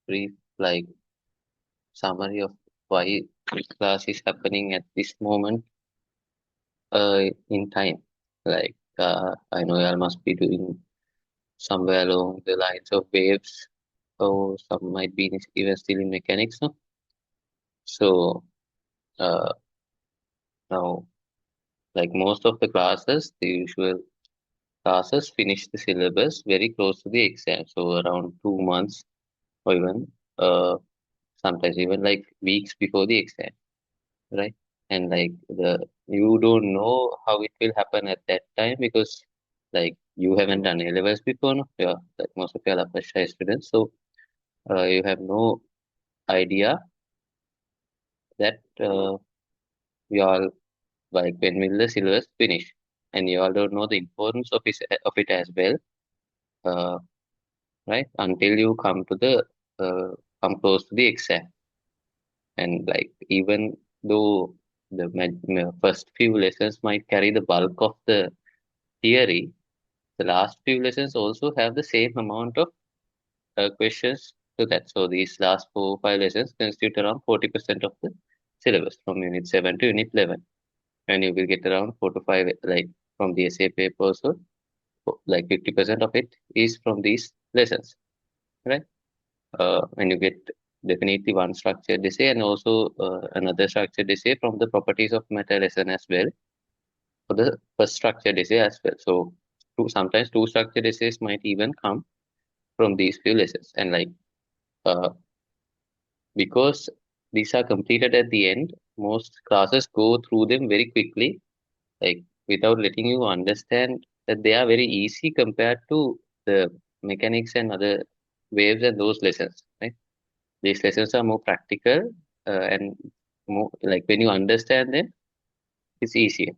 brief like summary of why this class is happening at this moment in time. Like I know y'all must be doing somewhere along the lines of waves, or some might be even still in mechanics, no? So uh, now, like most of the classes, the usual classes finish the syllabus very close to the exam, so around 2 months or even sometimes even like weeks before the exam, right? And like you don't know how it will happen at that time because like you haven't done A levels before, no? Yeah, like most of you are fresh students, so you have no idea that you all like when will the syllabus finish, and you all don't know the importance of it as well, uh, right? Until you uh, come close to the exam, and like even though the first few lessons might carry the bulk of the theory, the last few lessons also have the same amount of questions to that. So these last 4 or 5 lessons constitute around 40% of the syllabus from Unit 7 to Unit 11. And you will get around 4 to 5, like from the essay paper also, like 50% of it is from these lessons, right? And you get definitely one structured essay and also another structured essay from the properties of matter lesson as well for the first structured essay as well. So sometimes two structured essays might even come from these few lessons. And like uh, because these are completed at the end, most classes go through them very quickly, like without letting you understand that they are very easy compared to the mechanics and other waves and those lessons, right? These lessons are more practical and more like when you understand them, it's easier.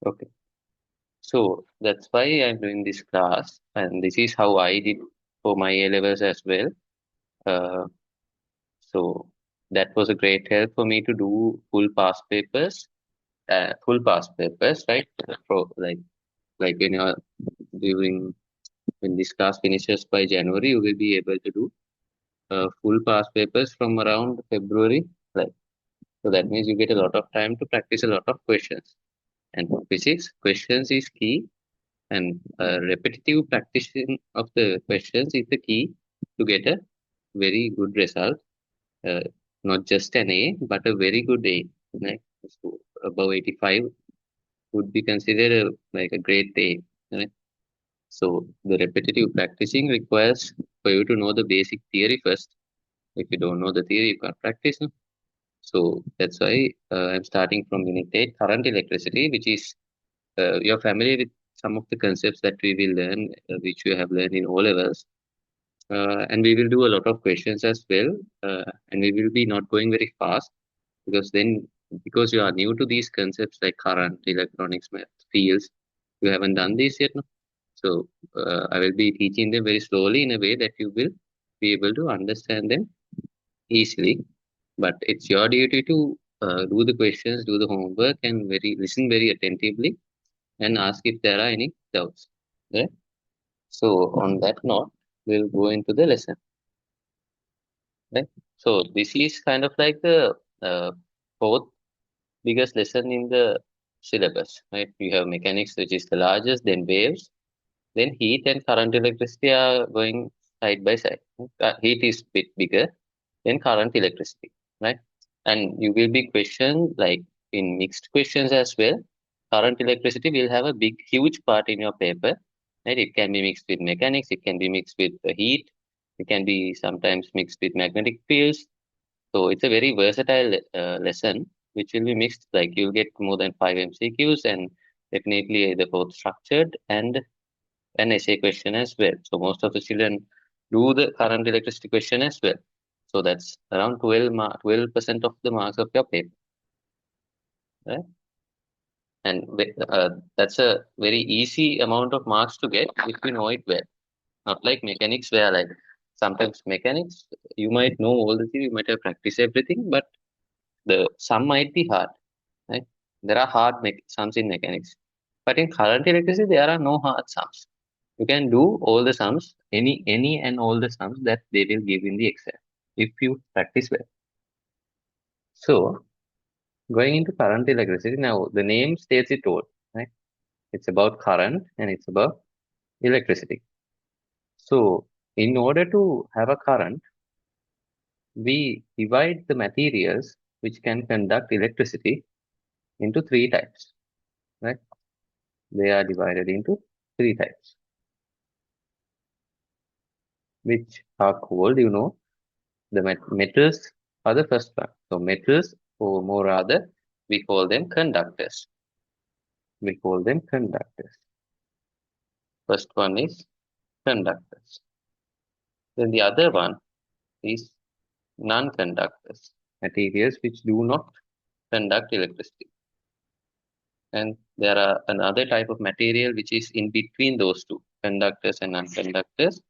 Okay. So that's why I'm doing this class, and this is how I did for my A levels as well. Uh, so that was a great help for me to do full pass papers, right? Like when you're during when this class finishes by January, you will be able to do full pass papers from around February. Like so that means you get a lot of time to practice a lot of questions. And for physics, questions is key, and repetitive practicing of the questions is the key to get a very good result. Uh, Not just an A, but a very good A. Like so above 85 would be considered like a great A. Right? So the repetitive practicing requires for you to know the basic theory first. If you don't know the theory, you can't practice. No? So that's why I'm starting from Unit 8, current electricity, which is you're familiar with some of the concepts that we will learn, which we have learned in O levels. And we will do a lot of questions as well. And we will be not going very fast because because you are new to these concepts like current, electronics, math, fields, you haven't done this yet. No? So I will be teaching them very slowly in a way that you will be able to understand them easily. But it's your duty to do the questions, do the homework, and listen very attentively and ask if there are any doubts. Right? So on that note, we'll go into the lesson. Right? So this is kind of like the fourth biggest lesson in the syllabus. Right? You have mechanics, which is the largest, then waves, then heat and current electricity are going side by side. Heat is bit bigger than current electricity, right? And you will be questioned like in mixed questions as well. Current electricity will have a huge part in your paper, right? It can be mixed with mechanics, it can be mixed with heat, it can be sometimes mixed with magnetic fields. So it's a very versatile lesson, which will be mixed. Like you'll get more than 5 MCQs and definitely the both structured and an essay question as well. So most of the children do the current electricity question as well. So that's around 12% of the marks of your paper, right? And that's a very easy amount of marks to get if you know it well. Not like mechanics where like sometimes mechanics, you might know all the things, you might have practiced everything, but the sum might be hard, right? There are hard sums in mechanics, but in current electricity there are no hard sums. You can do all the sums, any and all the sums that they will give in the exam if you practice well. So going into current electricity, now the name states it all, right? It's about current and it's about electricity. So in order to have a current, we divide the materials which can conduct electricity into three types, right? They are divided into three types, which are called, the metals are the first one. So metals, or more rather, we call them conductors. We call them conductors. First one is conductors. Then the other one is non-conductors, materials which do not conduct electricity. And there are another type of material which is in between those two, conductors and non-conductors,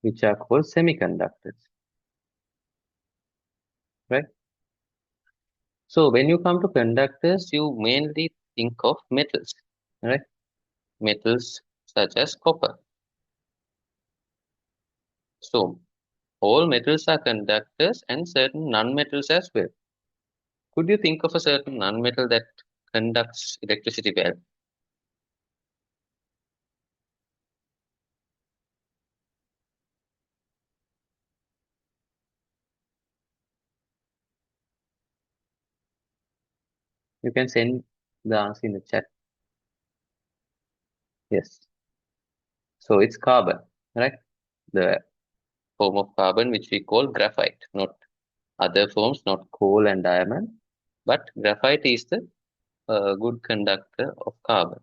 which are called semiconductors, right? So when you come to conductors, you mainly think of metals, right? Metals such as copper. So all metals are conductors and certain non-metals as well. Could you think of a certain non-metal that conducts electricity well? You can send the answer in the chat. Yes. So it's carbon, right? The form of carbon which we call graphite, not other forms, not coal and diamond, but graphite is the good conductor of carbon,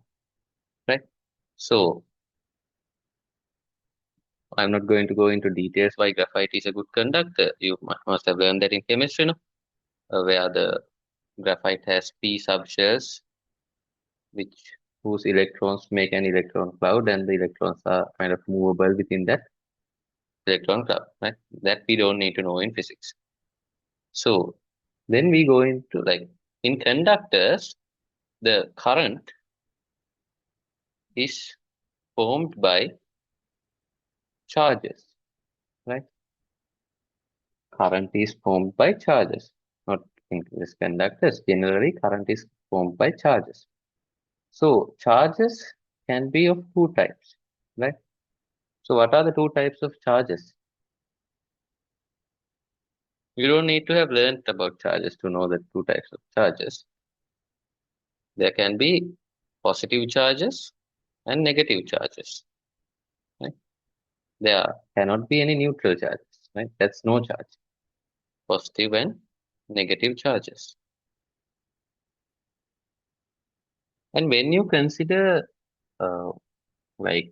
right? So I'm not going to go into details why graphite is a good conductor. You must have learned that in chemistry, no? Where the graphite has p subshells, which whose electrons make an electron cloud, and the electrons are kind of movable within that electron cloud, right? That we don't need to know in physics. So then we go into in conductors, the current is formed by charges, right? Current is formed by charges, not in this conductors. Generally, current is formed by charges. So charges can be of two types, right? So what are the two types of charges? You don't need to have learned about charges to know the two types of charges. There can be positive charges and negative charges, right? There cannot be any neutral charges, right? That's no charge. Positive and negative charges. And when you consider uh, like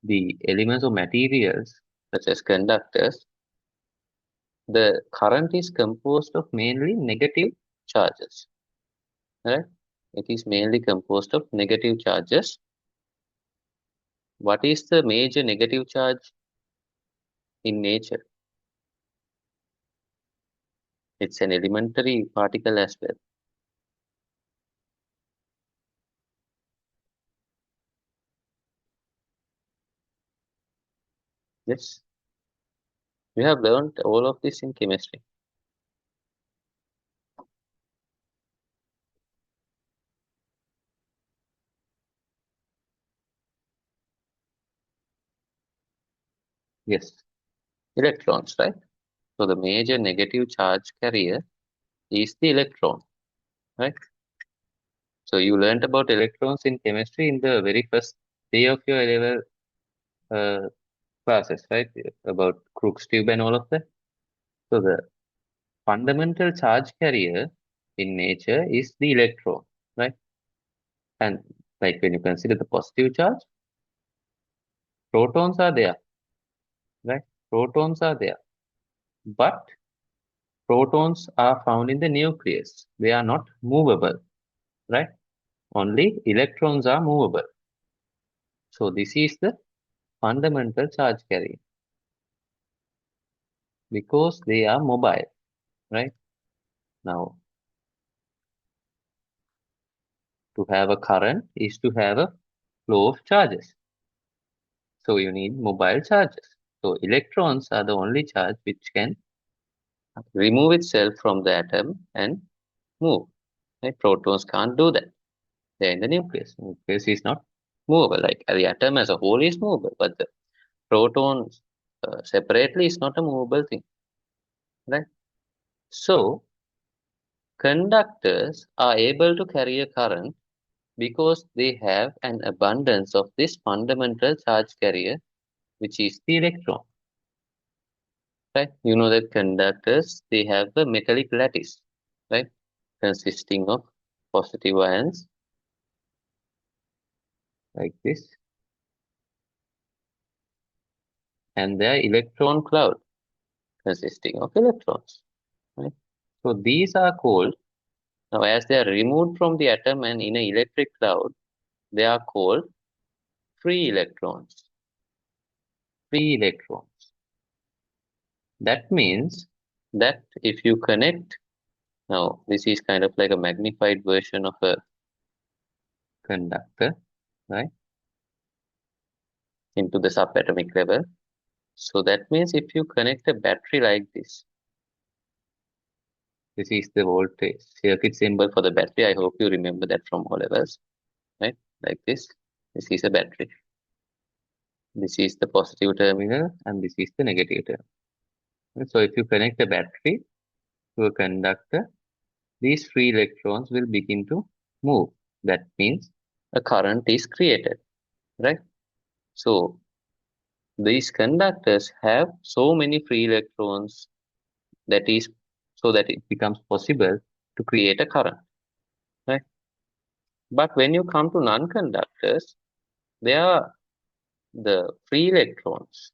the elements or materials such as conductors, the current is composed of mainly negative charges, right? It is mainly composed of negative charges. What is the major negative charge in nature? It's an elementary particle as well. Yes, we have learned all of this in chemistry. Yes, electrons, right? So the major negative charge carrier is the electron, right? So you learned about electrons in chemistry in the very first day of your level uh, classes, right? About Crookes tube and all of that. So the fundamental charge carrier in nature is the electron, right? And when you consider the positive charge, protons are there, right? Protons are there, but protons are found in the nucleus. They are not movable, right? Only electrons are movable. So this is the fundamental charge carrier because they are mobile, right? Now, To have a current is to have a flow of charges. So you need mobile charges. So electrons are the only charge which can remove itself from the atom and move. Right? Protons can't do that. They're in the nucleus. Nucleus is not movable. Like the atom as a whole is movable, but the protons separately is not a movable thing. Right? So conductors are able to carry a current because they have an abundance of this fundamental charge carrier, which is the electron. Right? You know that conductors, they have the metallic lattice, right? Consisting of positive ions like this, and their electron cloud consisting of electrons, right? So these are called, now as they are removed from the atom and in an electric cloud, they are called free electrons. Free electrons. That means that if you connect, now this is kind of like a magnified version of a conductor, right? Into the subatomic level. So that means if you connect a battery like this is the voltage circuit symbol for the battery. I hope you remember that from O levels, right? Like this. This is a battery. This is the positive terminal and this is the negative terminal. So if you connect a battery to a conductor, these free electrons will begin to move. That means a current is created, right? So these conductors have so many free electrons that is so that it becomes possible to create a current, right? But when you come to non-conductors, they are the free electrons,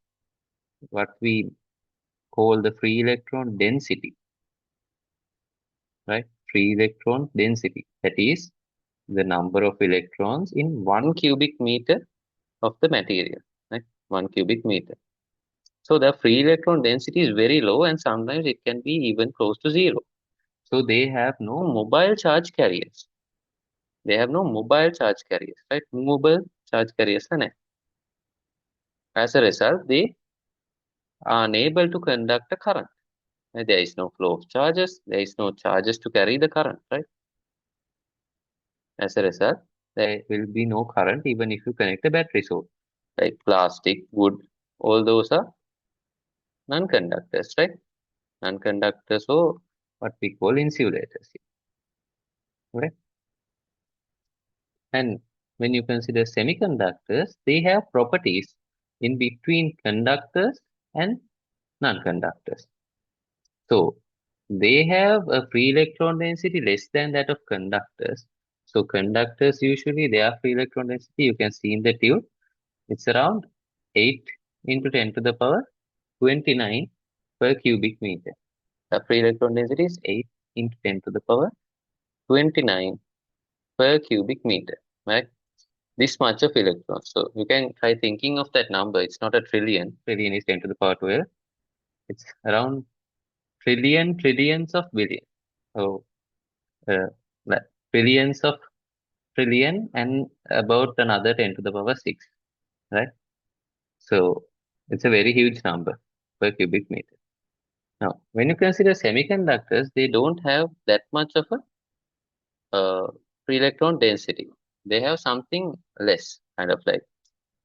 what we call the free electron density, right? Free electron density, that is the number of electrons in 1 cubic meter of the material, right? 1 cubic meter. So the free electron density is very low and sometimes it can be even close to zero. So they have no mobile charge carriers. They have no mobile charge carriers, right? Mobile charge carriers are not. As a result, they are unable to conduct a current. There is no flow of charges. There is no charges to carry the current, right? As a result, there will be no current even if you connect a battery. So, like plastic, wood, all those are non-conductors, right? Non-conductors or what we call insulators, right? And when you consider semiconductors, they have properties in between conductors and non-conductors. So they have a free electron density less than that of conductors. So conductors usually their free electron density you can see in the tube. It's around 8 into 10 to the power 29 per cubic meter. The free electron density is 8 into 10 to the power 29 per cubic meter, right? This much of electrons. So you can try thinking of that number. It's not a trillion. Trillion is 10 to the power 12. It's around trillions of billion. So uh, like trillions of trillion and about another 10 to the power 6, right? So it's a very huge number per cubic meter. Now, when you consider semiconductors, they don't have that much of a free electron density. They have something less, kind of like,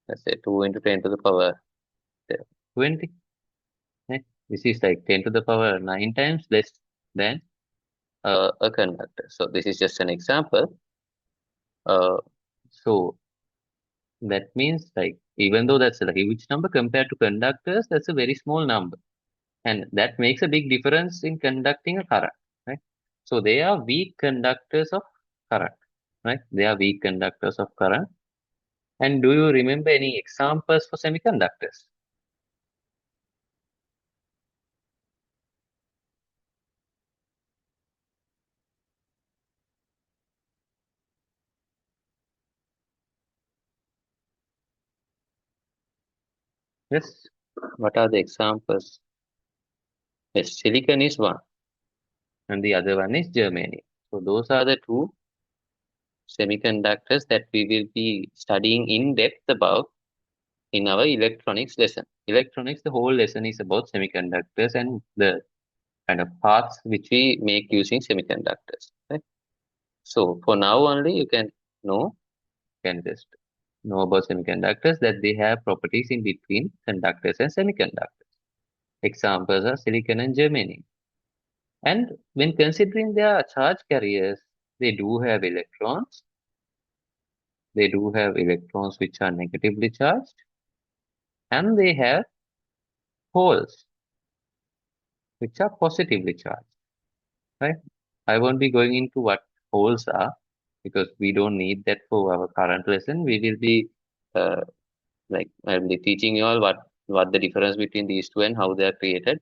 let's say 2 into 10 to the power 20. Right? This is like 10 to the power 9 times less than a conductor. So this is just an example. So that means like even though that's a huge number compared to conductors, that's a very small number. And that makes a big difference in conducting a current, right? So they are weak conductors of current, right? They are weak conductors of current. And do you remember any examples for semiconductors? Yes. What are the examples? Yes, silicon is one, and the other one is germanium. So those are the two semiconductors that we will be studying in depth about in our electronics lesson. Electronics, the whole lesson is about semiconductors and the kind of parts which we make using semiconductors. Right? So for now only you can know, can just know about semiconductors that they have properties in between conductors and semiconductors. Examples are silicon and germanium. And when considering their charge carriers, they do have electrons. They do have electrons which are negatively charged, and they have holes which are positively charged. Right? I won't be going into what holes are because we don't need that for our current lesson. We will be uh, I'll be teaching you all what the difference between these two and how they are created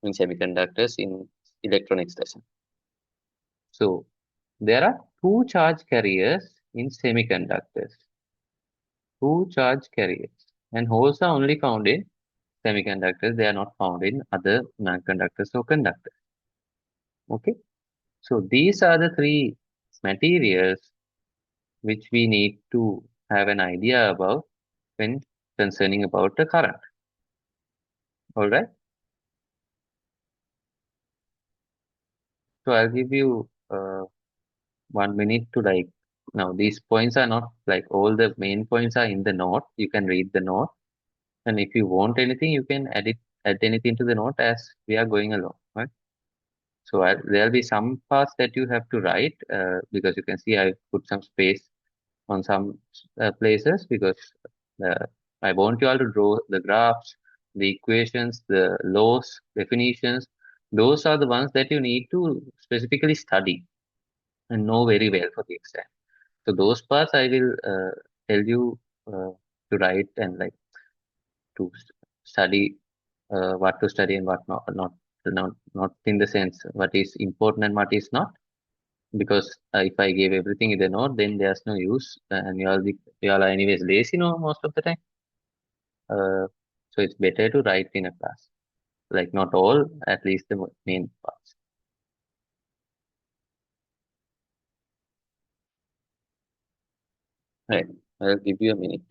in semiconductors in electronics lesson. So there are two charge carriers in semiconductors. Two charge carriers, and holes are only found in semiconductors. They are not found in other non-conductors or conductors. Okay, so these are the three materials which we need to have an idea about when concerning about the current. All right. So I'll give you 1 minute to now these points are not like all the main points are in the note. You can read the note, and if you want anything, you can add anything to the note as we are going along. Right. So there'll be some parts that you have to write because you can see I put some space on some places because uh, I want you all to draw the graphs, the equations, the laws, definitions. Those are the ones that you need to specifically study and know very well for the exam. So those parts I will tell you to write and to study what to study and what not in the sense what is important and what is not. Because if I gave everything in the note, then there's no use, and you all are anyways lazy, most of the time. Uh, so it's better to write in a class, like not all, at least the main parts. Right. I'll give you a minute.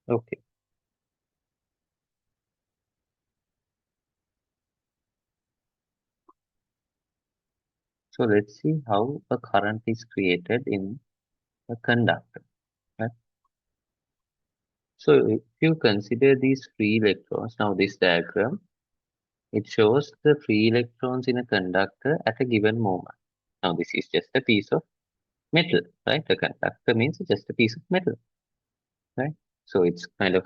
Okay. So let's see how a current is created in a conductor. Right? So if you consider these free electrons, now this diagram, it shows the free electrons in a conductor at a given moment. Now this is just a piece of metal, right? A conductor means just a piece of metal, right? So it's kind of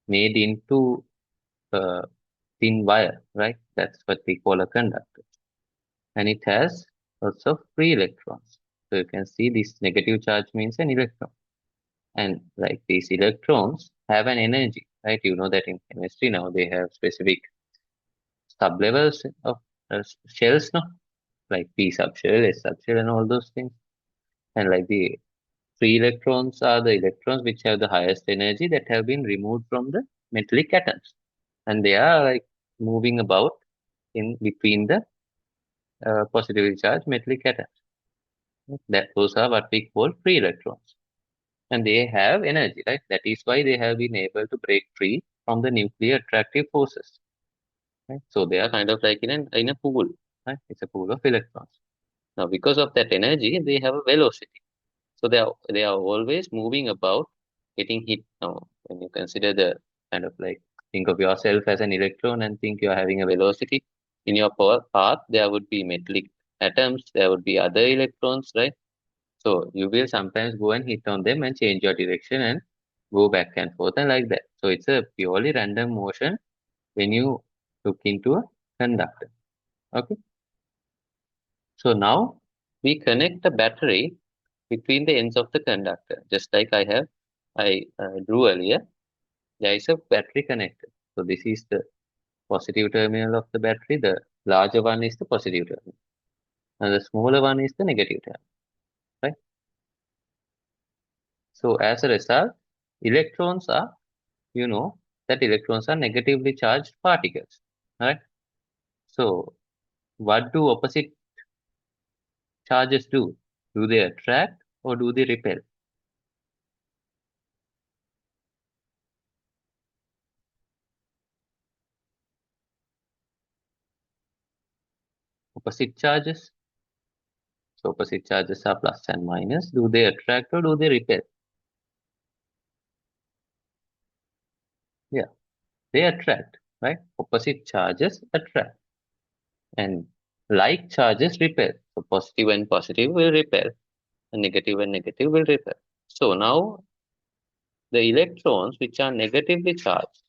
made into a thin wire, right? That's what we call a conductor. And it has lots of free electrons. So you can see this negative charge means an electron. And these electrons have an energy, right? You know that in chemistry now they have specific sublevels of shells, no? Like P subshell, S subshell, and all those things. And the free electrons are the electrons which have the highest energy that have been removed from the metallic atoms. And they are moving about in between the positively charged metallic atoms. That those are what we call free electrons. And they have energy, right? That is why they have been able to break free from the nuclear attractive forces. Right? So they are kind of like in a pool, right? It's a pool of electrons. Now, because of that energy, they have a velocity. So they are always moving about, getting hit. Now, when you consider the kind of think of yourself as an electron and think you are having a velocity. in your path, there would be metallic atoms, there would be other electrons, right? So you will sometimes go and hit on them and change your direction and go back and forth and like that. So it's a purely random motion when you look into a conductor. Okay. So now we connect the battery between the ends of the conductor, just like I drew earlier. There is a battery connector. So this is the positive terminal of the battery. The larger one is the positive terminal, and the smaller one is the negative terminal, right? So as a result, electrons are, you know, that electrons are negatively charged particles, right? So what do opposite charges do? Do they attract or do they repel? Opposite charges. So opposite charges are plus and minus. Do they attract or do they repel? Yeah, they attract, right? Opposite charges attract and like charges repel. So positive and positive will repel and negative will repel. So now the electrons which are negatively charged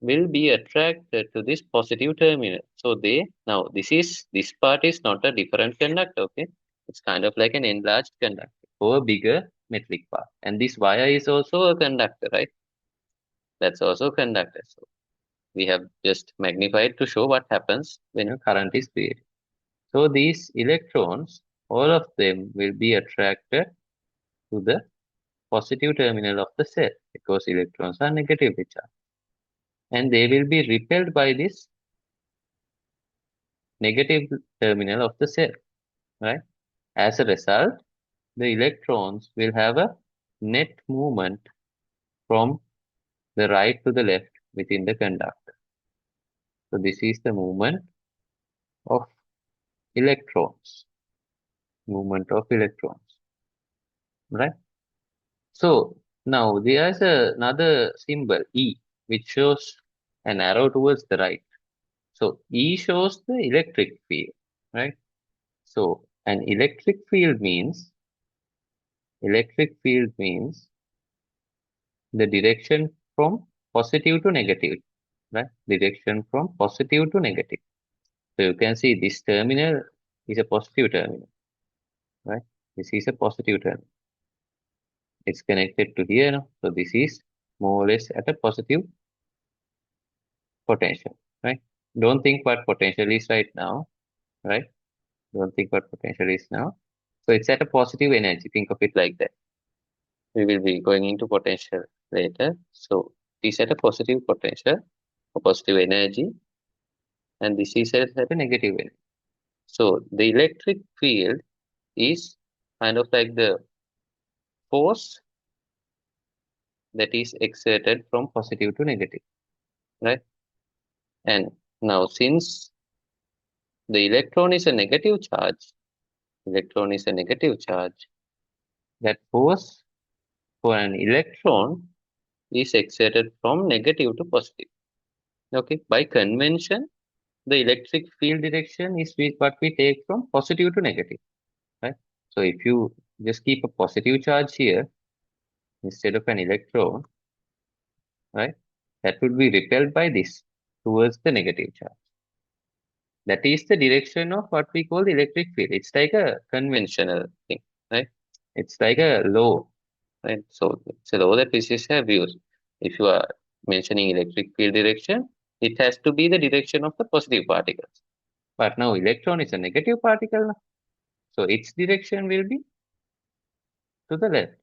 will be attracted to this positive terminal. So this part is not a different conductor, okay? It's kind of like an enlarged conductor or a bigger metallic part. And this wire is also a conductor, right? That's also a conductor. So we have just magnified to show what happens when a current is created. So these electrons, all of them will be attracted to the positive terminal of the cell because electrons are negatively charged. And they will be repelled by this negative terminal of the cell, right? As a result, the electrons will have a net movement from the right to the left within the conductor. So this is the of movement of electrons, right? So now there's another symbol E, which shows an arrow towards the right. So E shows the electric field, right? So an electric field means the direction from positive to negative, right? Direction from positive to negative. So you can see this terminal is a positive terminal, right? This is a positive terminal. It's connected to here, no? So this is more or less at a positive potential, right? Don't think what potential is right now, right? Don't think what potential is now. So it's at a positive energy. Think of it like that. We will be going into potential later. So this at a positive potential, a positive energy, and this is at a negative energy. So the electric field is kind of like the force that is exerted from positive to negative, right? And now since the electron is a negative charge, that force for an electron is exerted from negative to positive. Okay, by convention, the electric field direction is what we take from positive to negative, right? So if you just keep a positive charge here instead of an electron, right, that would be repelled by this towards the negative charge. That is the direction of what we call the electric field. It's like a conventional thing, right? It's like a law, right? So it's a law that physicists have used. If you are mentioning electric field direction, it has to be the direction of the positive particles. But now electron is a negative particle, so its direction will be to the left.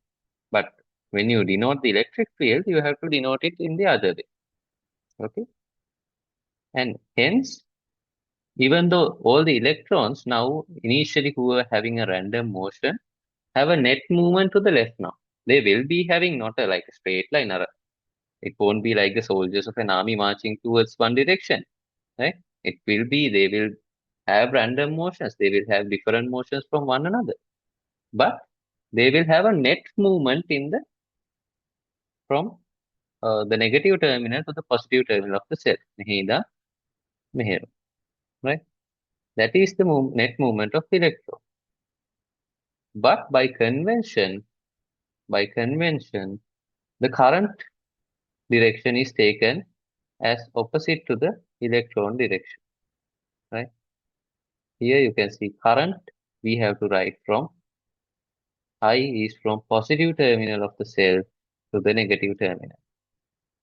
But when you denote the electric field, you have to denote it in the other way. Okay? And hence, even though all the electrons now initially who were having a random motion have a net movement to the left now. They will be having not a like a straight line or it won't be like the soldiers of an army marching towards one direction, right? They will have random motions. They will have different motions from one another. But they will have a net movement from the negative terminal to the positive terminal of the cell. මෙහි ඉඳන් meher, right? That is the net movement of electron. But by convention, the current direction is taken as opposite to the electron direction, right? Here you can see current we have to write from I is from positive terminal of the cell to the negative terminal.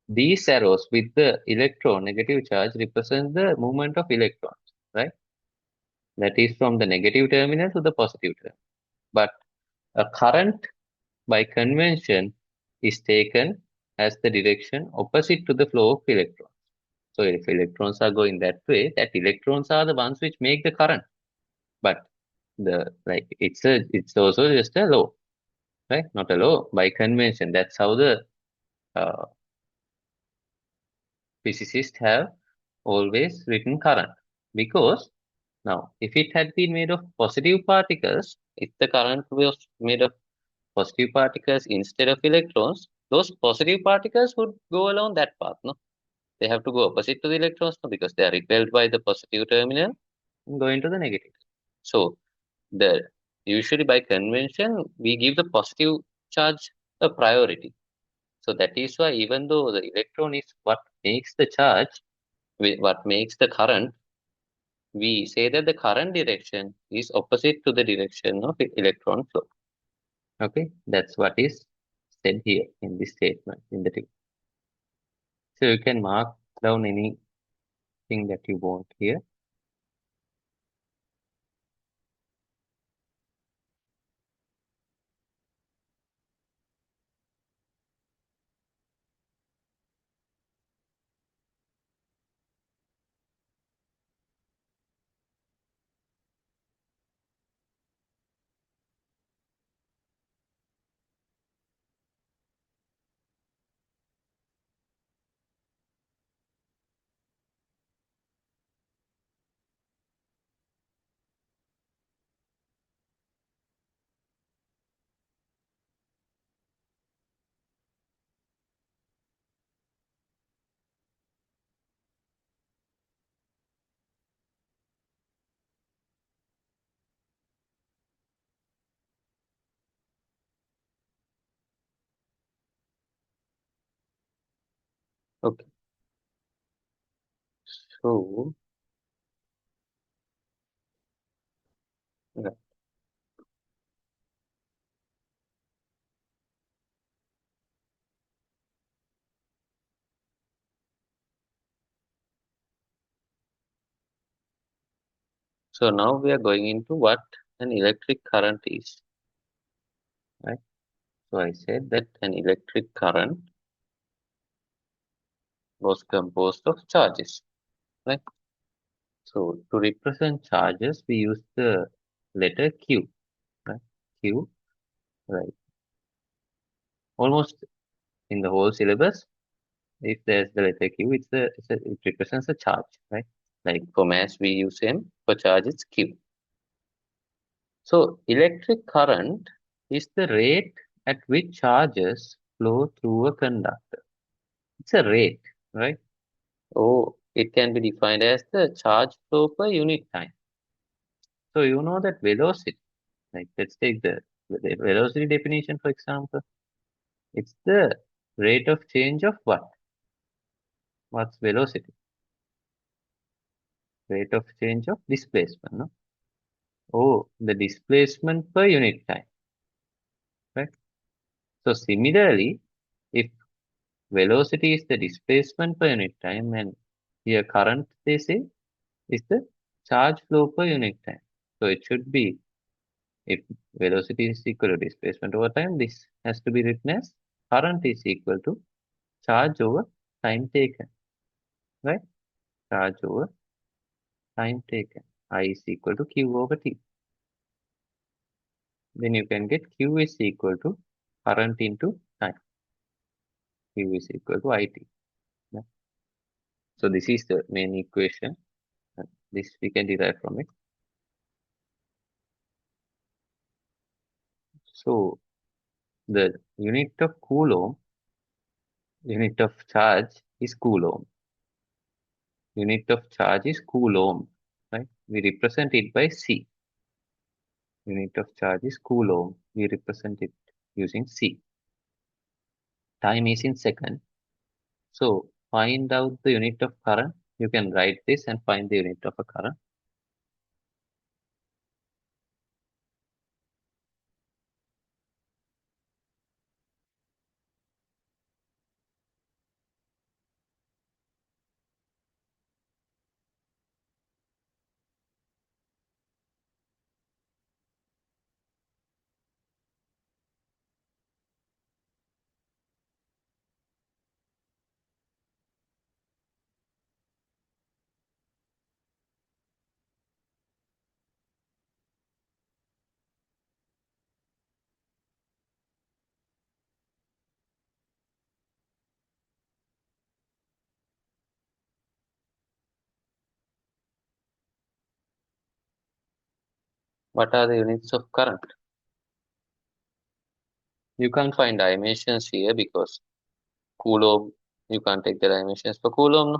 These arrows with the electron negative charge represent the movement of electrons, right? That is from the negative terminal to the positive terminal. But a current by convention is taken as the direction opposite to the flow of electrons. So if electrons are going that way, that electrons are the ones which make the current. But it's also just a law, right? Not a law by convention. That's how the uh, physicists have always written current. Because now, if it had been made of positive particles, if the current was made of positive particles instead of electrons, those positive particles would go along that path, no? They have to go opposite to the electrons, no? Because they are repelled by the positive terminal and go into the negative. So, the usually by convention, we give the positive charge a priority. So that is why even though the electron is what makes the charge, what makes the current, we say that the current direction is opposite to the direction of electron flow. Okay, that's what is said here in this statement in the table. So you can mark down anything that you want here. Okay, so yeah. So now we are going into what an electric current is, right? So I said that an electric current was composed of charges, right? So to represent charges, we use the letter Q, right? Q, right? Almost in the whole syllabus, if there's the letter Q, it represents a charge, right? Like for mass, we use M, for charge, it's Q. So electric current is the rate at which charges flow through a conductor. It's a rate, right? Oh, it can be defined as the charge flow per unit time. So you know that velocity, like let's take the velocity definition, for example. It's the rate of change of what? What's velocity? Rate of change of displacement, no? Oh, the displacement per unit time, right? So similarly, if velocity is the displacement per unit time and here current, they say, is the charge flow per unit time. So it should be, if velocity is equal to displacement over time, this has to be written as current is equal to charge over time taken, right? Charge over time taken. I is equal to Q over T. Then you can get Q is equal to current into time. Q is equal to IT. Yeah. So this is the main equation. This we can derive from it. So the unit of charge is coulomb. Unit of charge is Coulomb, right? We represent it by C. Unit of charge is Coulomb. We represent it using C. Time is in second. So find out the unit of current. You can write this and find the unit of a current. What are the units of current? You can't find dimensions here because Coulomb, you can't take the dimensions for Coulomb. No?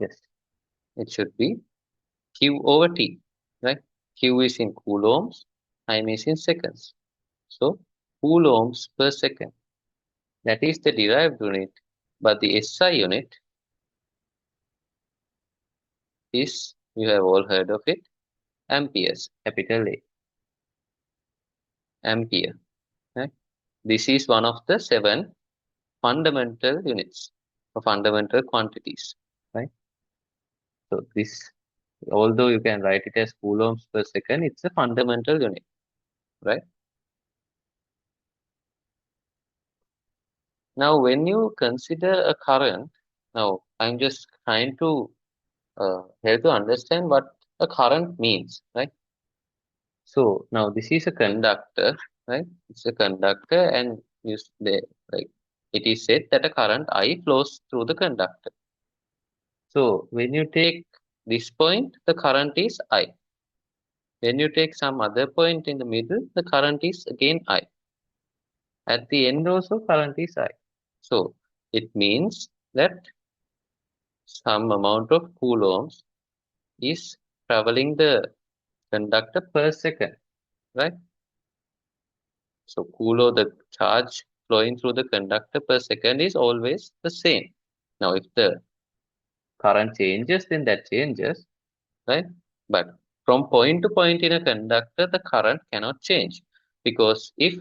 Yes, it should be Q over T, right? Q is in coulombs, time is in seconds. So coulombs per second. That is the derived unit, but the SI unit is, you have all heard of it, amperes, capital A, ampere. Right? This is one of the 7 fundamental units or fundamental quantities. Right? So this, although you can write it as coulombs per second, it's a fundamental unit. Right? Now, when you consider a current, now I'm just trying to help to understand what a current means, right? So now this is a conductor, right? It's a conductor, and like it is said that a current I flows through the conductor. So when you take this point, the current is I. When you take some other point in the middle, the current is again I. At the end also current is I. So it means that some amount of coulombs is traveling the conductor per second, right? So Coulomb, the charge flowing through the conductor per second is always the same. Now, if the current changes, then that changes, right? But from point to point in a conductor, the current cannot change because if,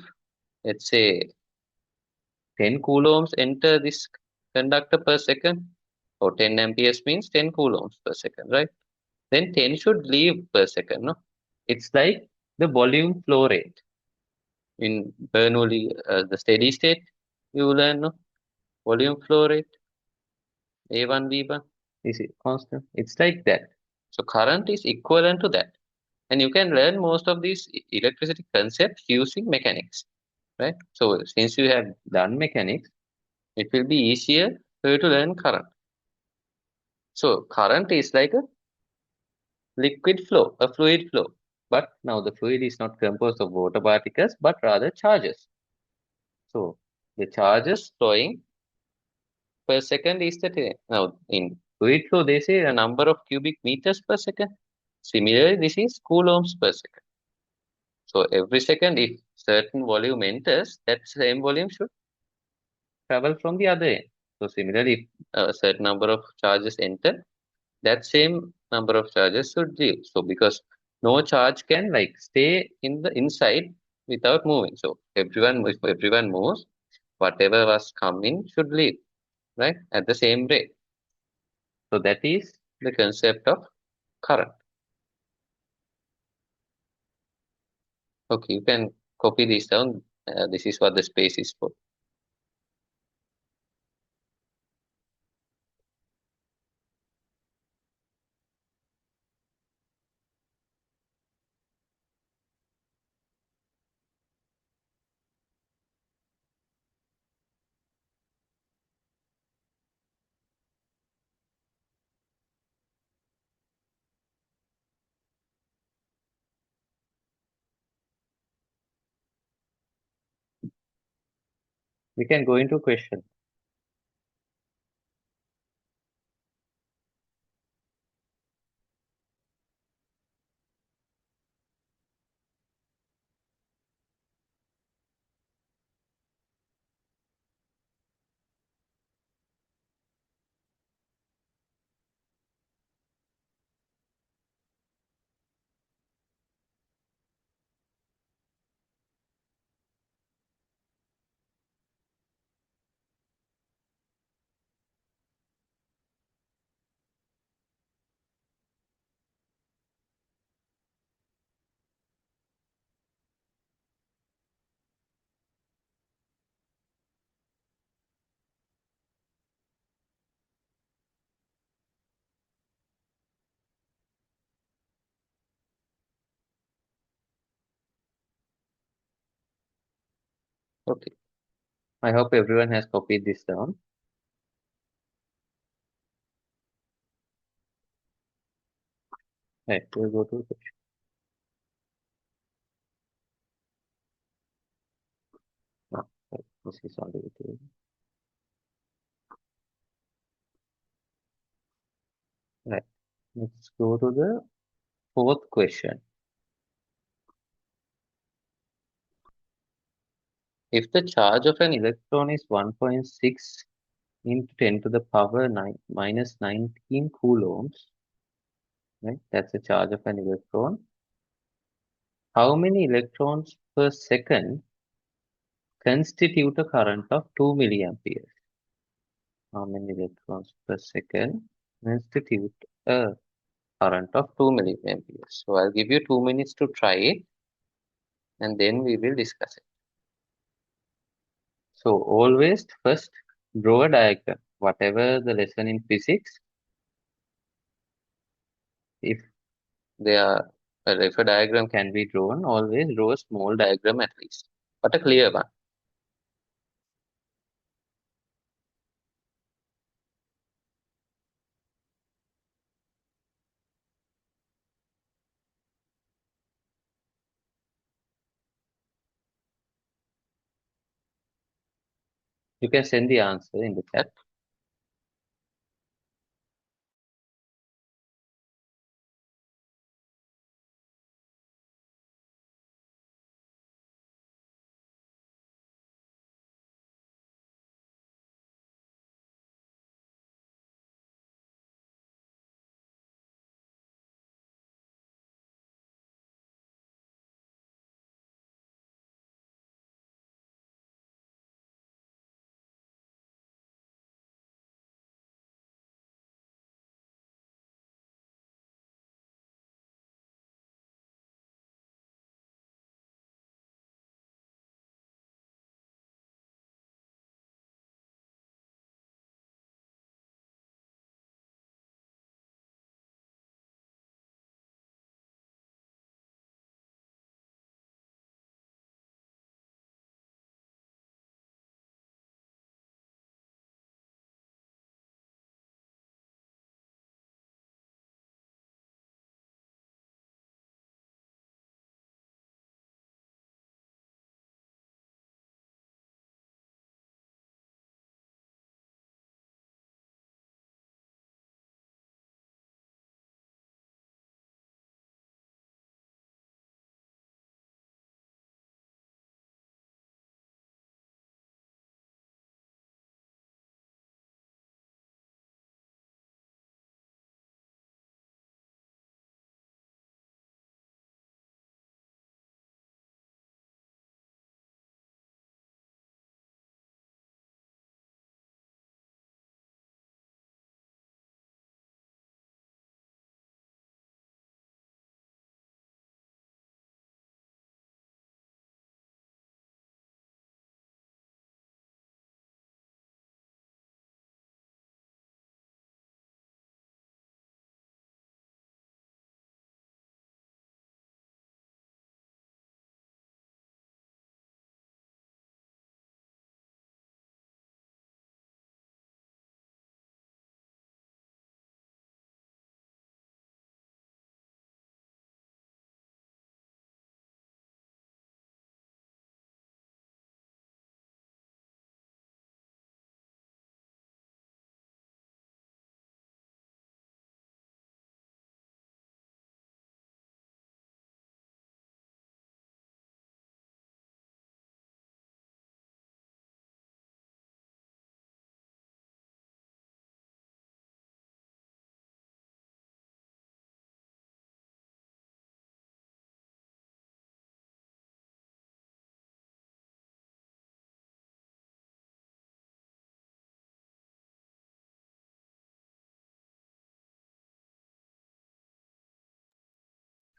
let's say, 10 coulombs enter this conductor per second, or 10 amperes means 10 coulombs per second, right? Then 10 should leave per second, no? It's like the volume flow rate. In Bernoulli, the steady state, you learn, no? Volume flow rate, A1, V1, is it constant? It's like that. So current is equivalent to that. And you can learn most of these electricity concepts using mechanics, right? So since you have done mechanics, it will be easier for you to learn current. So current is like a liquid flow, a fluid flow. But now the fluid is not composed of water particles, but rather charges. So the charges flowing per second is the now in fluid flow they say a number of cubic meters per second. Similarly, this is coulombs per second. So every second, if certain volume enters, that same volume should travel from the other end. So similarly, if a certain number of charges enter, that same number of charges should leave. So because no charge can like stay in the inside without moving. So if everyone moves, whatever was coming should leave, right? At the same rate. So that is the concept of current. Okay, you can copy this down. This is what the space is for. We can go into question. Okay. I hope everyone has copied this down. Right, we'll go to question. No, right, this is already there. Right. Let's go to the fourth question. If the charge of an electron is 1.6 into 10 to the power 9 minus 19 coulombs, right? That's the charge of an electron. How many electrons per second constitute a current of 2 milliamperes? How many electrons per second constitute a current of 2 milliamperes? So I'll give you 2 minutes to try it and then we will discuss it. So always first draw a diagram. Whatever the lesson in physics, if there are, if a diagram can be drawn, always draw a small diagram at least, but a clear one. You can send the answer in the chat.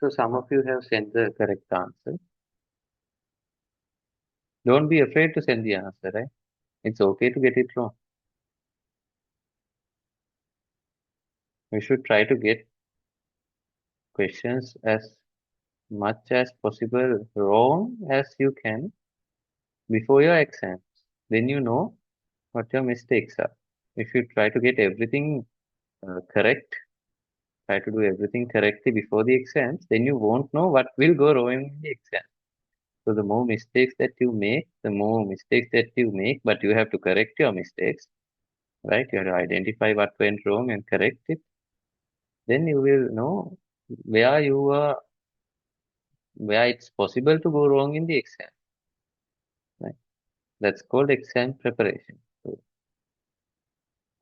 So some of you have sent the correct answer. Don't be afraid to send the answer, right? It's okay to get it wrong. You should try to get questions as much as possible wrong as you can before your exams. Then you know what your mistakes are. If you try to get everything correct, try to do everything correctly before the exams, then you won't know what will go wrong in the exam. So the more mistakes that you make, but you have to correct your mistakes, right? You have to identify what went wrong and correct it. Then you will know where you are, where it's possible to go wrong in the exam, right? That's called exam preparation. So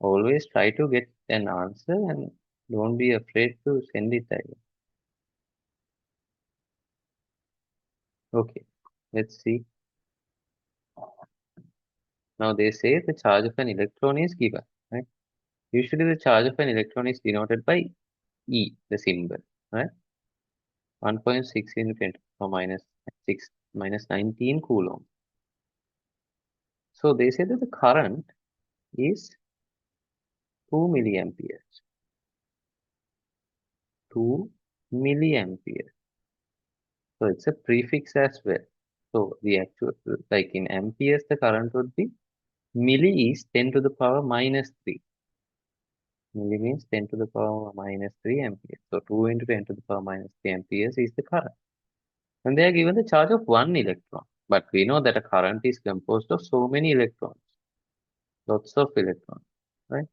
always try to get an answer and don't be afraid to send it either. Okay, let's see. Now they say the charge of an electron is given, right? Usually the charge of an electron is denoted by E, the symbol, right? 1.6 into 10 to the power minus 6 minus 19 coulomb. So they say that the current is 2 milliamperes. 2 milliamperes. So it's a prefix as well. So the actual, like in amperes, the current would be milli is 10 to the power minus 3. Milli means 10 to the power minus 3 amperes. So 2 into 10 to the power minus 3 amperes is the current. And they are given the charge of 1 electron. But we know that a current is composed of so many electrons, lots of electrons, right?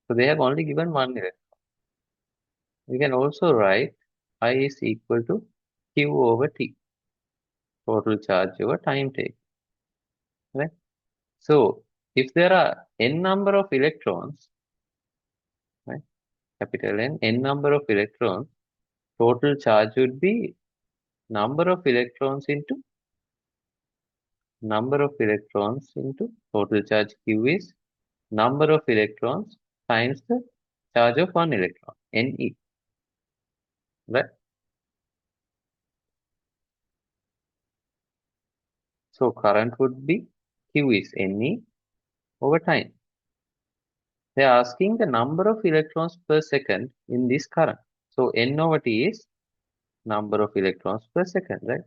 So they have only given 1 electron. We can also write I is equal to Q over T, total charge over time taken, right? So if there are n number of electrons, right, capital N number of electrons, total charge would be number of electrons into total charge Q is number of electrons times the charge of one electron, Ne, right? So current would be Q is Ne over time. They are asking the number of electrons per second in this current. So N over T is number of electrons per second, right?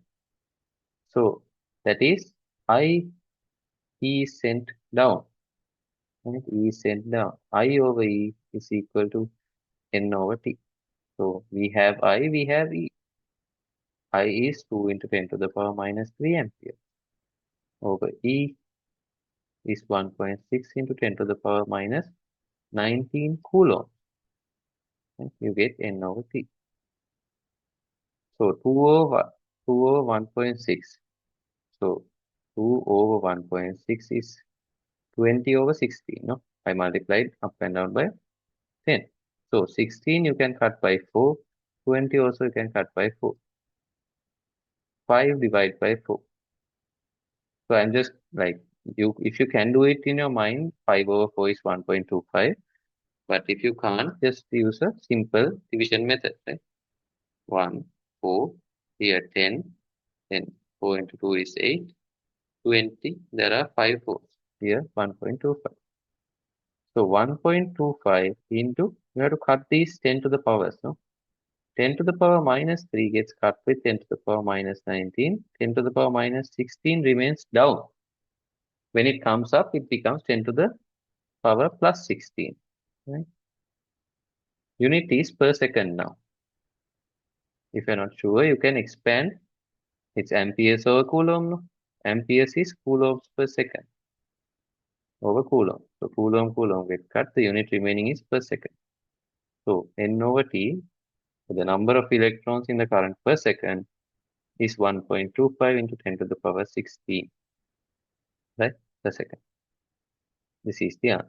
So that is I E sent down, right? E sent down. I over E is equal to N over T. So we have I, we have E. I is 2 into 10 to the power minus 3 ampere over E is 1.6 into 10 to the power minus 19 coulomb. And you get N over T. So 2 over 1.6. So 2 over 1.6 is 20 over 16. No, I multiplied up and down by 10. So 16 you can cut by 4. 20 also you can cut by 4. 5 divided by 4. So I'm just like, if you can do it in your mind, 5 over 4 is 1.25. But if you can't, just use a simple division method, right? 1, 4, here 10, then 4 into 2 is 8, 20, there are 5 fours, here 1.25. So 1.25 into, you have to cut these 10 to the powers, no? 10 to the power minus 3 gets cut with 10 to the power minus 19, 10 to the power minus 16 remains down. When it comes up, it becomes 10 to the power plus 16, right? Unit is per second now. If you're not sure, you can expand. It's amperes over coulomb. No? Amperes is coulombs per second over coulomb. So coulomb get cut. The unit remaining is per second. So N over T, the number of electrons in the current per second is 1.25 into 10 to the power 16, right? Per second. This is the answer.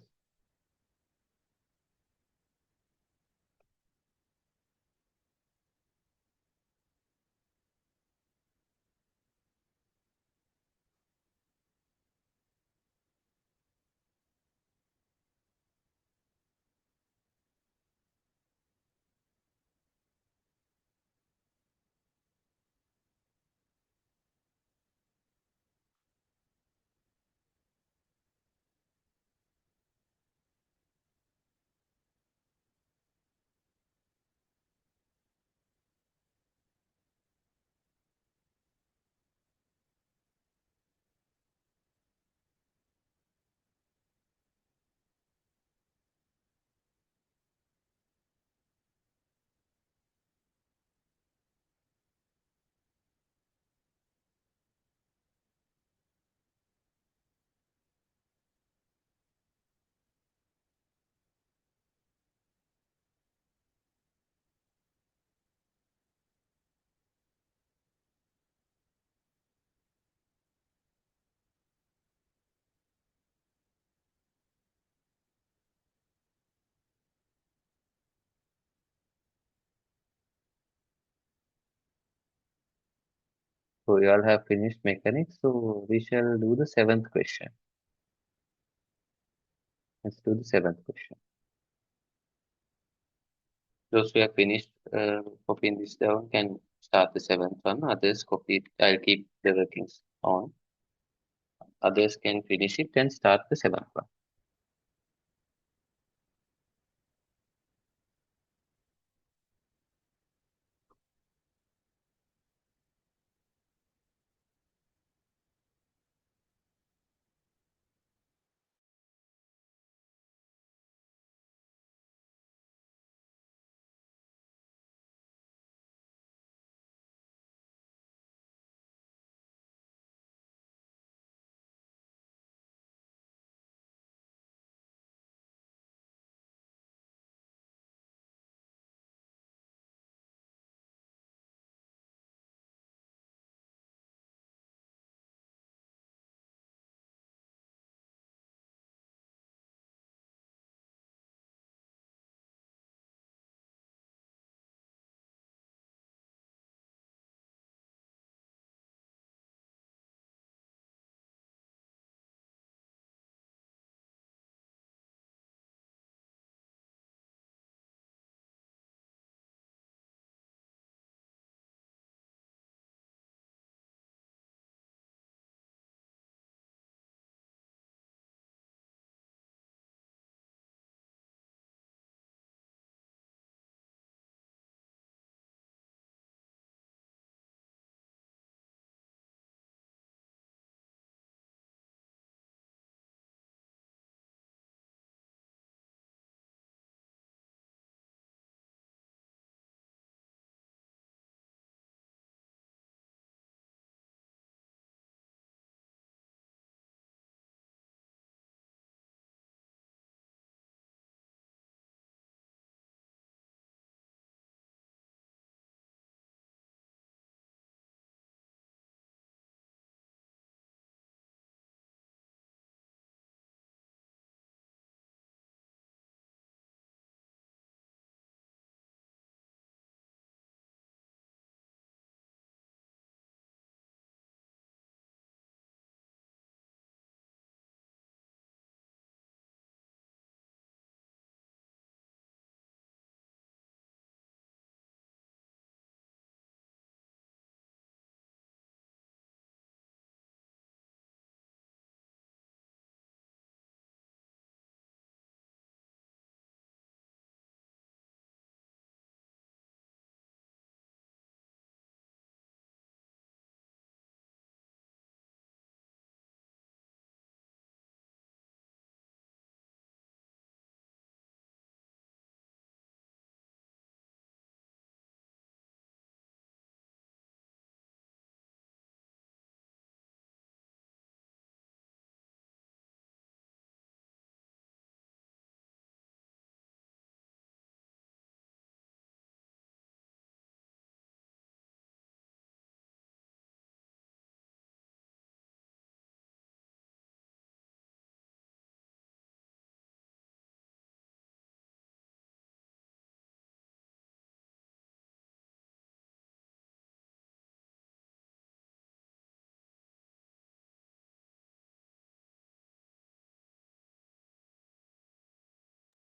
So you all have finished mechanics, so we shall do the seventh question. Let's do the seventh question. Those who have finished copying this down can start the seventh one. Others copy it. I'll keep the workings on. Others can finish it and start the seventh one.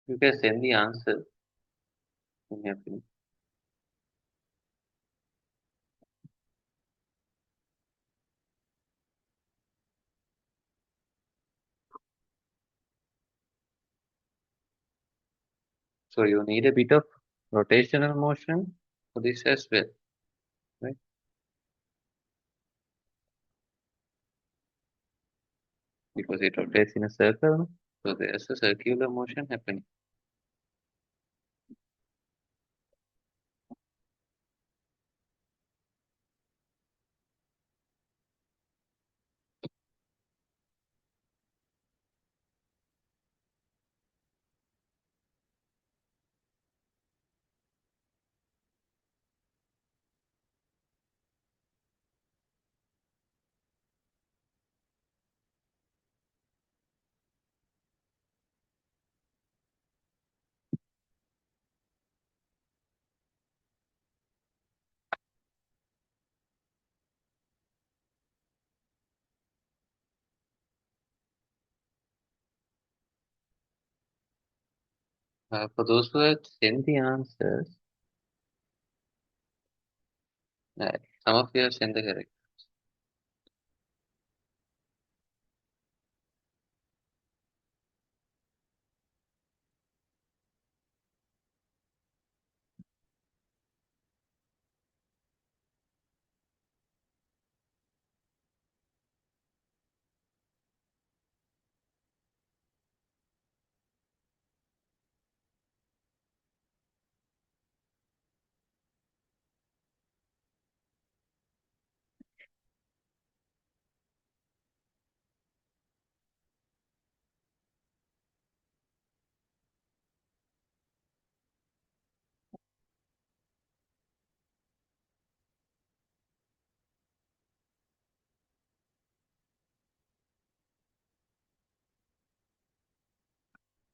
You can send the answer when you have finished. So you need a bit of rotational motion for this as well, right? Because it rotates in a circle, so there's a circular motion happening. For those who have sent the answers, some of you have sent the correct.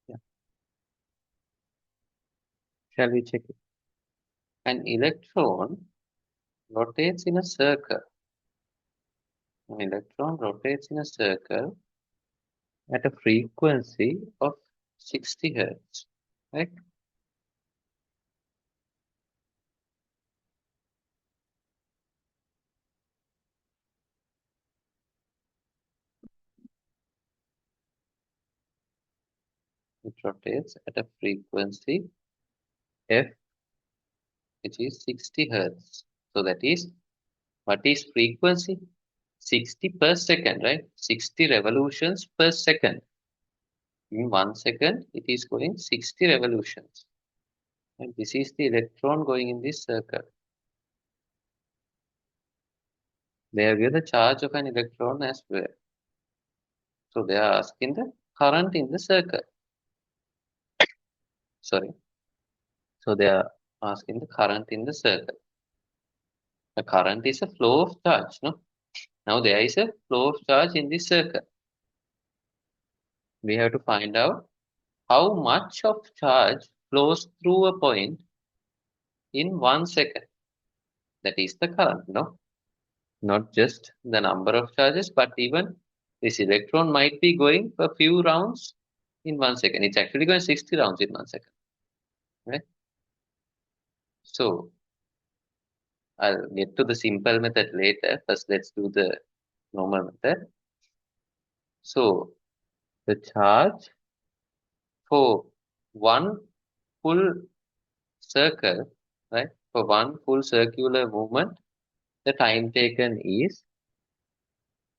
Yeah. Shall we check it? An electron rotates in a circle. An electron rotates in a circle at a frequency of 60 hertz. Right? It rotates at a frequency f, which is 60 hertz. So that is, what is frequency? 60 per second, right? 60 revolutions per second. In 1 second, it is going 60 revolutions. And this is the electron going in this circle. They have given the charge of an electron as well. So they are asking the current in the circle. Sorry. So they are asking the current in the circle. The current is a flow of charge, no? Now there is a flow of charge in this circle. We have to find out how much of charge flows through a point in 1 second. That is the current, no? Not just the number of charges, but even this electron might be going for a few rounds in 1 second. It's actually going 60 rounds in 1 second, right? So I'll get to the simple method later. First, let's do the normal method. So the charge for one full circle, right? For one full circular movement, the time taken is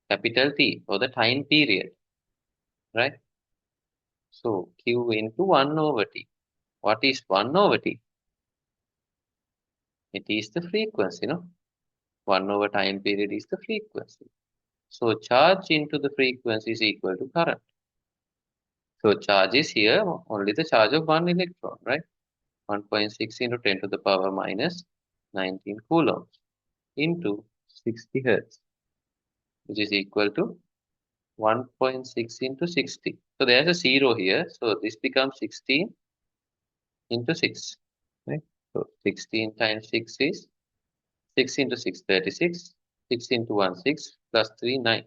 capital T for the time period, right? So Q into 1 over T. What is 1 over T? It is the frequency, no? 1 over time period is the frequency. So charge into the frequency is equal to current. So charge is here only the charge of one electron, right? 1.6 into 10 to the power minus 19 coulombs into 60 hertz, which is equal to 1.6 into 60. So there's a 0 here. So this becomes 16 into 6, right? So 16 times 6 is 6 into 6, 36. 6 into 1, 6 plus 3, 9.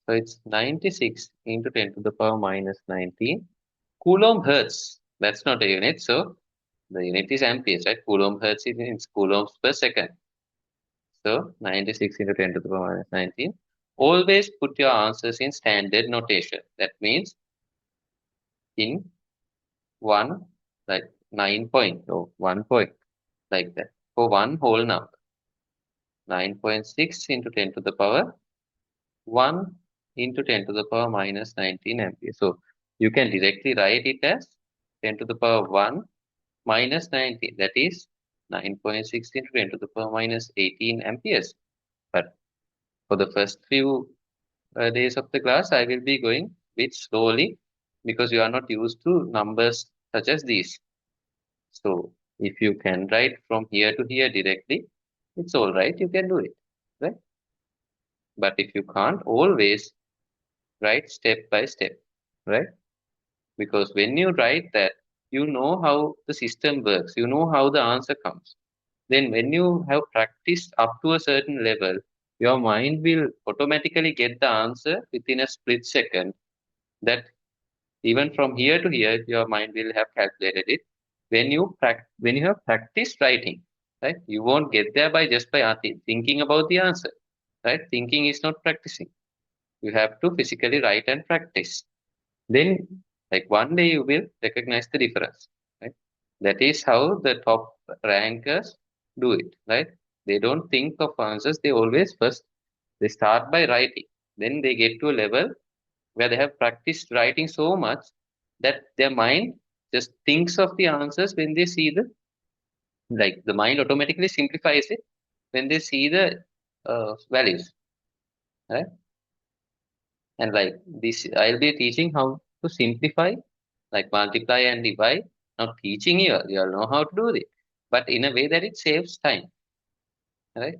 So it's 96 into 10 to the power minus 19 Coulomb hertz. That's not a unit. So the unit is amperes, right? Coulomb hertz is in coulombs per second. So 96 into 10 to the power minus 19. Always put your answers in standard notation. That means in one, like 9 point or 1 point, like that. For one whole number. 9.6 into 10 to the power 1 into 10 to the power minus 19 amperes. So you can directly write it as 10 to the power 1 minus 19. That is 9.6 into 10 to the power minus 18 amperes. But for the first few days of the class, I will be going a bit slowly because you are not used to numbers such as these. So if you can write from here to here directly, it's all right. You can do it, right? But if you can't, always write step by step, right? Because when you write that, you know how the system works, you know how the answer comes. Then when you have practiced up to a certain level, your mind will automatically get the answer within a split second that Even from here to here, your mind will have calculated it. When you have practiced writing, right, you won't get there by just by thinking about the answer, right? Thinking is not practicing. You have to physically write and practice. Then, like one day, you will recognize the difference, right? That is how the top rankers do it, right? They don't think of answers. They always first they start by writing. Then they get to a level where they have practiced writing so much that their mind just thinks of the answers when they see the mind automatically simplifies it when they see the values, right? And like this, I'll be teaching how to simplify, like multiply and divide. Not teaching you, you'll know how to do it, but in a way that it saves time, right?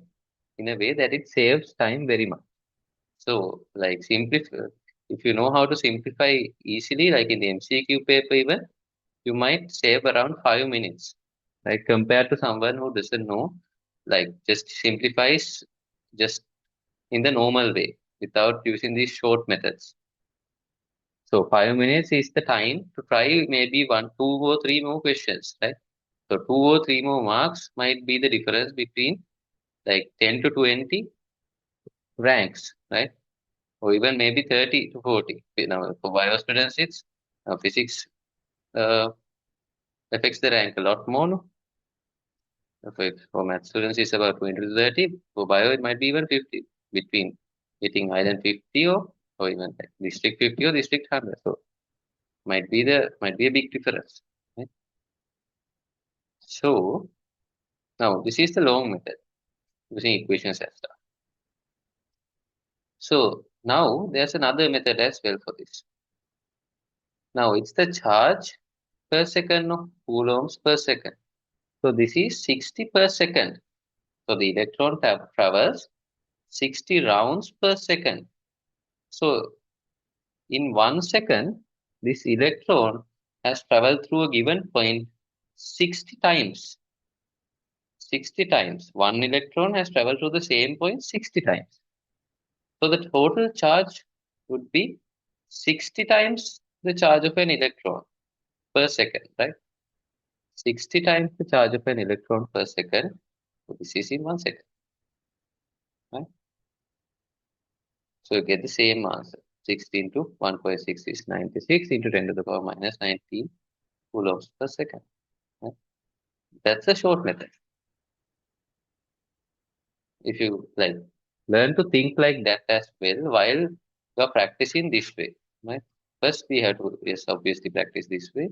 In a way that it saves time very much. So, like simplify, if you know how to simplify easily, like in the MCQ paper even, you might save around 5 minutes, right? Compared to someone who doesn't know, like just simplifies just in the normal way without using these short methods. So 5 minutes is the time to try maybe one, two or three more questions, right? So two or three more marks might be the difference between like 10 to 20 ranks, right? Or even maybe 30 to 40. Now, for bio students, it's physics uh, affects the rank a lot more. No? For math students, it's about 20 to 30. For bio, it might be even 50 between getting island 50 or even like district 50 or district 100. So might be a big difference. Right? So now this is the long method using equations and stuff. So now there's another method as well for this. Now it's the charge per second of coulombs per second. So this is 60 per second. So the electron travels 60 rounds per second. So in 1 second, this electron has traveled through a given point 60 times. 60 times. One electron has traveled to the same point 60 times. So the total charge would be 60 times the charge of an electron per second, right? 60 times the charge of an electron per second. So this is in 1 second, right? So you get the same answer. 60 into 1.6 is 96 into 10 to the power minus 19 coulombs per second. Right? That's a short method. If you like learn to think like that as well while you are practicing this way, right? First we have to yes obviously practice this way.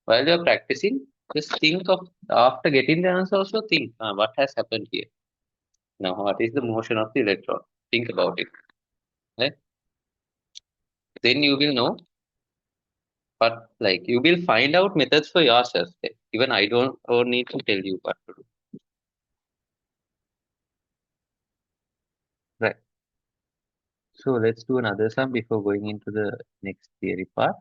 While you are practicing, just think of after getting the answer also think what has happened here. Now what is the motion of the electron? Think about it. Right? Then you will know, but like you will find out methods for yourself. Even I don't need to tell you what to do. Right. So let's do another sum before going into the next theory part.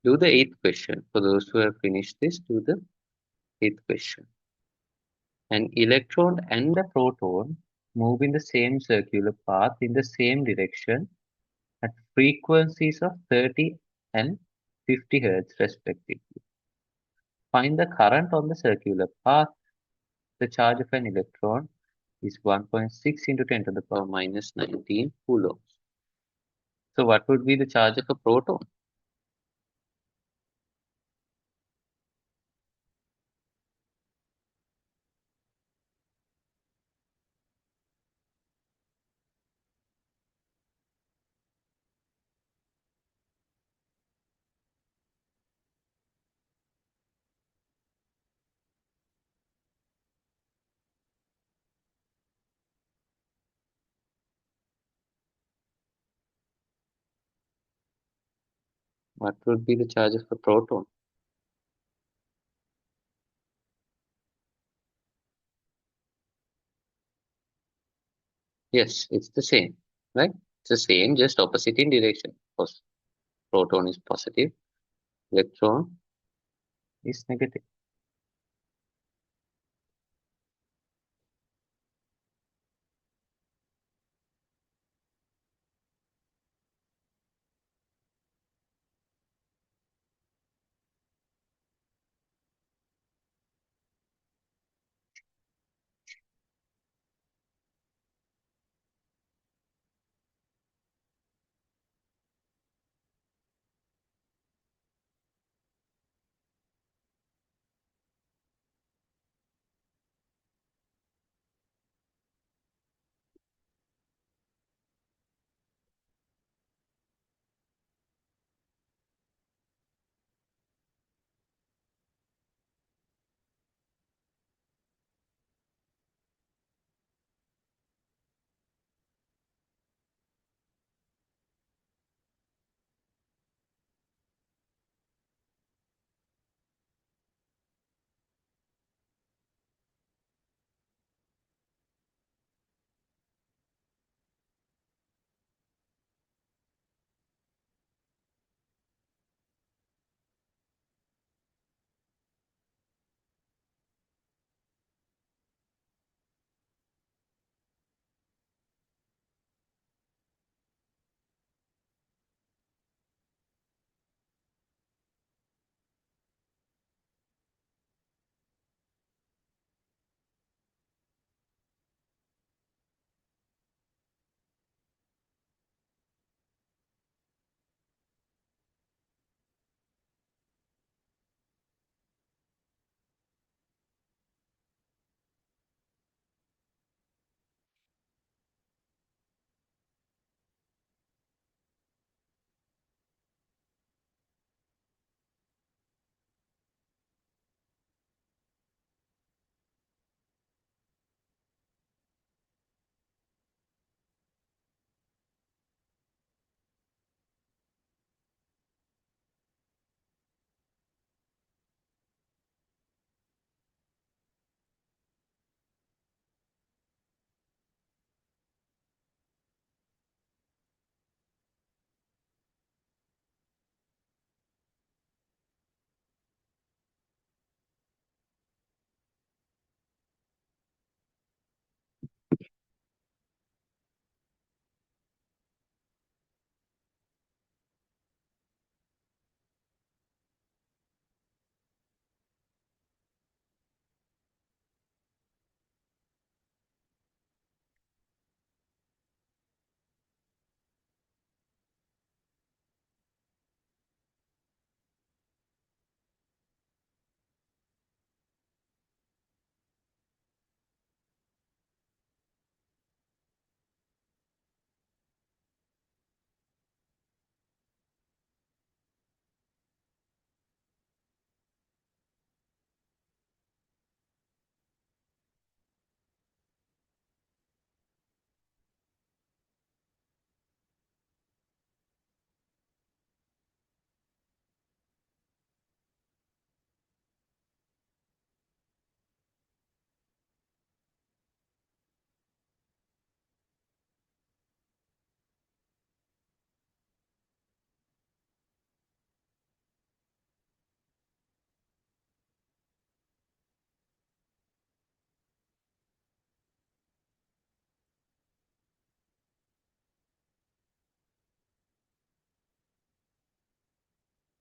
Do the eighth question. For those who have finished this, do the eighth question. An electron and a proton move in the same circular path in the same direction at frequencies of 30 and 50 Hz respectively. Find the current on the circular path. The charge of an electron is 1.6 into 10 to the power minus 19 coulombs. So what would be the charge of a proton? What would be the charge of a proton? Yes, it's the same, right? It's the same, just opposite in direction. Proton is positive, electron is negative.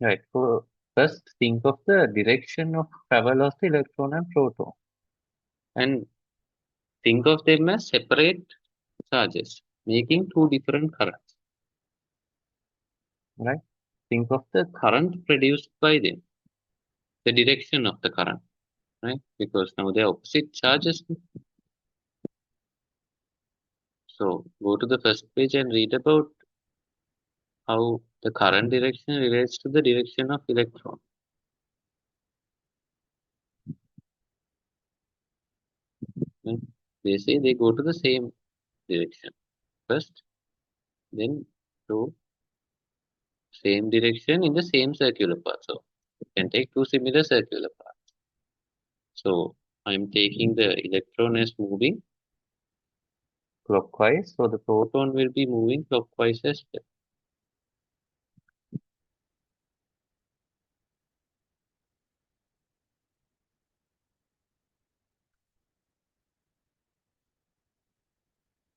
Right. So first think of the direction of travel of the electron and proton, and think of them as separate charges, making two different currents. Right. Think of the current produced by them, the direction of the current, right? Because now they're opposite charges. So go to the first page and read about how the current direction relates to the direction of electron. Right? They say they go to the same direction first, then to same direction in the same circular path. So you can take two similar circular paths. So I'm taking the electron as moving clockwise, so the proton will be moving clockwise as well.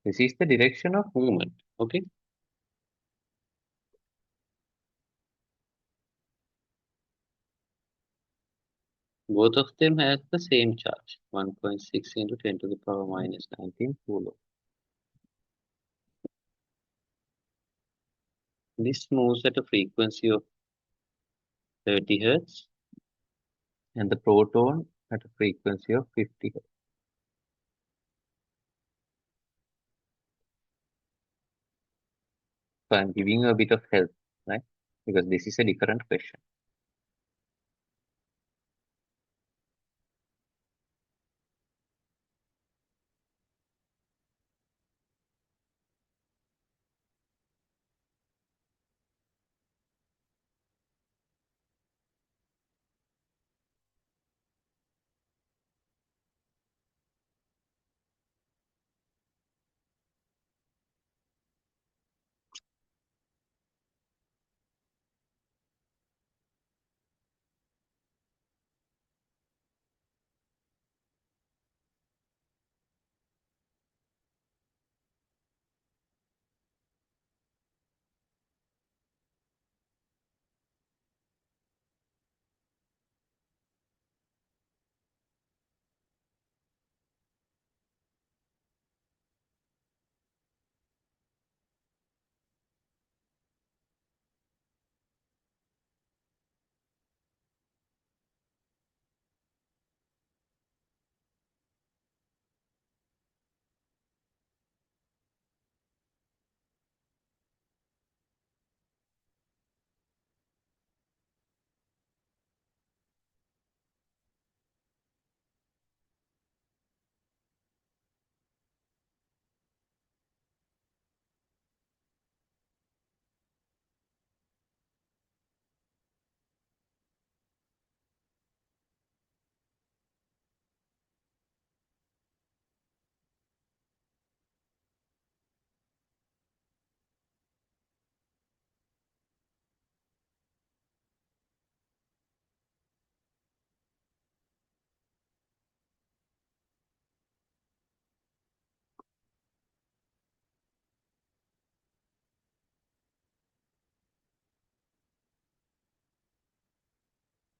This is the direction of movement. Okay, both of them has the same charge, 1.6 into 10 to the power minus 19 coulomb. This moves at a frequency of 30 hertz and the proton at a frequency of 50 hertz. So I'm giving you a bit of help, right? Because this is a different question.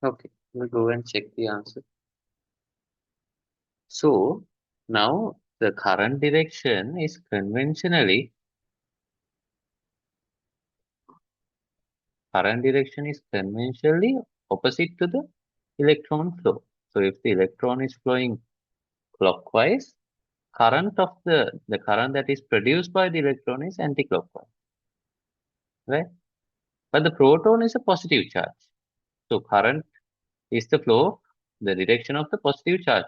Okay, we'll go and check the answer. So now the current direction is conventionally opposite to the electron flow. So if the electron is flowing clockwise, the current that is produced by the electron is anti-clockwise, right? But the proton is a positive charge. So current is the flow, the direction of the positive charge.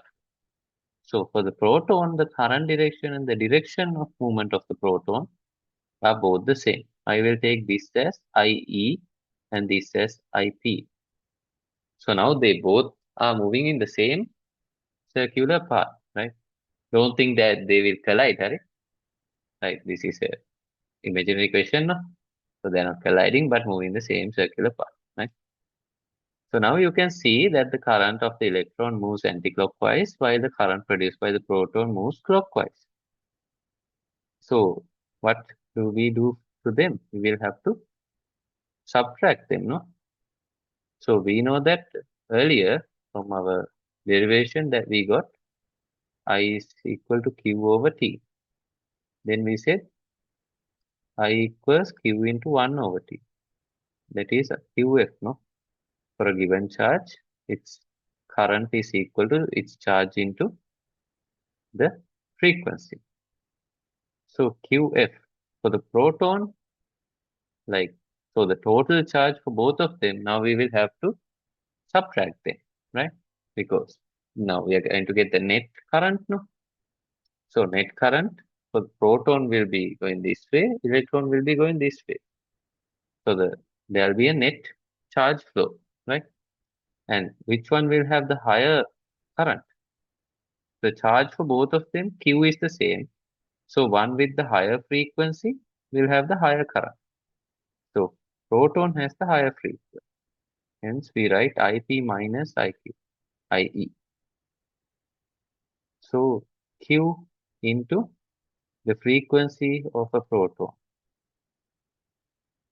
So for the proton, the current direction and the direction of movement of the proton are both the same. I will take this as IE and this as IP. So now they both are moving in the same circular path, right? Don't think that they will collide, right? Right. This is a imaginary question, no? So they're not colliding but moving the same circular path, right? So now you can see that the current of the electron moves anticlockwise while the current produced by the proton moves clockwise. So what do we do to them? We will have to subtract them, no? So we know that earlier from our derivation that we got I is equal to Q over T. Then we said I equals Q into 1 over T. That is QF, no? For a given charge, its current is equal to its charge into the frequency. So QF for the proton, like, so the total charge for both of them, now we will have to subtract them, right? Because now we are going to get the net current, no? So net current for the proton will be going this way, electron will be going this way. So there will be a net charge flow, right? And which one will have the higher current? The charge for both of them, Q is the same. So one with the higher frequency will have the higher current. So proton has the higher frequency. Hence we write IP minus IQ, IE. So Q into the frequency of a proton.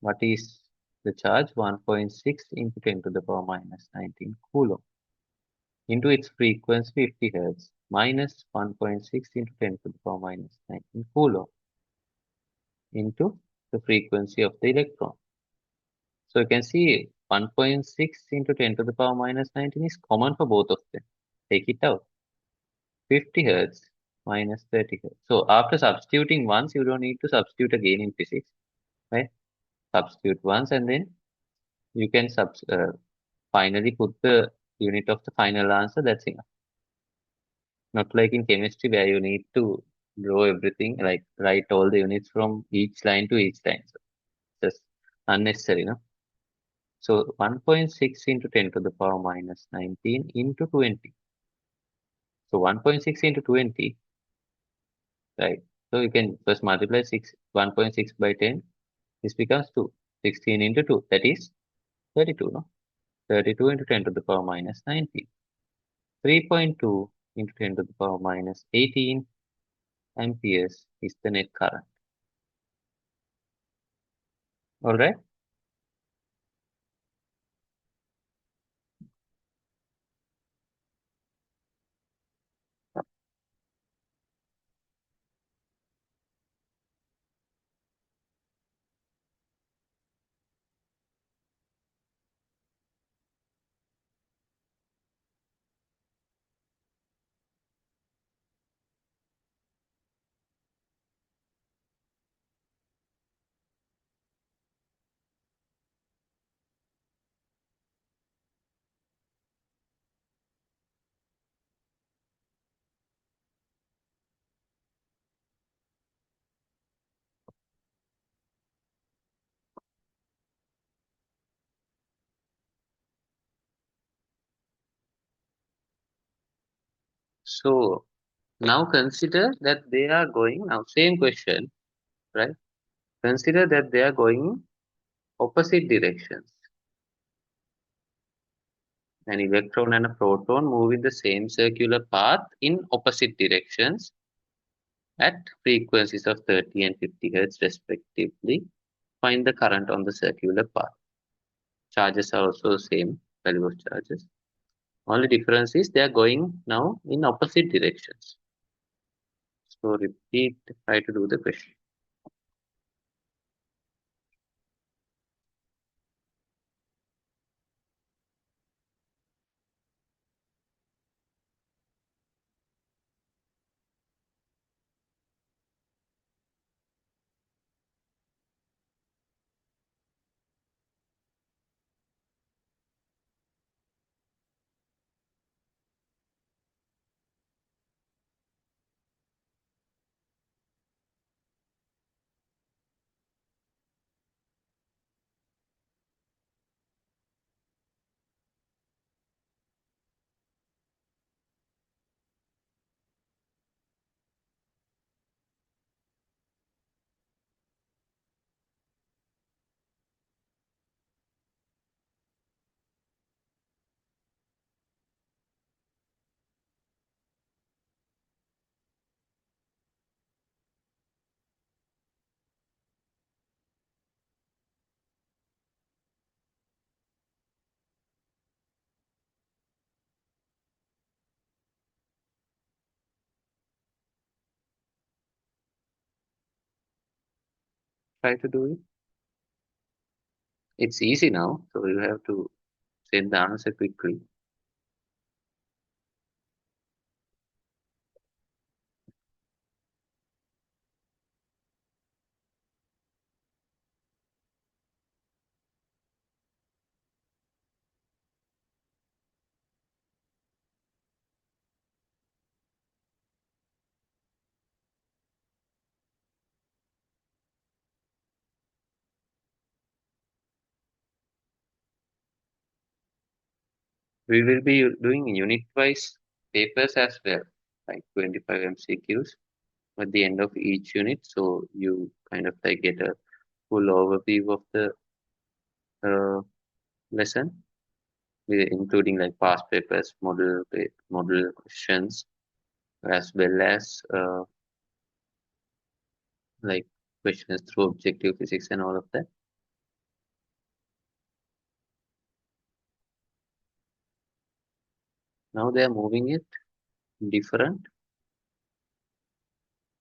What is the charge? 1.6 into 10 to the power minus 19 coulomb into its frequency 50 Hertz minus 1.6 into 10 to the power minus 19 coulomb into the frequency of the electron. So you can see 1.6 into 10 to the power minus 19 is common for both of them. Take it out. 50 Hertz minus 30 Hertz. So after substituting once, you don't need to substitute again in physics, right? Substitute once and then you can finally put the unit of the final answer. That's enough. Not like in chemistry where you need to draw everything, like write all the units from each line to each line. So just unnecessary, no? So 1.6 into 10 to the power minus 19 into 20. So 1.6 into 20, right? So you can first multiply 1.6 by 10. This becomes 2. 16 into 2, that is 32, no? 32 into 10 to the power minus 19. 3.2 into 10 to the power minus 18 amperes is the net current. All right. So now consider that they are going, now same question, right? Consider that they are going opposite directions. An electron and a proton move in the same circular path in opposite directions at frequencies of 30 and 50 Hertz respectively. Find the current on the circular path. Charges are also same value of charges. Only difference is they are going now in opposite directions. So repeat, try to do the question. Try to do it. It's easy now, so you have to send the answer quickly. We will be doing unit-wise papers as well, like 25 MCQs. at the end of each unit, so you kind of like get a full overview of the uh, lesson, including like past papers, model questions, as well as like questions through objective physics and all of that. Now they are moving it in different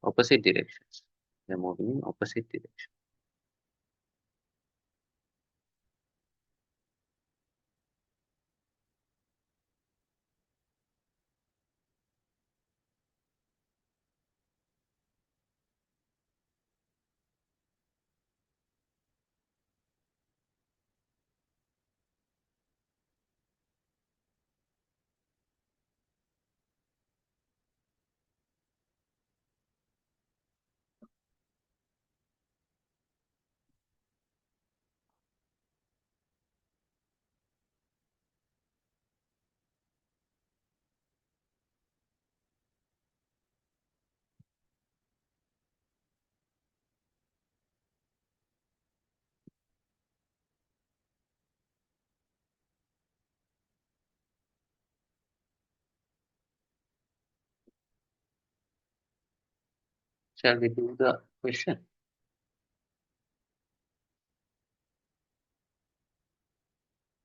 opposite directions. They're moving in opposite direction. Shall we do the question?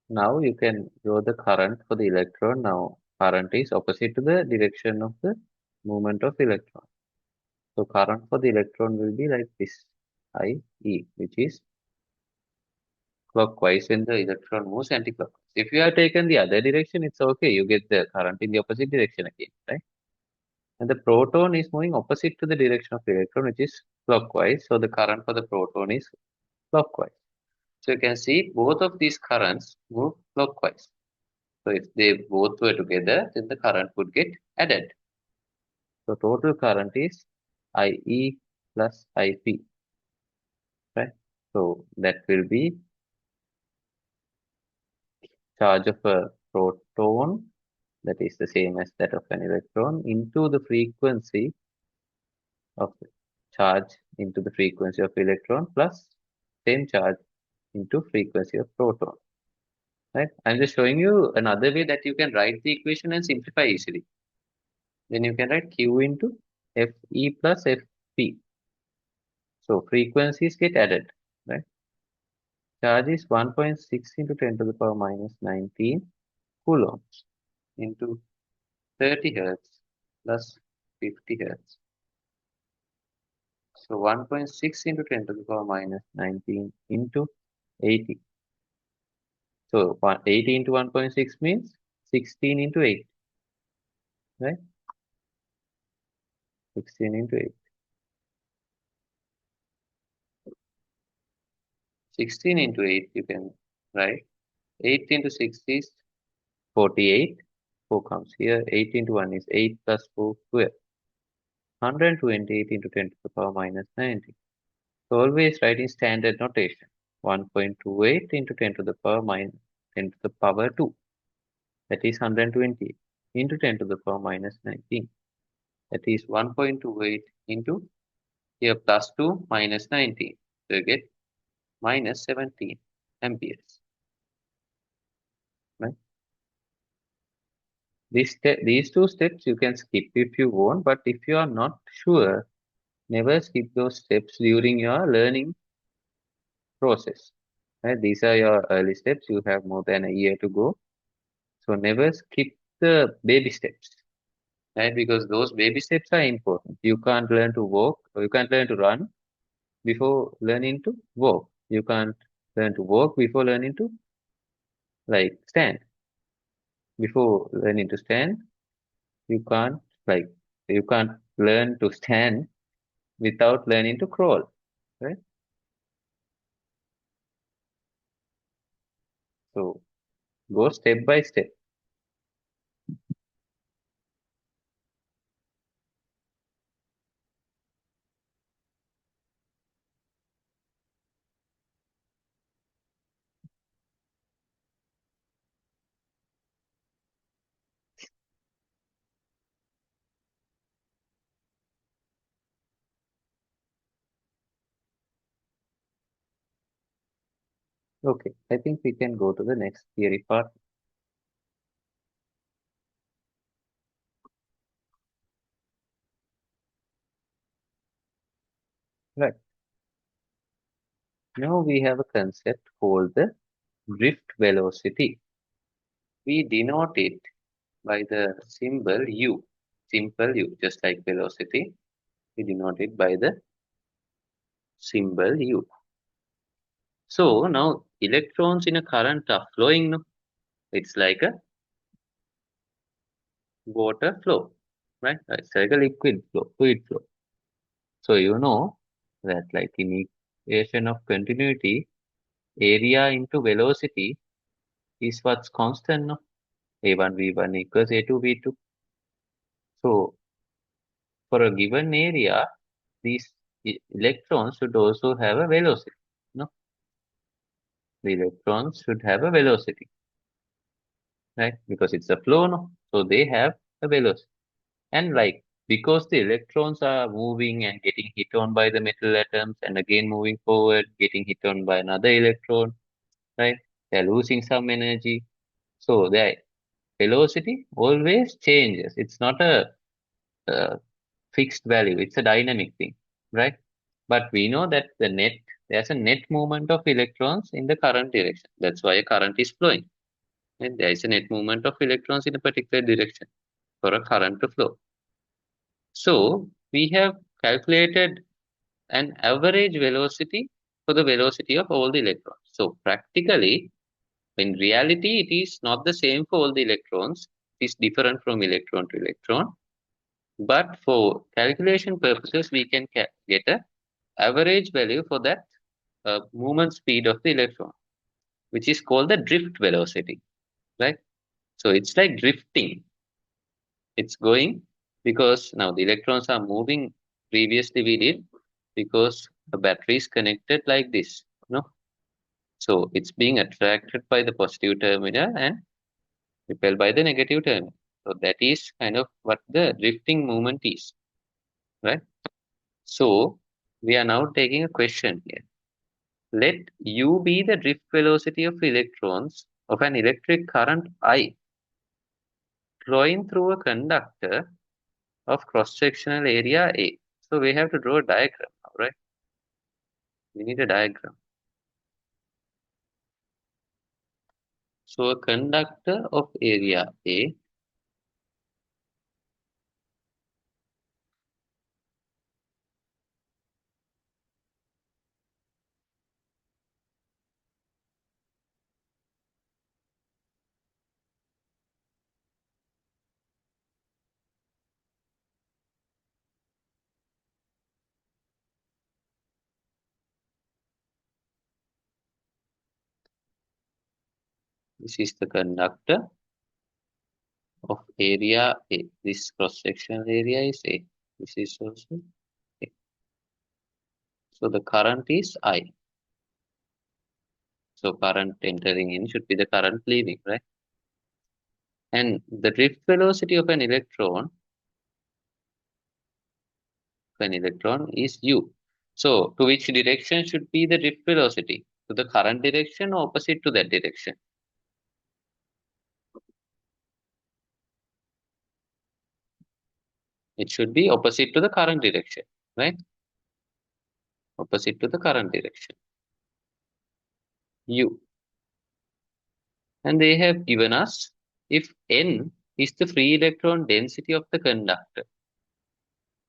Now you can draw the current for the electron. Now current is opposite to the direction of the movement of electron. So current for the electron will be like this, IE, which is clockwise when the electron moves anti-clockwise. If you have taken the other direction, it's okay. You get the current in the opposite direction again, right? And the proton is moving opposite to the direction of the electron, which is clockwise. So the current for the proton is clockwise. So you can see both of these currents move clockwise. So if they both were together, then the current would get added. So total current is IE plus IP, right? So that will be charge of a proton, that is the same as that of an electron, into the frequency of charge into the frequency of electron plus same charge into frequency of proton, right? I'm just showing you another way that you can write the equation and simplify easily. Then you can write Q into Fe plus Fp. So frequencies get added, right? Charge is 1.6 into 10 to the power minus 19 coulombs into 30 hertz plus 50 hertz. So 1.6 into 10 to the power minus 19 into 80. So 80 into 1.6 means 16 into 8, right? 16 into 8. 16 into 8 you can write. 8 into 6 is 48. 4 comes here. 8 into 1 is 8 plus 4, 12. 128 into 10 to the power minus 90. So always write in standard notation. 1.28 into 10 to the power minus 10 to the power 2. That is 120 into 10 to the power minus 19. That is 1.28 into here plus 2 minus 19. So you get minus 17 amperes. Right? These two steps you can skip if you want, but if you are not sure, never skip those steps during your learning process. Right? These are your early steps. You have more than a year to go. So never skip the baby steps. Right? Because those baby steps are important. You can't learn to walk, or you can't learn to run before learning to walk. You can't learn to walk before learning to like stand. Before learning to stand, you can't like you can't learn to stand without learning to crawl. Right? So go step by step. Okay, I think we can go to the next theory part. Right. Now we have a concept called the drift velocity. We denote it by the symbol U. Simple U, just like velocity. We denote it by the symbol U. So now electrons in a current are flowing. No? It's like a water flow, right? It's like a liquid flow, fluid flow. So you know that like in equation of continuity, area into velocity is what's constant, no? A1 V1 equals A2 V2. So for a given area, these electrons should also have a velocity. No, the electrons should have a velocity, right? Because it's a flow, no? So they have a velocity. And like because the electrons are moving and getting hit on by the metal atoms and again moving forward, getting hit on by another electron, right? They're losing some energy. So their velocity always changes. It's not a fixed value. It's a dynamic thing, right? But we know that there's a net movement of electrons in the current direction. That's why a current is flowing. And there is a net movement of electrons in a particular direction for a current to flow. So we have calculated an average velocity for the velocity of all the electrons. So practically, in reality, it is not the same for all the electrons. It is different from electron to electron. But for calculation purposes, we can get a average value for that movement speed of the electron, which is called the drift velocity, right? So it's like drifting. It's going because now the electrons are moving. Previously, we did because the battery is connected like this, no? So it's being attracted by the positive terminal and repelled by the negative terminal. So that is kind of what the drifting movement is, right? So we are now taking a question here. Let U be the drift velocity of electrons of an electric current I flowing through a conductor of cross-sectional area A. So we have to draw a diagram now, right? We need a diagram. So a conductor of area A, this is the conductor of area A. This cross-sectional area is A. This is also A. So the current is I. So current entering in should be the current leaving, right? And the drift velocity of an electron is U. So to which direction should be the drift velocity? To the current direction or opposite to that direction? It should be opposite to the current direction, right? Opposite to the current direction, U. And they have given us if N is the free electron density of the conductor,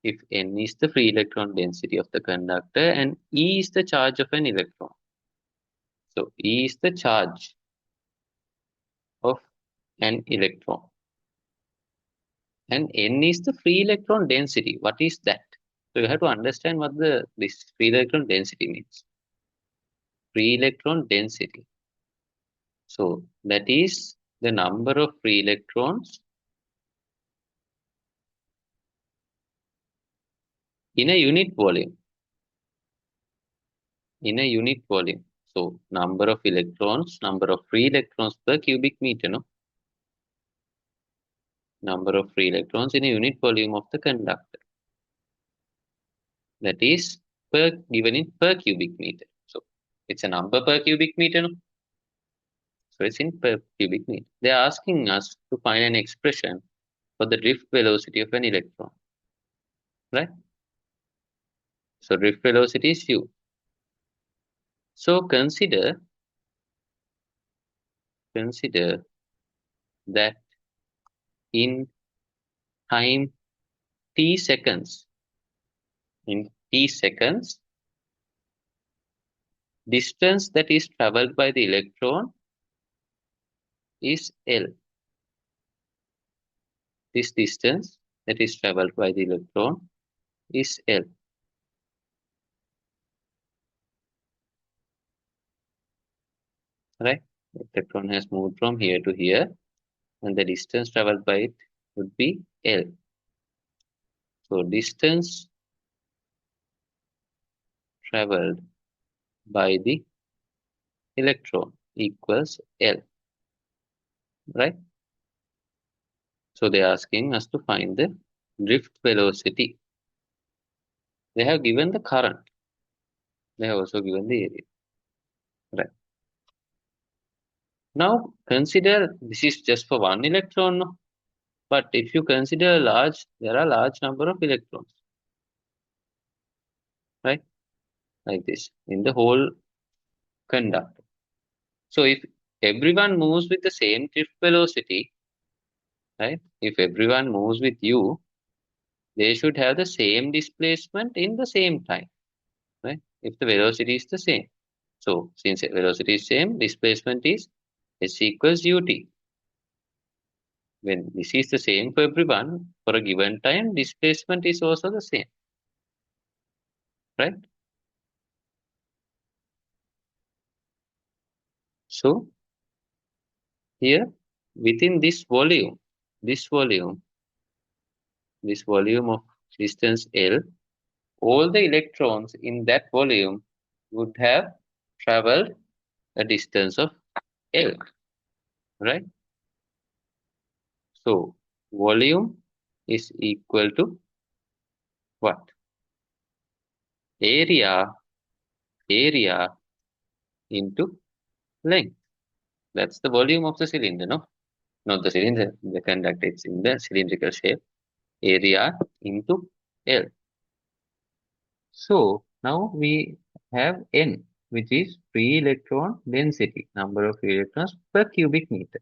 if N is the free electron density of the conductor and E is the charge of an electron. So E is the charge of an electron and N is the free electron density. What is that? So you have to understand what this free electron density means. Free electron density. So that is the number of free electrons in a unit volume. In a unit volume. So number of electrons, number of free electrons per cubic meter, no? Number of free electrons in a unit volume of the conductor. That is given in per cubic meter. So it's a number per cubic meter, no? So it's in per cubic meter. They're asking us to find an expression for the drift velocity of an electron, right? So drift velocity is u. So consider that in time t seconds, distance that is traveled by the electron is L. This distance that is traveled by the electron is L, right? The electron has moved from here to here, and the distance traveled by it would be L. So distance traveled by the electron equals L, right? So they're asking us to find the drift velocity. They have given the current. They have also given the area, right? Now consider this is just for one electron, no? But if you consider there are large number of electrons, right? Like this in the whole conductor. So if everyone moves with the same drift velocity, right? If everyone moves with u, they should have the same displacement in the same time, right? If the velocity is the same. So since velocity is same, displacement is s equals ut. When this is the same for everyone for a given time, displacement is also the same, right? So here within this volume, this volume of distance L, all the electrons in that volume would have traveled a distance of L, right? So volume is equal to what? Area, area into length. That's the volume of the cylinder, no? Not the cylinder, the conductor, it's in the cylindrical shape. Area into L. So now we have N, which is free electron density, number of free electrons per cubic meter.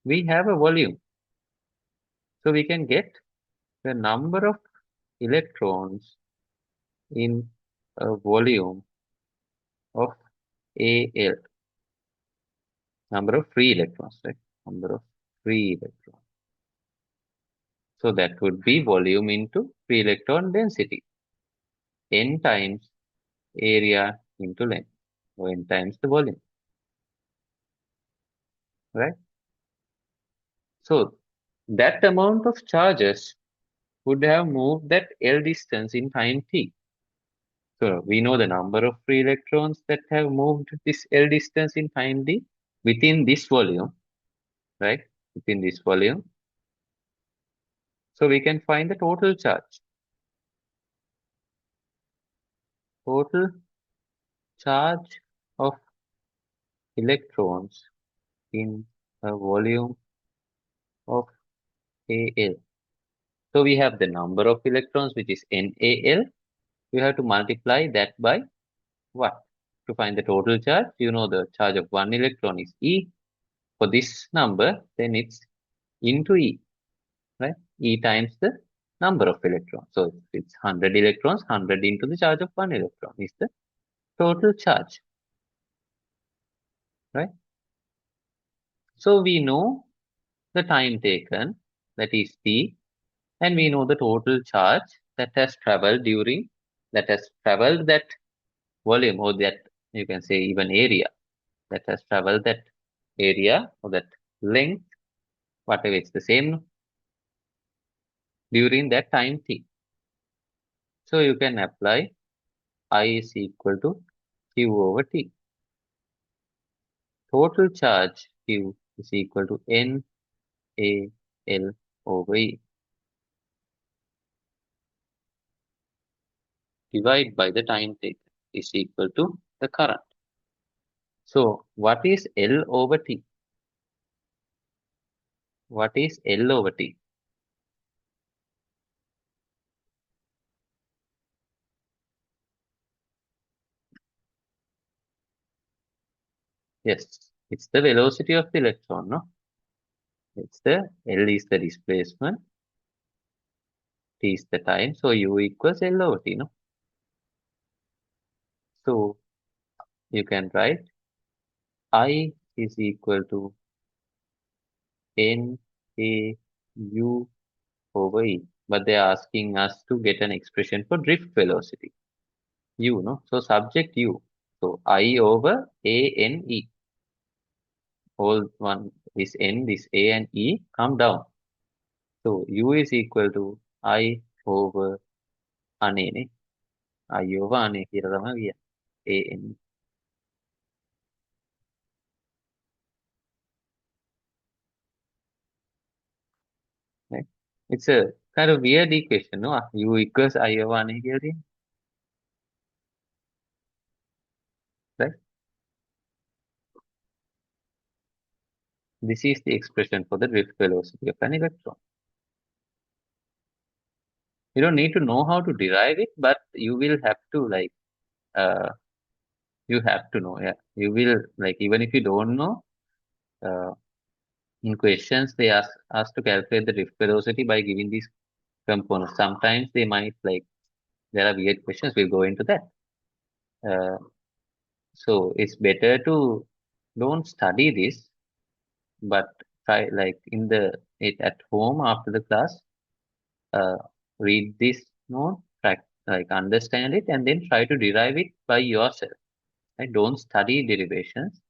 We have a volume. So we can get the number of electrons in a volume of AL, number of free electrons, right? Number of free electrons. So that would be volume into free electron density. N times area into length, or N times the volume, right? So that amount of charges would have moved that L distance in time t. So we know the number of free electrons that have moved this L distance in time t within this volume, right? Within this volume. So we can find the total charge. Total charge of electrons in a volume of AL. So we have the number of electrons, which is NAL. We have to multiply that by what? To find the total charge, you know the charge of one electron is E. For this number, then it's into E, right? E times the number of electrons. So if it's 100 electrons, 100 into the charge of one electron is the total charge, right? So we know the time taken, that is T, and we know the total charge that has traveled that volume, or that you can say even area that has traveled that area or that length, whatever, it's the same during that time t. So you can apply I is equal to Q over T. Total charge Q is equal to N A L over E. Divide by the time taken is equal to the current. So what is L over T? What is L over T? Yes, it's the velocity of the electron, no? It's the L is the displacement, T is the time, so U equals L over T, no? So you can write I is equal to N A U over E. But they are asking us to get an expression for drift velocity. U, no? So subject U. So I over A N E. All one, this N, this A and E come down. So U is equal to I over අනේ නේ අයෝව අනේ කියලා තමයි කියන්නේ. AN. Right? It's a kind of weird equation, no? U equals I over අනේ කියලා තියෙන්නේ, right? This is the expression for the drift velocity of an electron. You don't need to know how to derive it, but you will have to like uh you have to know, yeah. You will like even if you don't know, uh in questions they ask us to calculate the drift velocity by giving these components. Sometimes they might like there are weird questions, we'll go into that. Uh, so it's better to don't study this, but try like in the it at home after the class, uh, read this note, like understand it, and then try to derive it by yourself. Right? Don't study derivations.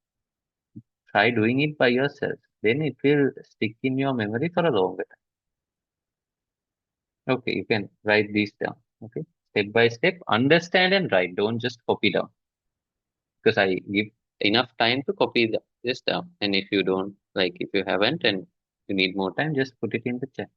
Try doing it by yourself. Then it will stick in your memory for a longer time. Okay, you can write these down. Okay, step by step, understand and write. Don't just copy down because I give enough time to copy this down. And if you don't, like if you haven't and you need more time, just put it in the chat.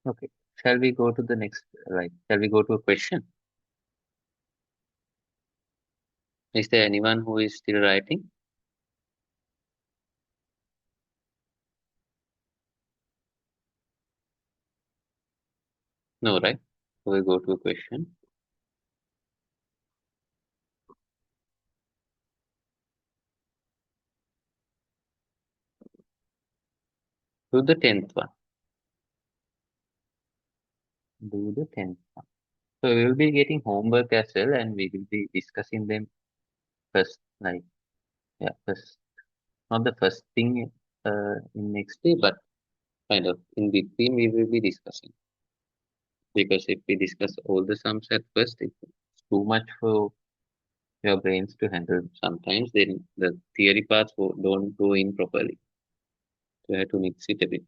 Okay. Shall we go to the next, like, shall we go to a question? Is there anyone who is still writing? No, right? We'll go to a question. Do the 10th one. Do the 10th one. So we will be getting homework as well, and we will be discussing them first, like, yeah, first, not the first thing in next day, but kind of in between we will be discussing. Because if we discuss all the sums at first, it's too much for your brains to handle sometimes, then the theory parts don't go in properly. So you have to mix it a bit.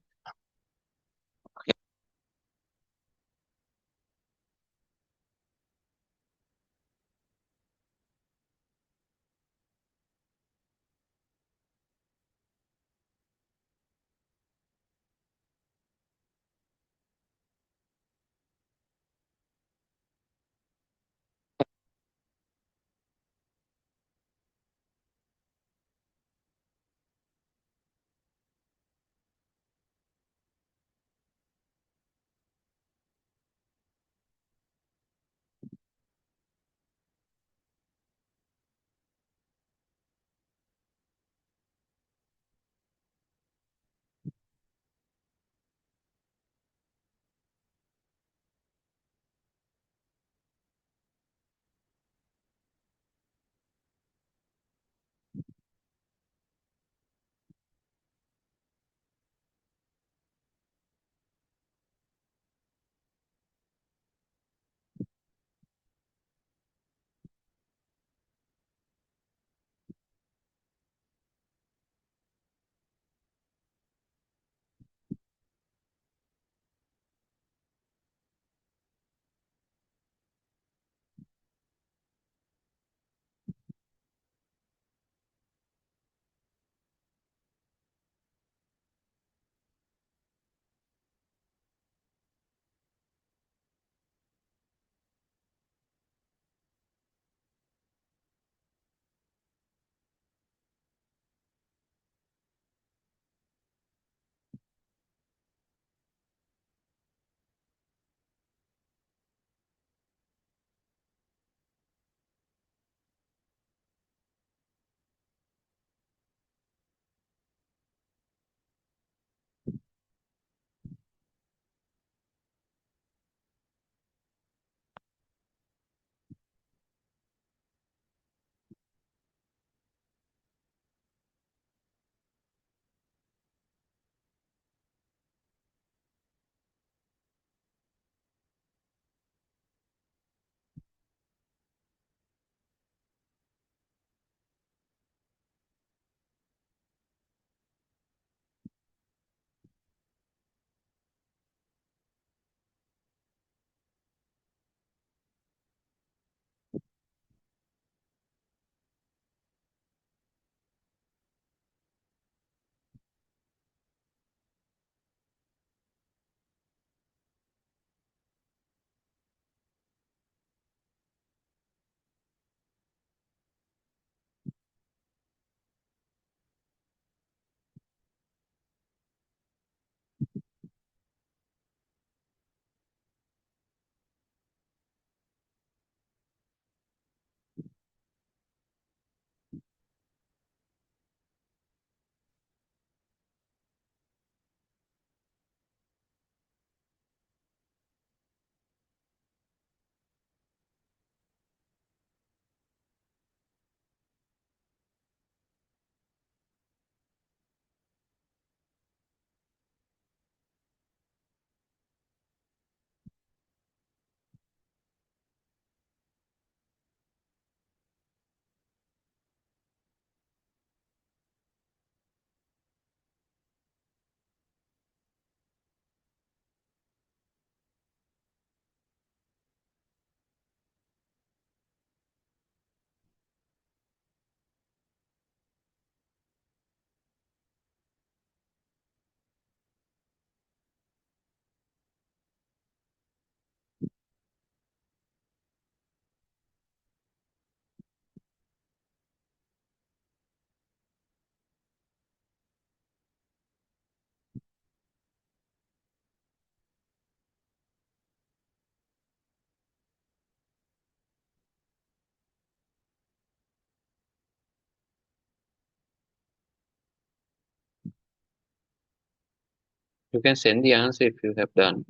You can send the answer if you have done.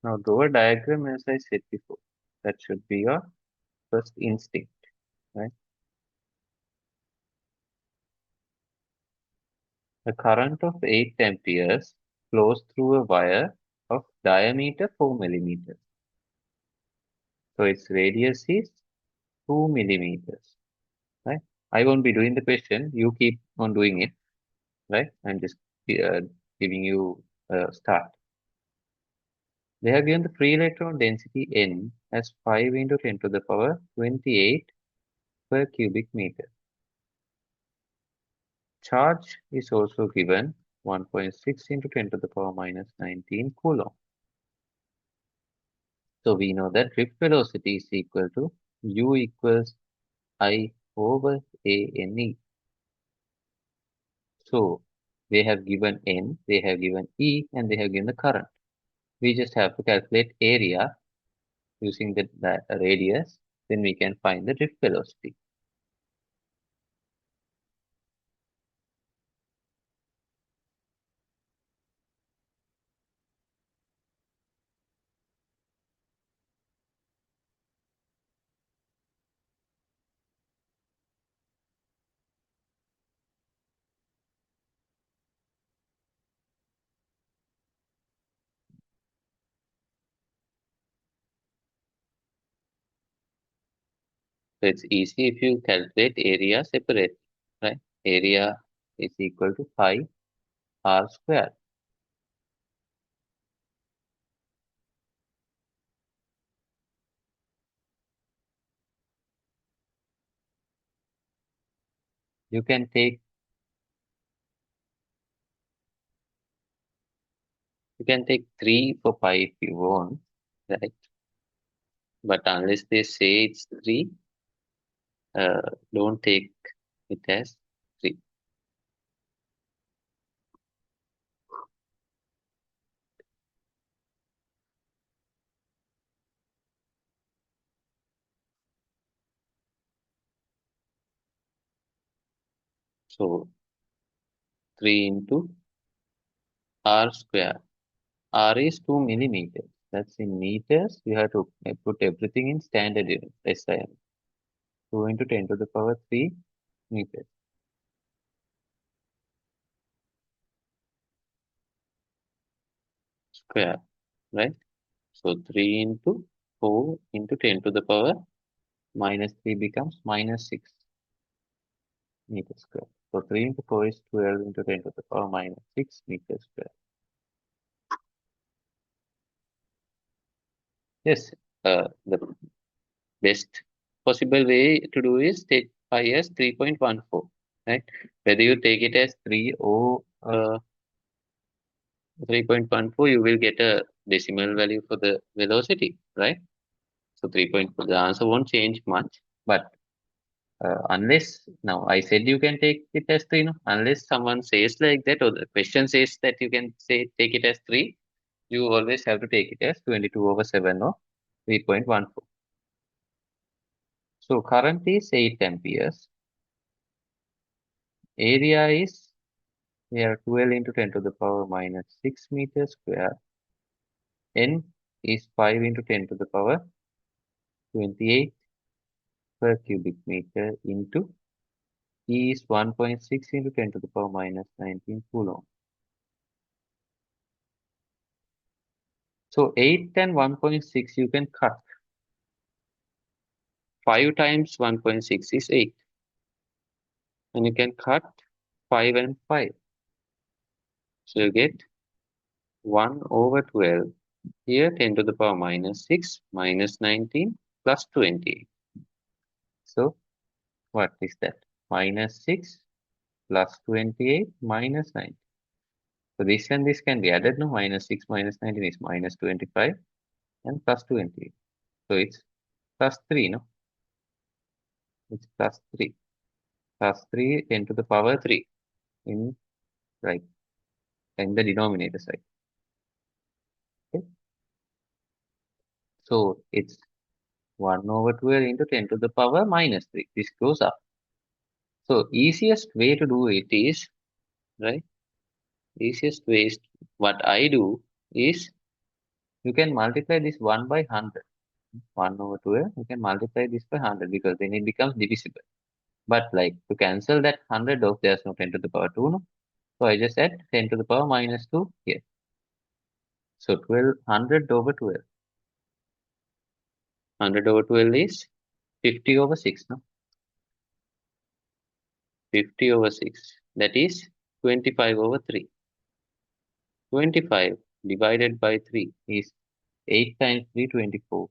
Now draw a diagram as I said before. That should be your first instinct, right? A current of 8 amperes flows through a wire of diameter 4 millimeters. So its radius is 2 millimeters, right? I won't be doing the question. You keep on doing it, right? I'm just uh, giving you a start. They have given the free electron density N as 5 into 10 to the power 28 per cubic meter. Charge is also given 1.6 into 10 to the power minus 19 coulomb. So we know that drift velocity is equal to U equals I over A N E. So they have given N, they have given E, and they have given the current. We just have to calculate area using the radius, then we can find the drift velocity. So it's easy if you calculate area separately, right? Area is equal to 5 r square. You can take 3 for pi if you want, right? But unless they say it's 3, don't take it as 3. So 3 into r square. R is 2 millimeters. That's in meters. You have to put everything in standard units. SI. 2 into 10 to the power 3 meters square, right? So 3 into 4 into 10 to the power minus 3 becomes minus 6 meters square. So 3 into 4 is 12 into 10 to the power minus 6 meters square. Yes, the best possible way to do is take pi as 3.14, right? Whether you take it as 3 or 3.14, you will get a decimal value for the velocity, right? So 3.4, the answer won't change much, but unless now I said you can take it as 3, no? Unless someone says like that, or the question says that you can say take it as 3, you always have to take it as 22/7 or 3.14. So current is 8 amperes. Area is, we have 12 into 10 to the power minus 6 meters square. N is 5 into 10 to the power 28 per cubic meter into E is 1.6 into 10 to the power minus 19 coulomb. So 8 and 1.6 you can cut. 5 times 1.6 is 8. And you can cut 5 and 5. So you get 1/12. Here 10 to the power minus 6 minus 19 plus 20. So what is that? Minus 6 plus 28 minus 9. So this and this can be added, no? Minus 6 minus 19 is minus 25 and plus 28. So it's plus 3, no? It's plus 3. Plus 3 10 to the power 3 in, right, in the denominator side. Okay? So it's 1/12 into 10 to the power minus 3. This goes up. So easiest way to do it is, right? Easiest way is, what I do is, you can multiply this 1 by 100. 1/12, you can multiply this by 100 because then it becomes divisible. But like to cancel that 100 off, there's no 10 to the power 2, no? So I just add 10 to the power minus 2 here. So 100/12. 100/12 is 50/6, no? 50/6. That is 25/3. 25 divided by 3 is 8 times 3, 24.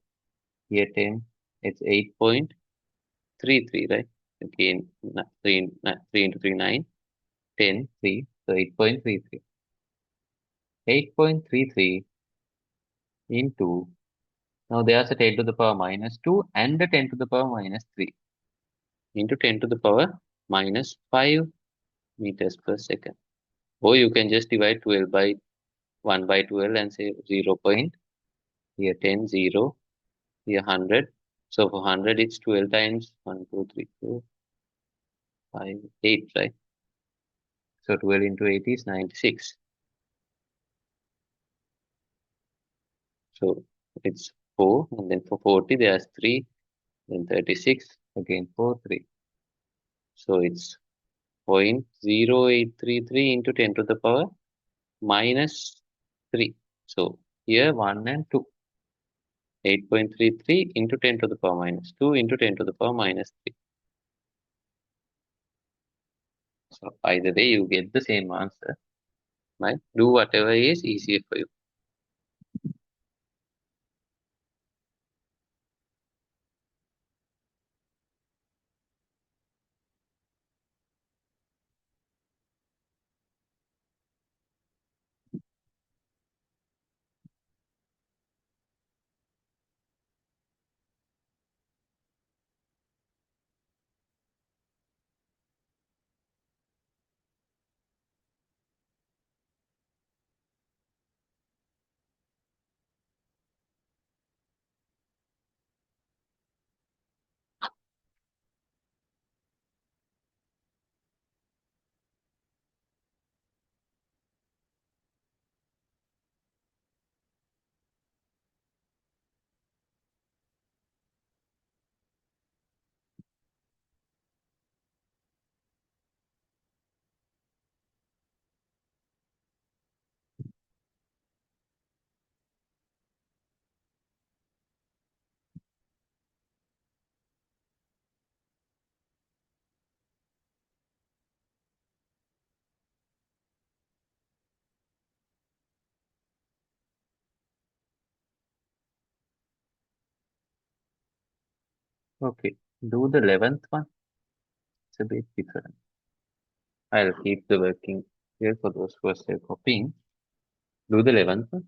Here 10, it's 8.33, right? Again, 3 into 3, 9, 10, 3, so 8.33. 8.33 into, now there's a 10 to the power minus 2 and a 10 to the power minus 3 into 10 to the power minus 5 meters per second. Or you can just divide 12 by 1 by 12 and say 0. Here 10, 0, here 100. So for 100, it's 12 times 1, 2, 3, 4, 5, 8, right? So 12 into 8 is 96. So it's 4, and then for 40, there's 3, then 36, again 4, 3. So it's 0.0833 into 10 to the power minus 3. So here 1 and 2. 8.33 into 10 to the power minus 2 into 10 to the power minus 3. So either way, you get the same answer, right? Do whatever is easier for you. Okay, do the 11th one. It's a bit different. I'll keep the working here for those who are still copying. Do the 11th one.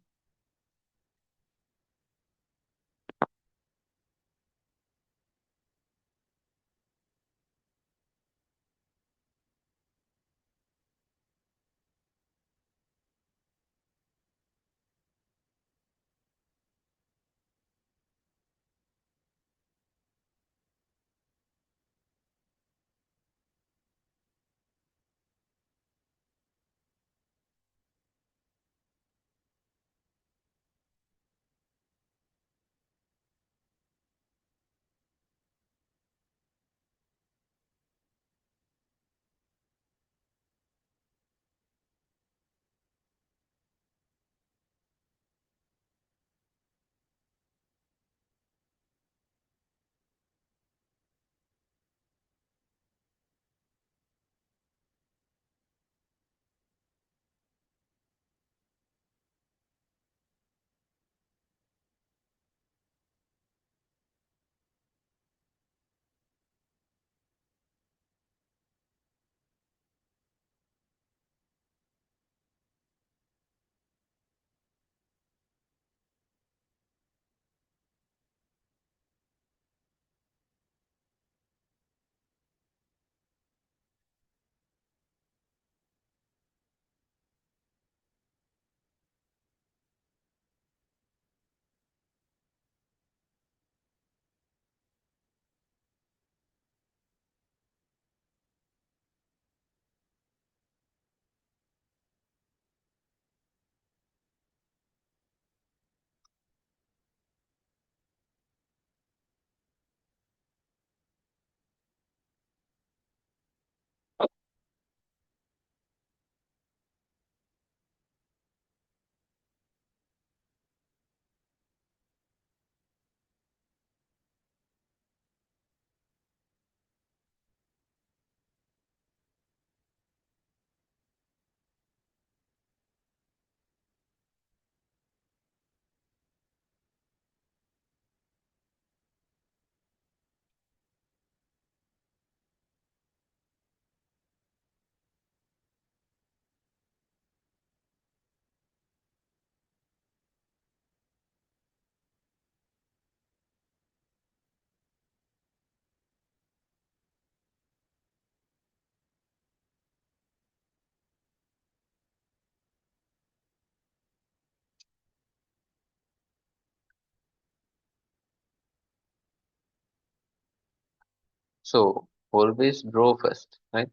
So always draw first, right?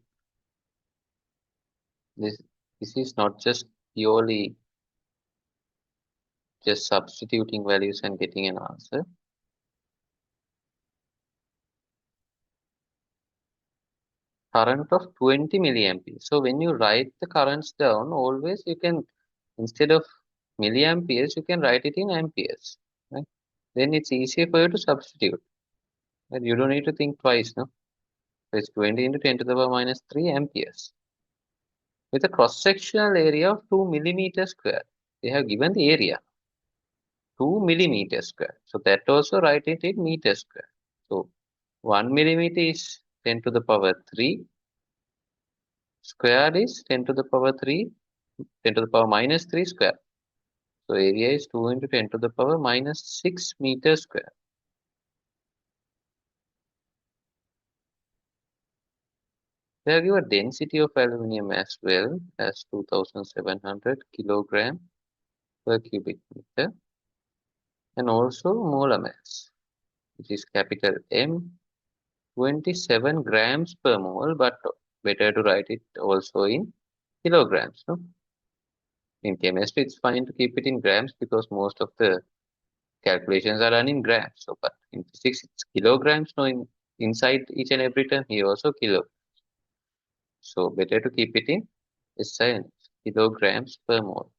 This this is not just purely just substituting values and getting an answer. Current of 20 milliamperes. So when you write the currents down, always you can, instead of milliamperes, you can write it in amperes, right? Then it's easier for you to substitute. Right? You don't need to think twice, no? So it's 20 into 10 to the power minus 3 amperes with a cross-sectional area of 2 millimeters square. They have given the area 2 millimeters square. So that also write it in meters square. So 1 millimeter is 10 to the power 3. Square is 10 to the power 3, 10 to the power minus 3 square. So area is 2 into 10 to the power minus 6 meters square. They have given density of aluminium as well as 2700 kilogram per cubic meter, and also molar mass, which is capital M, 27 grams per mole, but better to write it also in kilograms. No? In chemistry, it's fine to keep it in grams because most of the calculations are done in grams. So, but in physics, it's kilograms. No, inside each and every term, here also kilo. So better to keep it in SI units, kilograms per mole.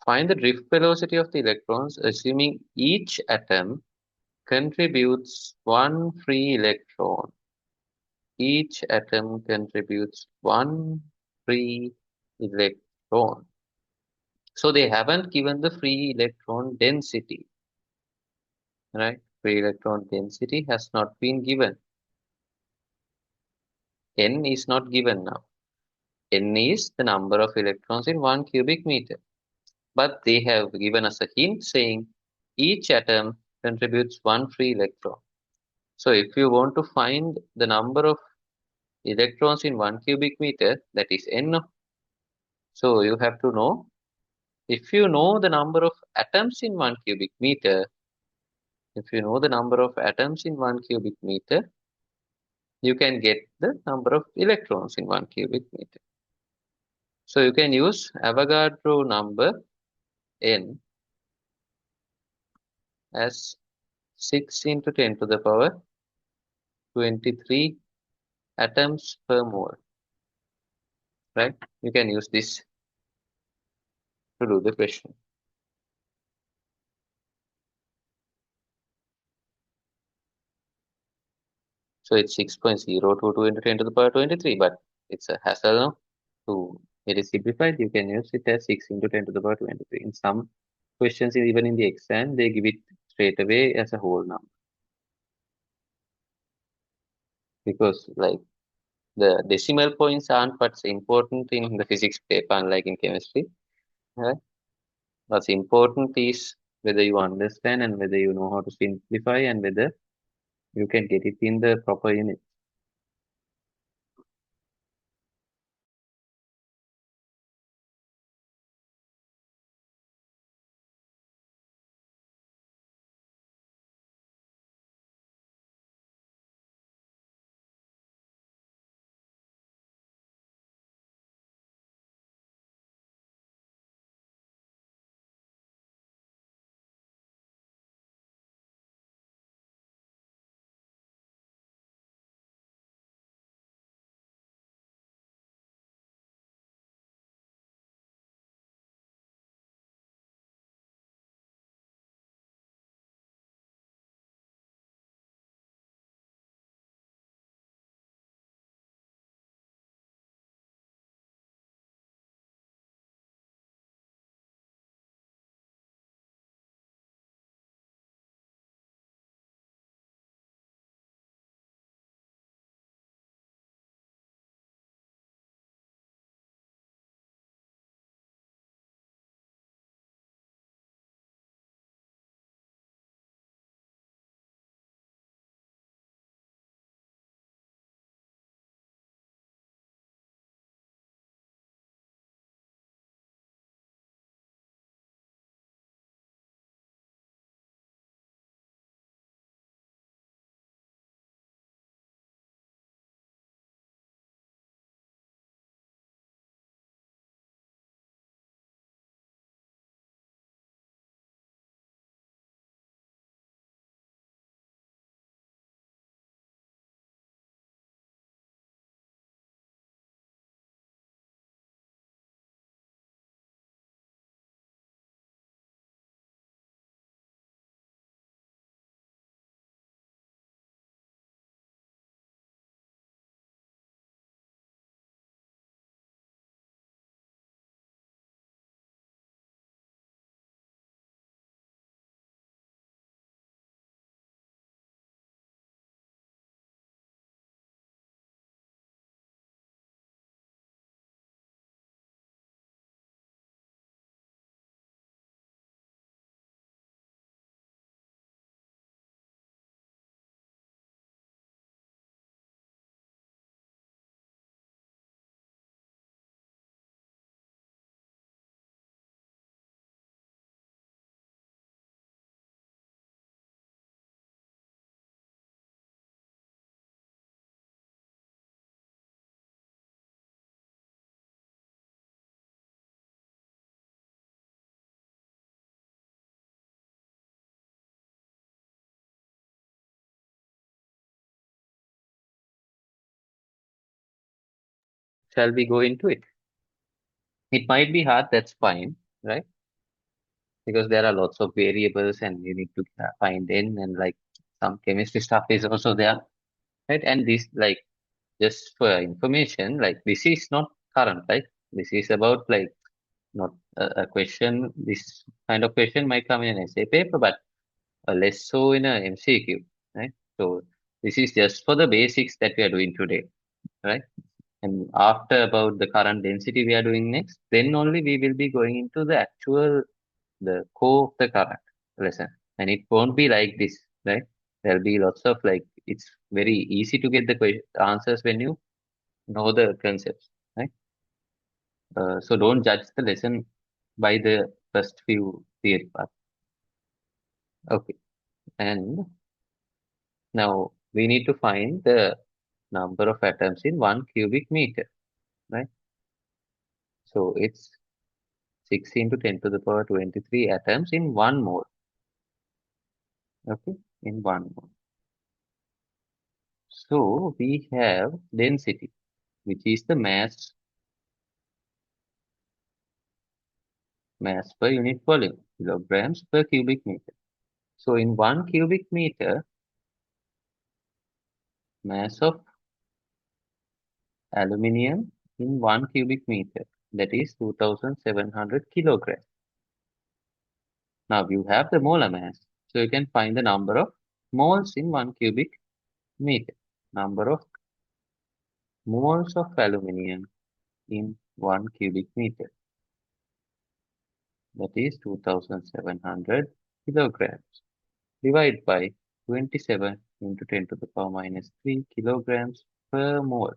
Find the drift velocity of the electrons, assuming each atom contributes one free electron. Each atom contributes one free electron. So they haven't given the free electron density, right? Free electron density has not been given. N is not given now. N is the number of electrons in 1 cubic meter. But they have given us a hint saying each atom contributes one free electron. So if you want to find the number of electrons in 1 cubic meter, that is N. So you have to know, if you know the number of atoms in 1 cubic meter, if you know the number of atoms in 1 cubic meter, you can get the number of electrons in 1 cubic meter. So you can use Avogadro number N as 6 into 10 to the power 23 atoms per mole, right? You can use this to do the question. So it's 6.022 into 10 to the power 23, but it's a hassle now. To get it simplified, you can use it as 6 into 10 to the power 23. In some questions, even in the exam, they give it straight away as a whole number. Because like the decimal points aren't what's important in the physics paper, unlike in chemistry. Right? What's important is whether you understand and whether you know how to simplify and whether you can get it in the proper unit. Shall we go into it? It might be hard, that's fine, right? Because there are lots of variables and you need to find in, and like some chemistry stuff is also there, right? And this, like, just for information, like this is not current, right? This is about like not a question. This kind of question might come in an essay paper, but less so in a MCQ, right? So this is just for the basics that we are doing today, right? And after about the current density we are doing next, then only we will be going into the actual, the core of the current lesson. And it won't be like this, right? There'll be lots of like, it's very easy to get the answers when you know the concepts, right? So don't judge the lesson by the first few theory parts. Okay. And now we need to find the number of atoms in 1 cubic meter, right? So it's 6 into 10 to the power 23 atoms in 1 mole, okay, in 1 mole. So we have density, which is the mass per unit volume, kilograms per cubic meter. So in 1 cubic meter, mass of aluminium in 1 cubic meter, that is 2700 kilograms. Now you have the molar mass, so you can find the number of moles in 1 cubic meter. Number of moles of aluminium in 1 cubic meter, that is 2700 kilograms. Divide by 27 into 10 to the power minus 3 kilograms per mole.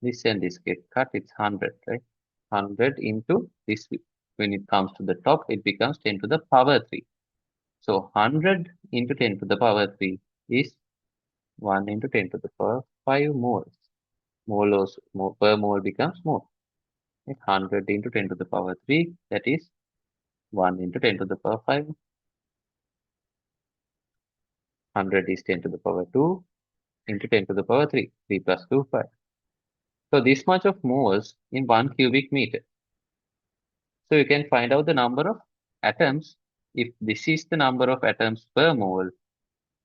This and this get cut, it's 100, right? 100 into this, when it comes to the top, it becomes 10 to the power 3. So 100 into 10 to the power 3 is 1 into 10 to the power 5 moles. Moles per mole becomes mole. 100 into 10 to the power 3, that is 1 into 10 to the power 5. 100 is 10 to the power 2 into 10 to the power 3. 3 plus 2, 5. So this much of moles in 1 cubic meter. So you can find out the number of atoms. If this is the number of atoms per mole,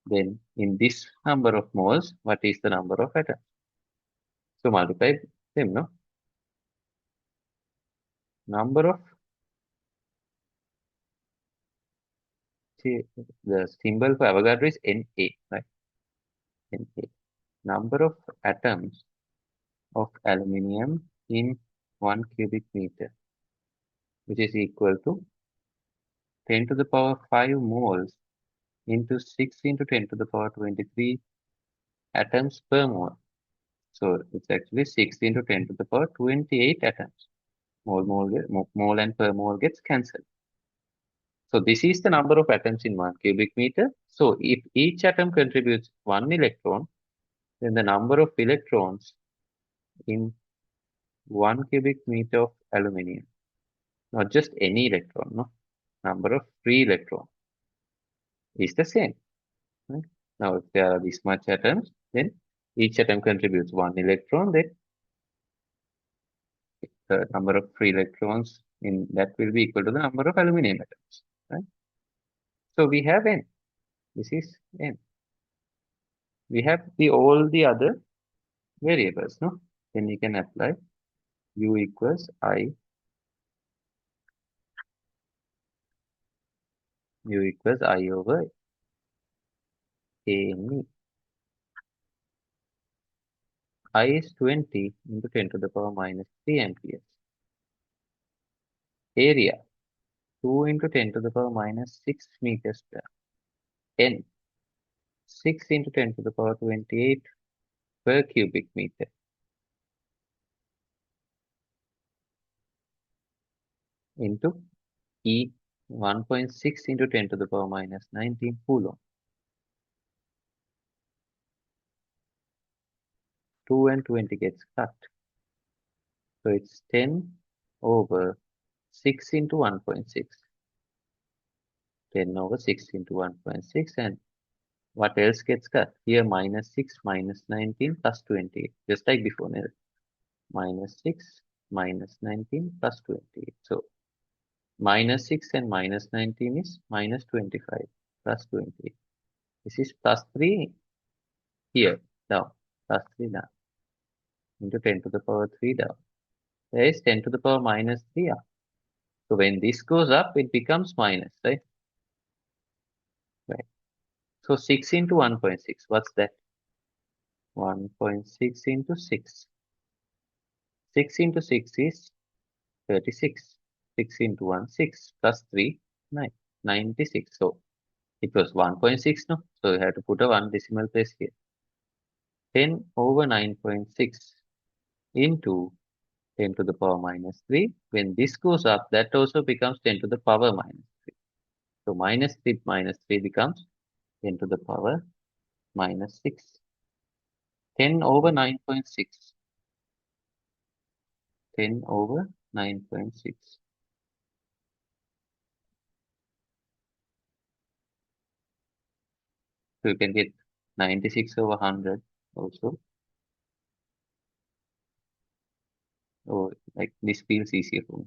then in this number of moles, what is the number of atoms? So multiply them, no? Number of, see, the symbol for Avogadro is Na, right? Na. Number of atoms of aluminium in 1 cubic meter, which is equal to 10 to the power 5 moles into 6 into 10 to the power 23 atoms per mole. So it's actually 6 into 10 to the power 28 atoms. Mole and per mole gets cancelled. So this is the number of atoms in 1 cubic meter. So if each atom contributes 1 electron, then the number of electrons in 1 cubic meter of aluminium, not just any electron, no, number of free electrons is the same. Right? Now if there are this much atoms, then each atom contributes 1 electron, then the number of free electrons in that will be equal to the number of aluminium atoms. Right? So we have n. This is n. We have all the other variables, no? Then we can apply u equals I, u equals I over a n e. I is 20 into 10 to the power minus 3 amperes. Area, 2 into 10 to the power minus 6 meters square. N, 6 into 10 to the power 28 per cubic meter. Into E, 1.6 into 10 to the power minus 19 coulomb. 2 and 20 gets cut. So it's 10 over 6 into 1.6. 10 over 6 into 1.6, and what else gets cut? Here minus 6 minus 19 plus 28, just like before. minus 6, minus 19, plus 28. So minus 6 and minus 19 is minus 25, plus 28. This is plus 3 here, down, plus 3 down, into 10 to the power 3 down. There is 10 to the power minus 3 up. So when this goes up, it becomes minus, right? Right. So 6 into 1.6, what's that? 1.6 into 6. 6 into 6 is 36. 6 into 1, 6, plus 3, 9, 96. So it was 1.6, no? So you have to put a 1 decimal place here. 10 over 9.6 into 10 to the power minus 3. When this goes up, that also becomes 10 to the power minus 3. So minus 3 becomes 10 to the power minus 6. 10 over 9.6. 10 over 9.6. So you can get 96 over 100 also. Or like this feels easier for me.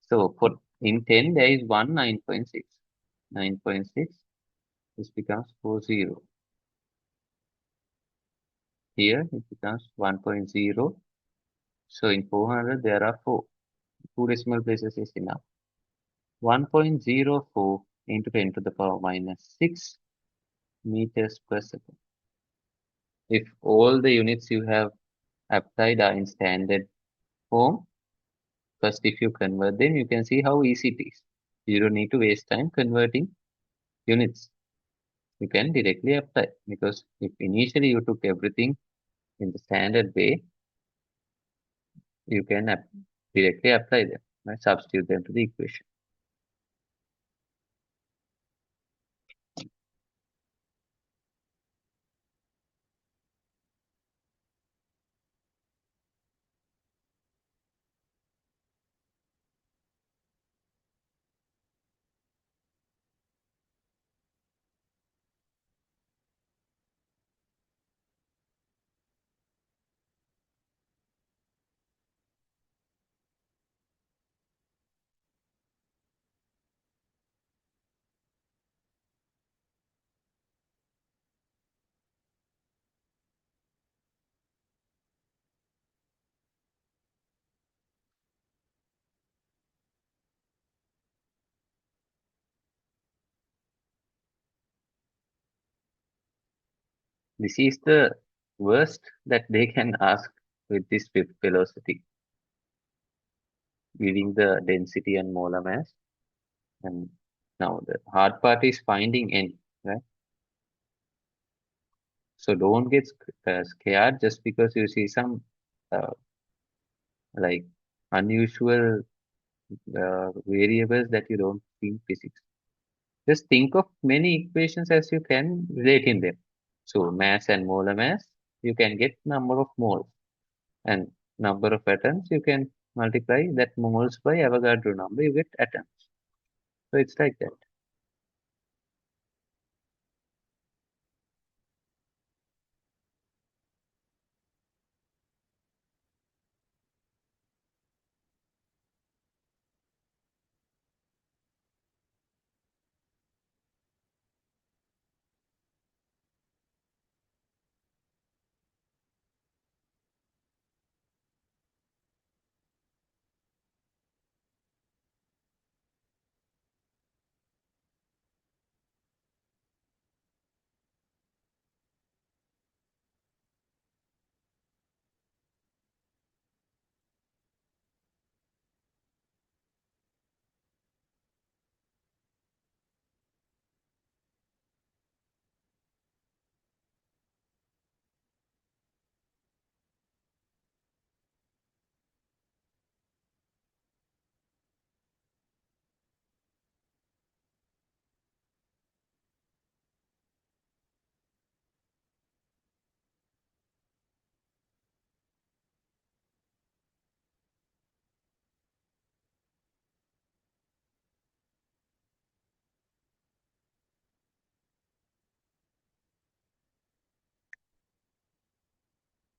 So for in 10 there is one 9.6. 9.6. This becomes 40. Here it becomes 1.0. So in 400 there are 4. 2 decimal places is enough. 1.04 into 10 to the power minus 6 meters per second. If all the units you have applied are in standard form, first if you convert them, you can see how easy it is. You don't need to waste time converting units. You can directly apply, because if initially you took everything in the standard way, you can directly apply them, right? Substitute them to the equation. This is the worst that they can ask with this fifth velocity, giving the density and molar mass. And now the hard part is finding n, right? So don't get scared just because you see some uh, like unusual variables that you don't see in physics. Just think of many equations as you can relate in them. So mass and molar mass, you can get number of moles, and number of atoms, you can multiply that moles by Avogadro number, you get atoms. So it's like that.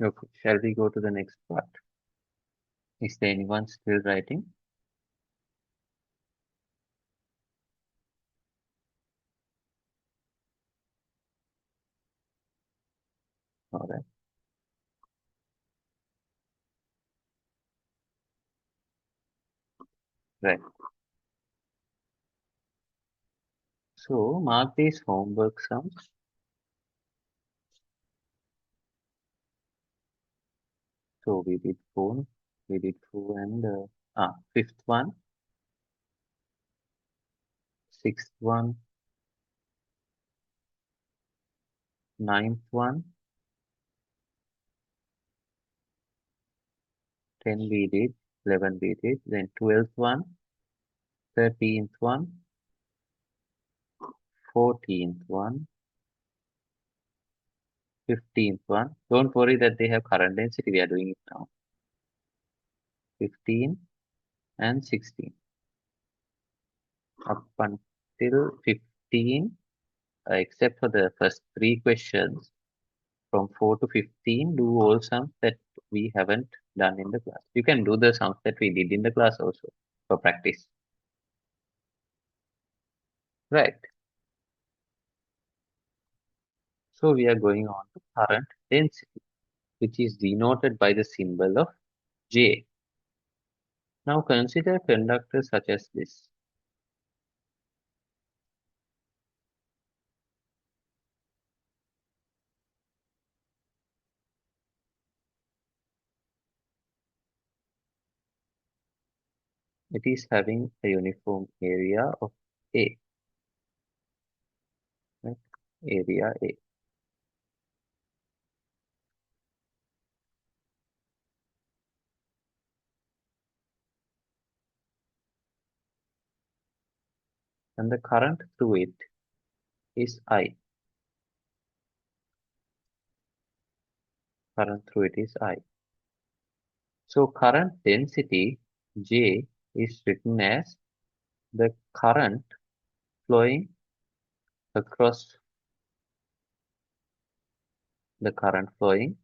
Okay, shall we go to the next part? Is there anyone still writing? All right, right. So mark these homework sums. So we did four, and fifth one, sixth one, ninth one, 10 we did, 11 we did, then 12th one, 13th one, 14th one, 15th one. Don't worry that they have current density. We are doing it now. 15 and 16. Up until 15, except for the first three questions, from 4 to 15, do all sums that we haven't done in the class. You can do the sums that we did in the class also for practice. Right. So we are going on to current density, which is denoted by the symbol of J. Now consider conductors such as this. It is having a uniform area of A, right? Area A. And the current through it is I. Current through it is I. So current density J is written as the current flowing across the current flowing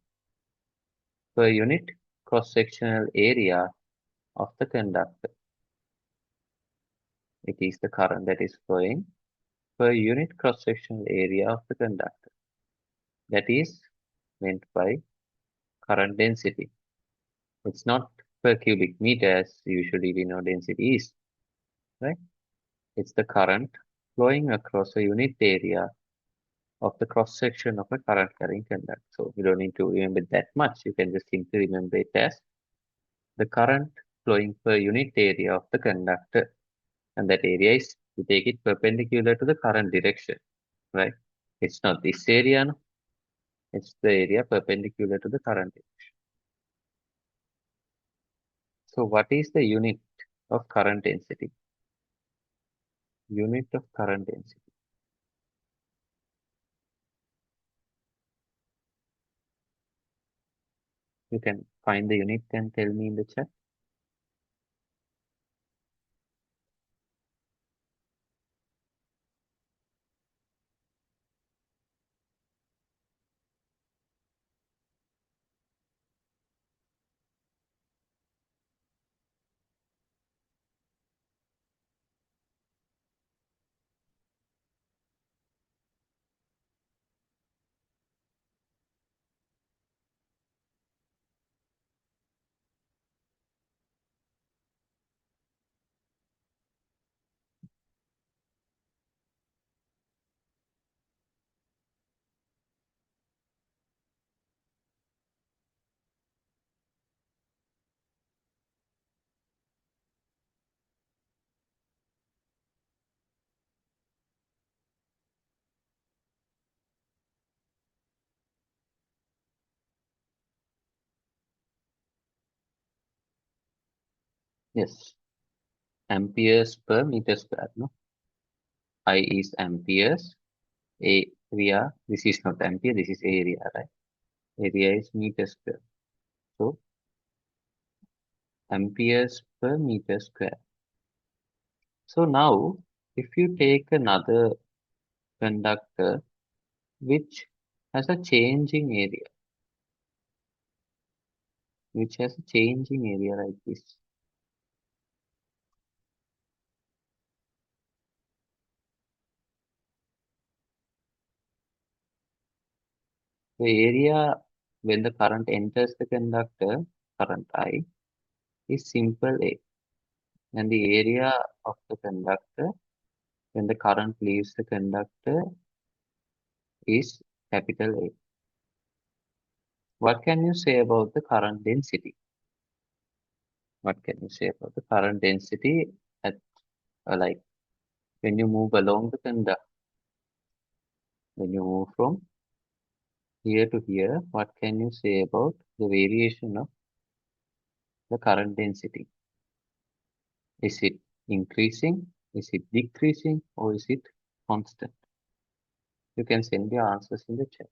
per unit cross-sectional area of the conductor. It is the current that is flowing per unit cross-sectional area of the conductor. That is meant by current density. It's not per cubic meter as usually we know density is, right? It's the current flowing across a unit area of the cross section of a current carrying conductor. So you don't need to remember that much. You can just simply remember it as the current flowing per unit area of the conductor. And that area is, you take it perpendicular to the current direction, right? It's not this area, no? It's the area perpendicular to the current direction. So what is the unit of current density? Unit of current density. You can find the unit and tell me in the chat. Yes, amperes per meter square. No, I is amperes. Area, this is not ampere, this is area, right? Area is meter square. So amperes per meter square. So now, if you take another conductor which has a changing area, which has a changing area like this. The area when the current enters the conductor, current I, is simple A, and the area of the conductor when the current leaves the conductor is capital A. What can you say about the current density? What can you say about the current density at like when you move along the conductor? When you move from here to here, what can you say about the variation of the current density? Is it increasing? Is it decreasing? Or is it constant? You can send your answers in the chat.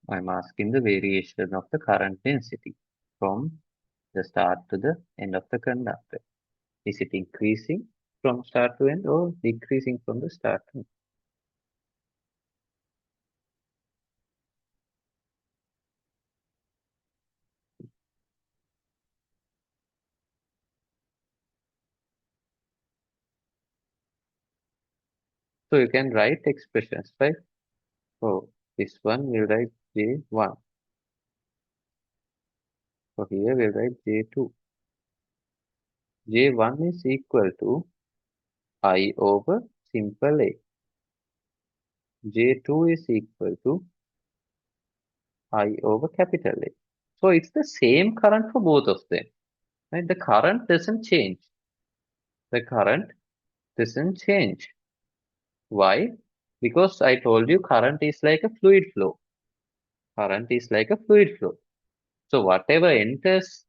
I'm asking the variation of the current density from the start to the end of the conductor. Is it increasing from start to end or decreasing from the start to end? So you can write expressions, right? So this one we'll write J1. So here we'll write J2. J1 is equal to I over simple A. J2 is equal to I over capital A. So it's the same current for both of them. Right? The current doesn't change. The current doesn't change. Why? Because I told you current is like a fluid flow. Current is like a fluid flow. So whatever enters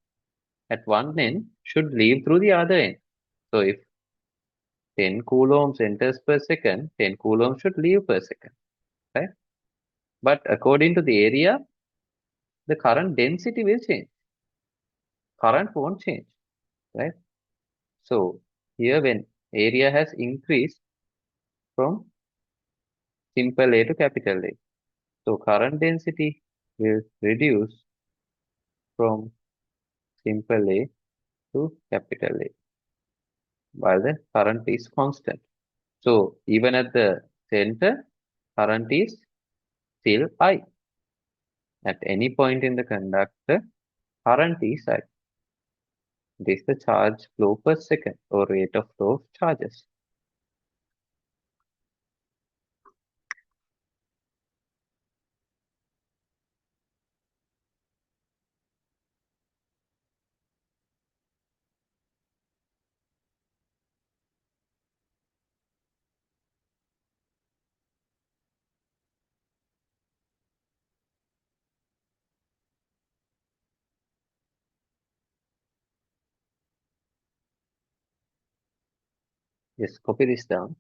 at one end should leave through the other end. So if 10 coulombs enters per second, 10 coulombs should leave per second, right? But according to the area, the current density will change. Current won't change, right? So here when area has increased from simple A to capital A, so current density will reduce from simple A to capital A while the current is constant. So even at the center, current is still I. At any point in the conductor, current is I. This is the charge flow per second or rate of flow of charges. Just copy this down.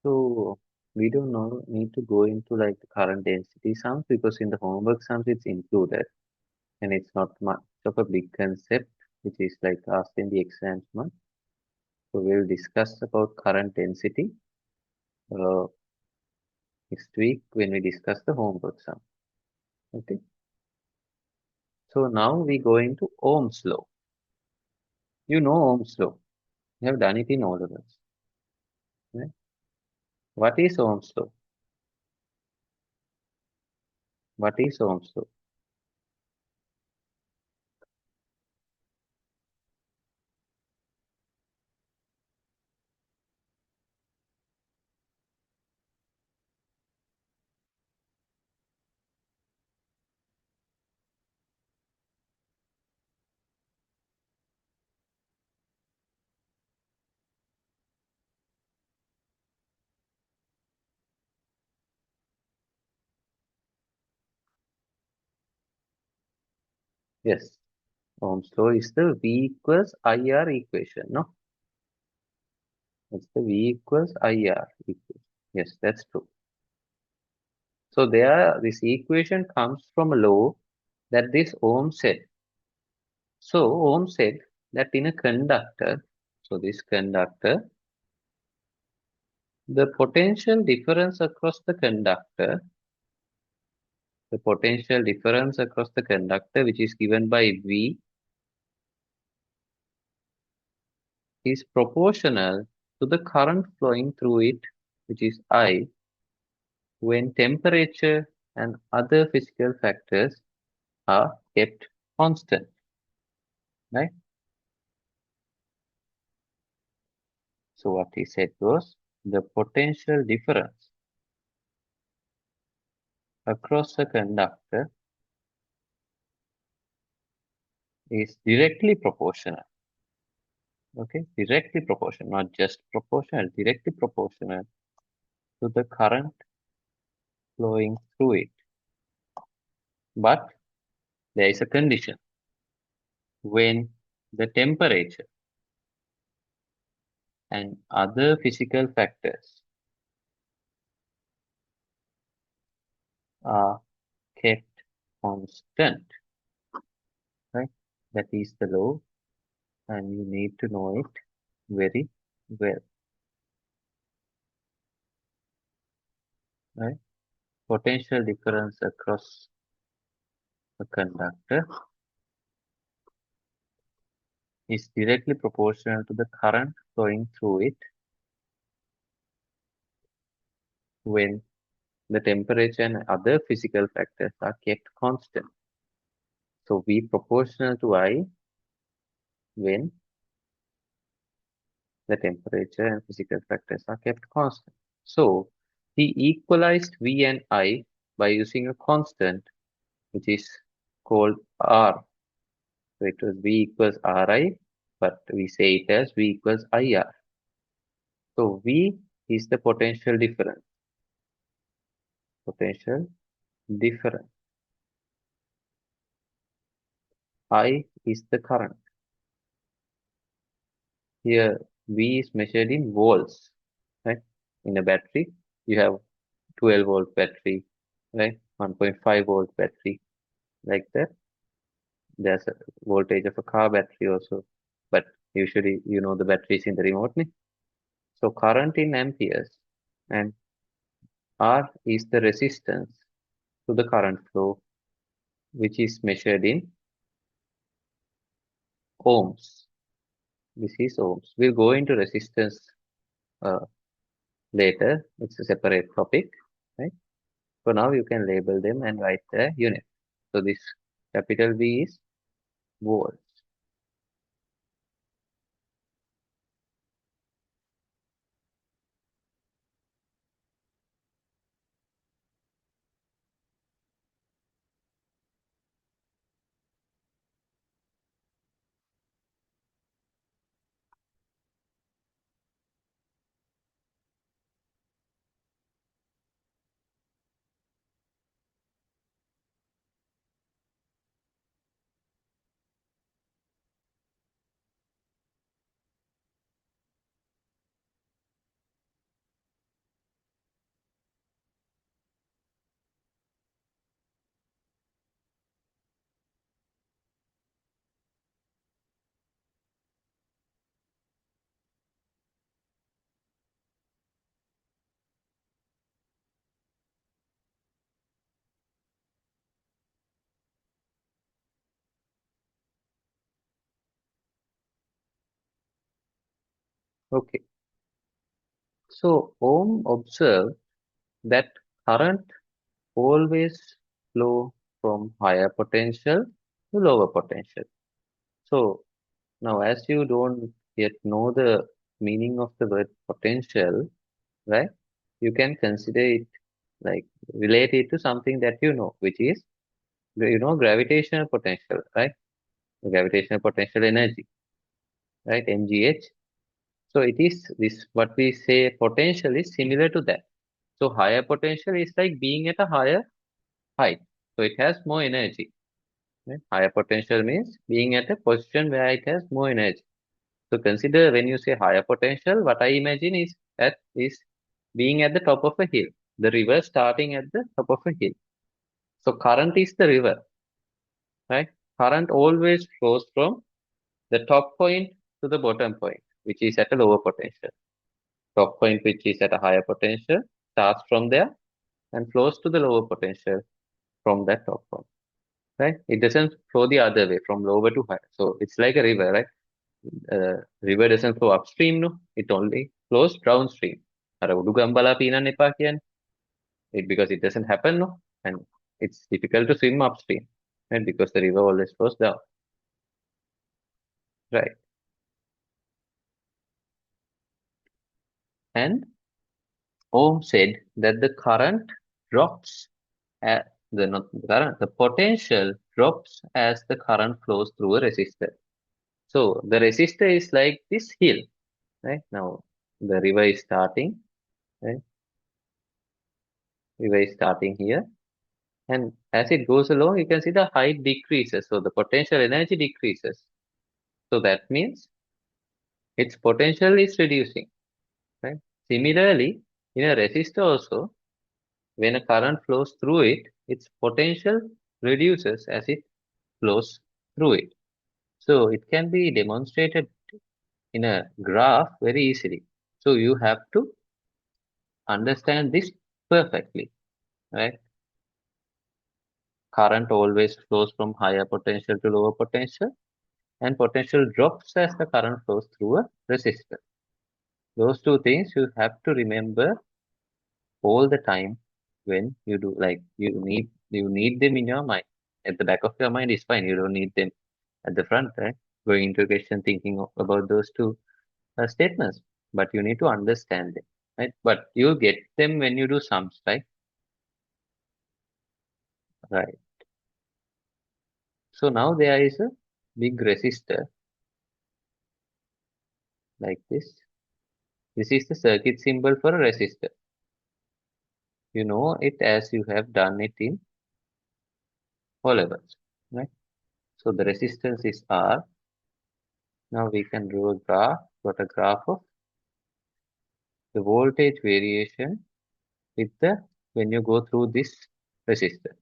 So we don't know need to go into like the current density sums because in the homework sums it's included and it's not much of a big concept which is like asked in the exams month. So we'll discuss about current density uh, next week when we discuss the homework sum. Okay. So now we go into Ohm's law. You know Ohm's law. You have done it in all levels. Right? What is Ohm's law? What is Ohm's law? Yes. Ohm's law is the V equals IR equation. No, it's the V equals IR equation. Yes, that's true. So there, this equation comes from a law that this Ohm said. So Ohm said that in a conductor, so this conductor, the potential difference across the potential difference across the conductor, which is given by V, is proportional to the current flowing through it, which is I, when temperature and other physical factors are kept constant, right? So what he said was the potential difference across a conductor is directly proportional. Okay, directly proportional, not just proportional, directly proportional to the current flowing through it. But there is a condition when the temperature and other physical factors are kept constant, right? That is the law, and you need to know it very well, right? Potential difference across a conductor is directly proportional to the current flowing through it when the temperature and other physical factors are kept constant. So V proportional to I when the temperature and physical factors are kept constant. So he equalized V and I by using a constant which is called R. So it was V equals Ri, but we say it as V equals IR. So V is the potential difference. Potential difference. I is the current. Here V is measured in volts, right? In a battery, you have 12-volt battery, right? 1.5 volt battery, like that. There's a voltage of a car battery also, but usually you know the battery is in the remote. So current in amperes and R is the resistance to the current flow, which is measured in ohms. This is ohms. We'll go into resistance uh, later. It's a separate topic, right? For now, you can label them and write the unit. So this capital V is volts. Okay. So Ohm observed that current always flow from higher potential to lower potential. So now as you don't yet know the meaning of the word potential, right? You can consider it like relate it to something that you know, which is gravitational potential, right? Gravitational potential energy, right? MGH. So it is this what we say potential is similar to that. So higher potential is like being at a higher height. So it has more energy. Right? Higher potential means being at a position where it has more energy. So consider when you say higher potential, what I imagine is being at the top of a hill. The river starting at the top of a hill. So current is the river, right? Current always flows from the top point to the bottom point, which is at a lower potential. Top point, which is at a higher potential, starts from there and flows to the lower potential from that top point, right? It doesn't flow the other way from lower to higher. So it's like a river, right? River doesn't flow upstream, no. It only flows downstream. අර උඩු ගම්බලා පීනන්න එපා කියන්නේ. It because it doesn't happen, no. And it's difficult to swim upstream, right? Because the river always flows down, right? And Ohm said that the current drops at the not the current, the potential drops as the current flows through a resistor. So the resistor is like this hill, right? Now the river is starting, right? River is starting here. And as it goes along, you can see the height decreases. So the potential energy decreases. So that means its potential is reducing, right? Similarly, in a resistor also, when a current flows through it, its potential reduces as it flows through it. So it can be demonstrated in a graph very easily. So you have to understand this perfectly, right? Current always flows from higher potential to lower potential, and potential drops as the current flows through a resistor. Those two things you have to remember all the time when you do like you need them in your mind. At the back of your mind is fine. You don't need them at the front, right? Going into a question thinking about those two statements, but you need to understand them, right? But you get them when you do sums, right? Right. So now there is a big resistor like this. This is the circuit symbol for a resistor. You know it as you have done it in O levels, right? So the resistance is R. Now we can draw a graph, got a graph of the voltage variation with the when you go through this resistor,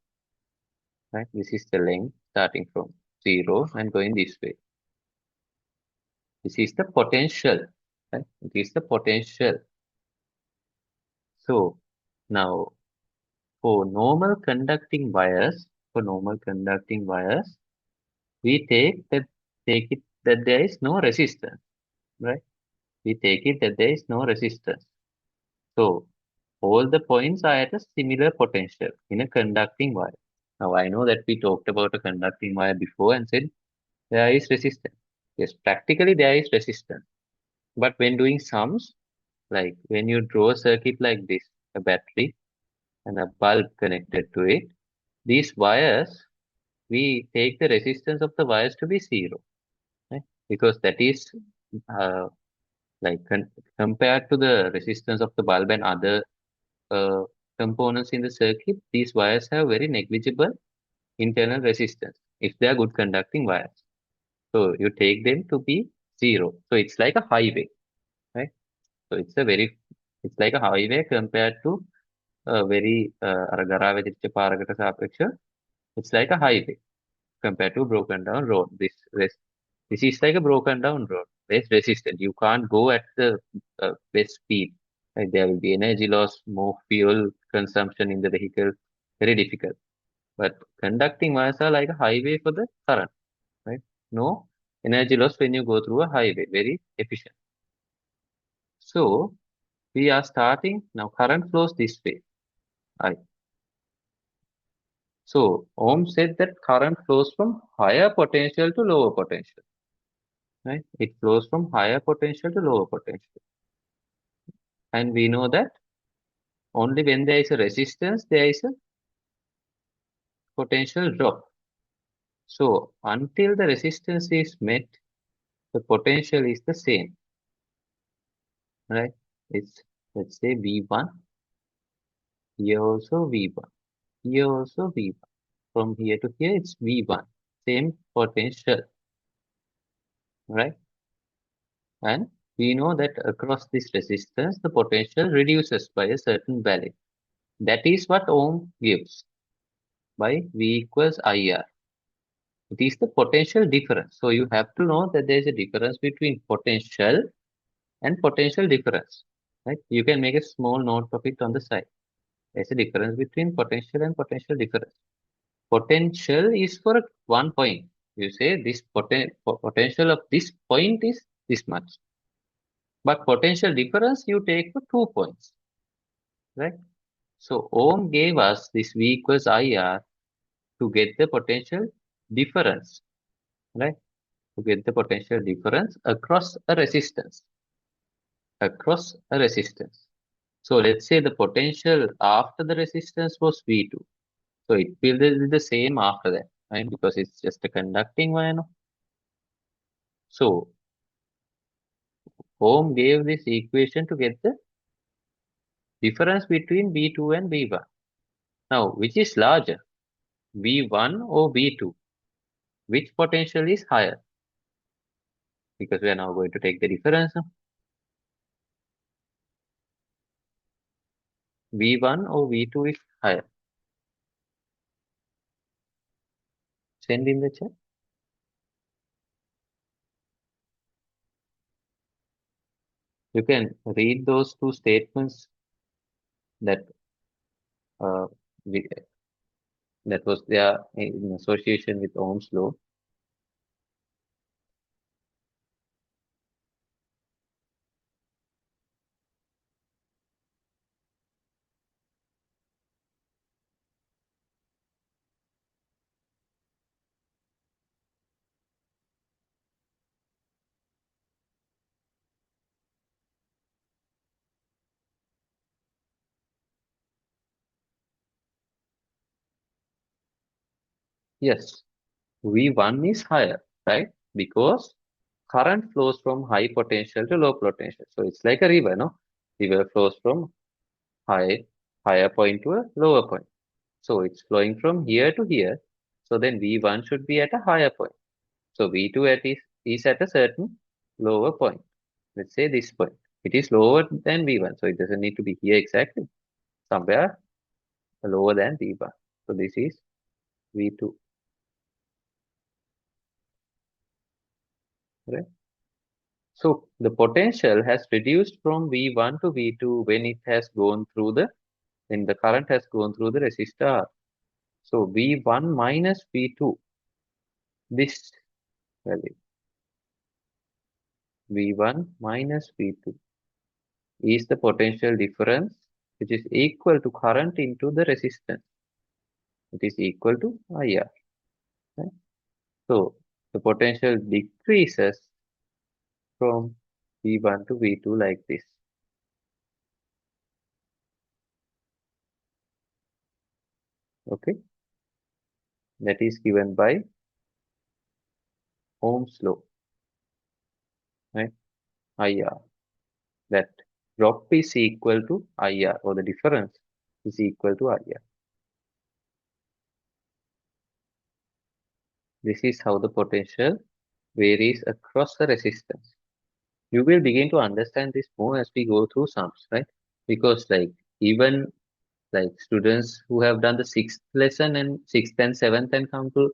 right? This is the length starting from 0 and going this way. This is the potential, right? This is the potential. So now for normal conducting wires, we take it that there is no resistance, right? We take it that there is no resistance. So all the points are at a similar potential in a conducting wire. Now I know that we talked about a conducting wire before and said there is resistance. Yes, practically there is resistance. But when doing sums, like when you draw a circuit like this, a battery and a bulb connected to it, these wires, we take the resistance of the wires to be zero, right? Because that is uh, like compared to the resistance of the bulb and other uh, components in the circuit, these wires have very negligible internal resistance if they are good conducting wires. So you take them to be zero. So it's like a highway, right? So it's like a highway compared to a very අර ගරා වැදිච්ච පාරකට සාපේක්ෂව it's like a highway compared to a broken down road. This is like a broken down road. There's resistance. You can't go at the best speed. Right? There will be energy loss, more fuel consumption in the vehicle. Very difficult. But conducting wires are like a highway for the current. Right? No energy loss when you go through a highway. Very efficient. So we are starting now. Current flows this way. I. So Ohm said that current flows from higher potential to lower potential. Right? It flows from higher potential to lower potential. And we know that only when there is a resistance, there is a potential drop. So until the resistance is met, the potential is the same. Right? It's, let's say, V1. Here also V1. Here also V1. From here to here, it's V1. Same potential. Right? And we know that across this resistance, the potential reduces by a certain value. That is what Ohm gives by V equals IR. It is the potential difference. So you have to know that there is a difference between potential and potential difference. Right? You can make a small note of it on the side. There's a difference between potential and potential difference. Potential is for one point. You say this potential of this point is this much. But potential difference you take for 2 points. Right? So Ohm gave us this V equals IR to get the potential difference. Right? To get the potential difference across a resistance. Across a resistance. So let's say the potential after the resistance was V2. So it will be the same after that, right? Because it's just a conducting wire. So Ohm gave this equation to get the difference between V2 and V1. Now, which is larger, V1 or V2? Which potential is higher? Because we are now going to take the difference. V1 or V2 is higher. Send in the chat. You can read those two statements that uh, we, that was there in association with Ohm's law. Yes, V1 is higher, right? Because current flows from high potential to low potential. So it's like a river, no? River flows from higher point to a lower point. So it's flowing from here to here. So then V1 should be at a higher point. So V2 is at a certain lower point. Let's say this point. It is lower than V1. So it doesn't need to be here exactly. Somewhere lower than V1. So this is V2. Right? So the potential has reduced from V1 to V2 when it has gone through when the current has gone through the resistor. So V1 minus V2, this value, V1 minus V2 is the potential difference which is equal to current into the resistance. It is equal to IR. Right? So the potential decreases from V1 to V2 like this. Okay, that is given by Ohm's law, right? IR. That drop is equal to IR, or the difference is equal to IR. This is how the potential varies across the resistance. You will begin to understand this more as we go through sums, right? Because even students who have done the sixth and seventh and come to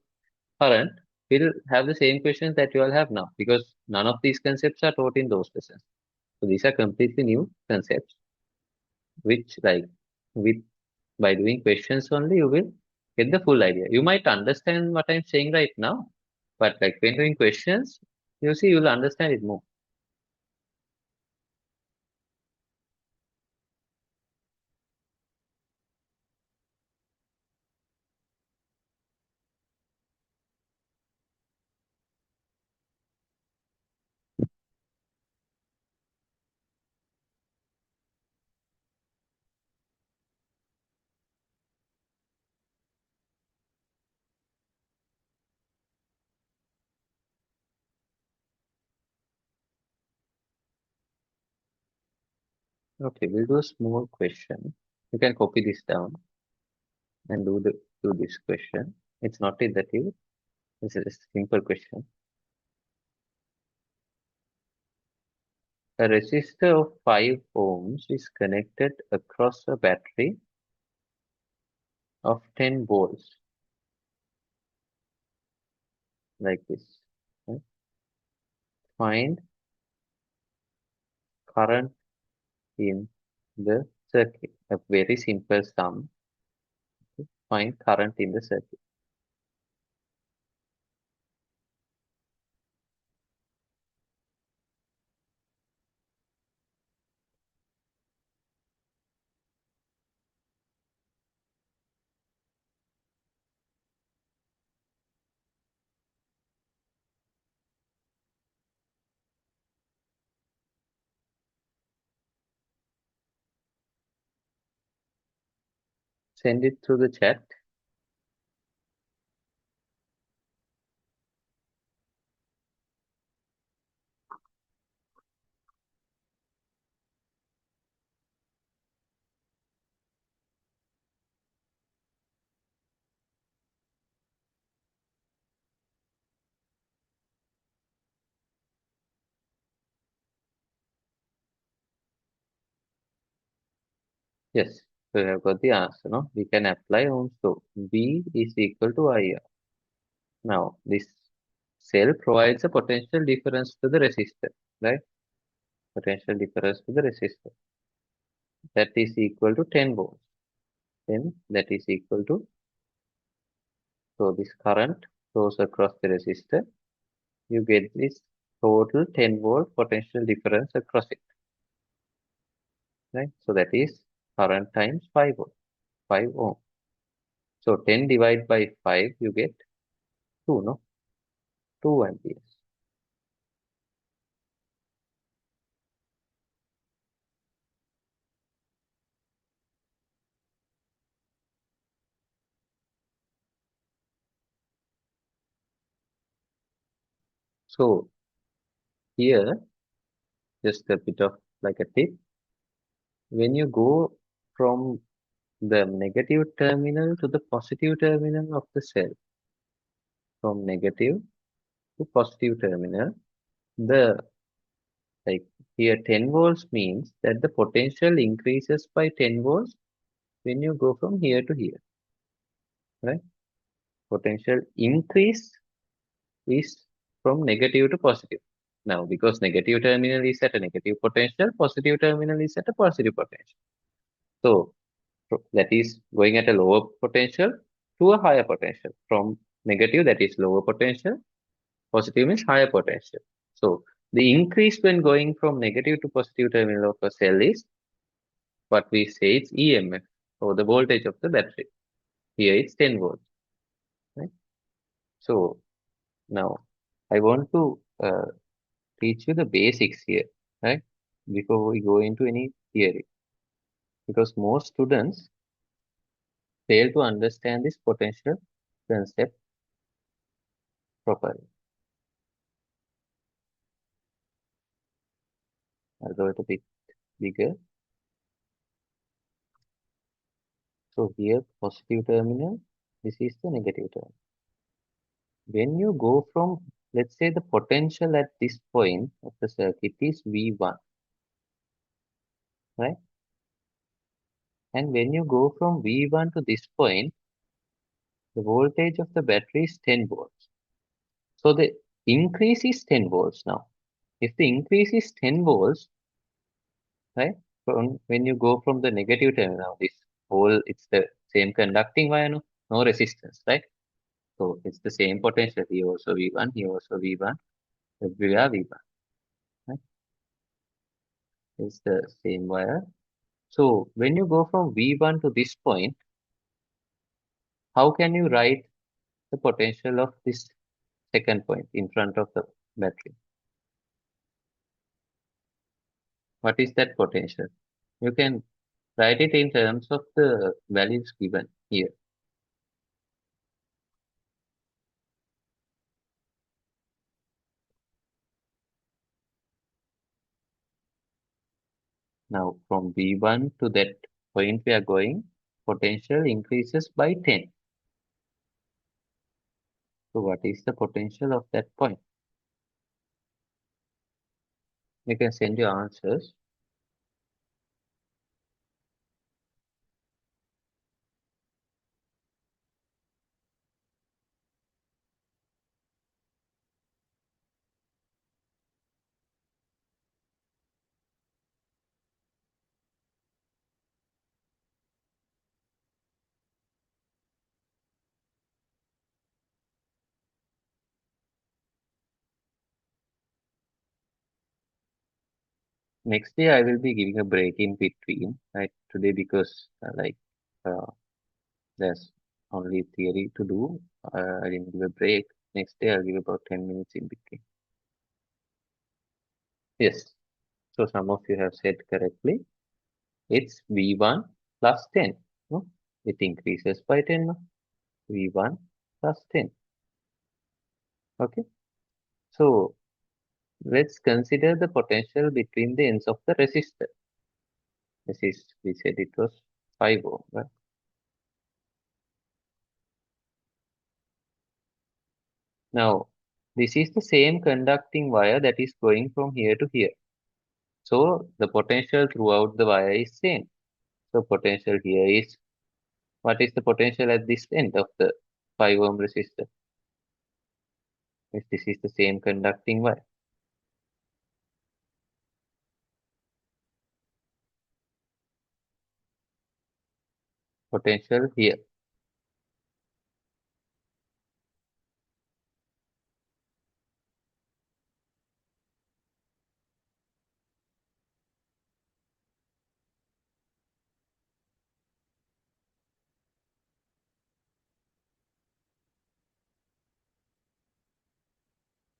current will have the same questions that you all have now, because none of these concepts are taught in those lessons. So these are completely new concepts, which with by doing questions only you will get the full idea. You might understand what I'm saying right now, but when doing questions, you see you'll understand it more. Okay, we'll do a small question. You can copy this down and do this question. It's not in the table. This is a simple question. A resistor of 5 ohms is connected across a battery of 10 volts, like this. Right? Find current in the circuit. A very simple sum. Find current in the circuit. Send it through the chat. Yes, so we have got the answer. No? We can apply Ohm's law. V is equal to IR. Now, this cell provides a potential difference to the resistor, right? Potential difference to the resistor. That is equal to 10 volts. Then that is equal to, so this current goes across the resistor. You get this total 10 volt potential difference across it, right? So that is current times 5 volt, 5 ohm. So 10 divided by 5, you get 2, no? 2 amperes. So here, just a bit of like a tip. When you go from the negative terminal to the positive terminal of the cell, from negative to positive terminal, the like here 10 volts means that the potential increases by 10 volts when you go from here to here, right? Potential increase is from negative to positive. Now, because negative terminal is at a negative potential, positive terminal is at a positive potential. So that is going at a lower potential to a higher potential. From negative, that is lower potential, positive means higher potential. So the increase when going from negative to positive terminal of a cell is what we say it's EMF, or the voltage of the battery. Here it's 10 volts. Right? So now I want to teach you the basics here, right? Before we go into any theory, because most students fail to understand this potential concept properly. I'll go it a bit bigger. So here positive terminal, this is the negative terminal. When you go from, let's say the potential at this point of the circuit is V1, right? And when you go from V1 to this point, the voltage of the battery is 10 volts. So the increase is 10 volts now. If the increase is 10 volts, right? From when you go from the negative terminal, this whole, it's the same conducting wire, no resistance, right? So it's the same potential. Here also V1, here also V1, everywhere V1, right? It's the same wire. So when you go from V1 to this point, how can you write the potential of this second point in front of the battery? What is that potential? You can write it in terms of the values given here. Now from V1 to that point we are going, potential increases by 10. So what is the potential of that point? You can send your answers. Next day I will be giving a break in between, right? Today because uh, there's only theory to do. I didn't give a break. Next day I'll give about 10 minutes in between. Yes. So some of you have said correctly. It's V1 plus 10. No? It increases by 10. No? V1 plus 10. Okay. So let's consider the potential between the ends of the resistor. This is, we said it was 5 ohm, right? Now, this is the same conducting wire that is going from here to here. So the potential throughout the wire is same. So potential here is, what is the potential at this end of the 5 ohm resistor? If this is the same conducting wire. Potential here.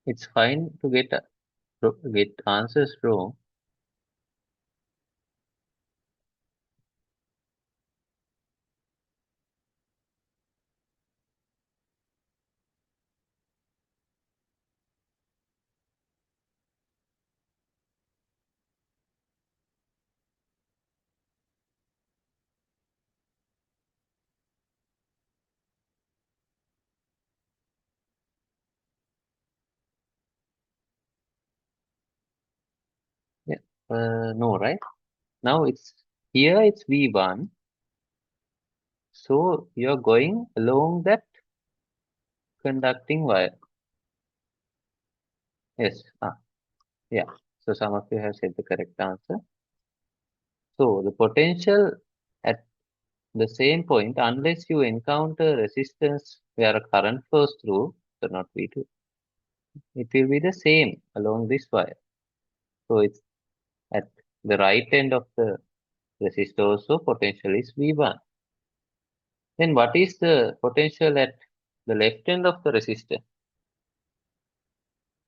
It's fine to get answers wrong. Yeah. No, right? Now it's here it's V1. So you're going along that conducting wire. Yes. Yeah. So some of you have said the correct answer. So the potential at the same point, unless you encounter resistance where a current flows through, so not V2, it will be the same along this wire. So it's at the right end of the resistor also potential is V1. Then what is the potential at the left end of the resistor?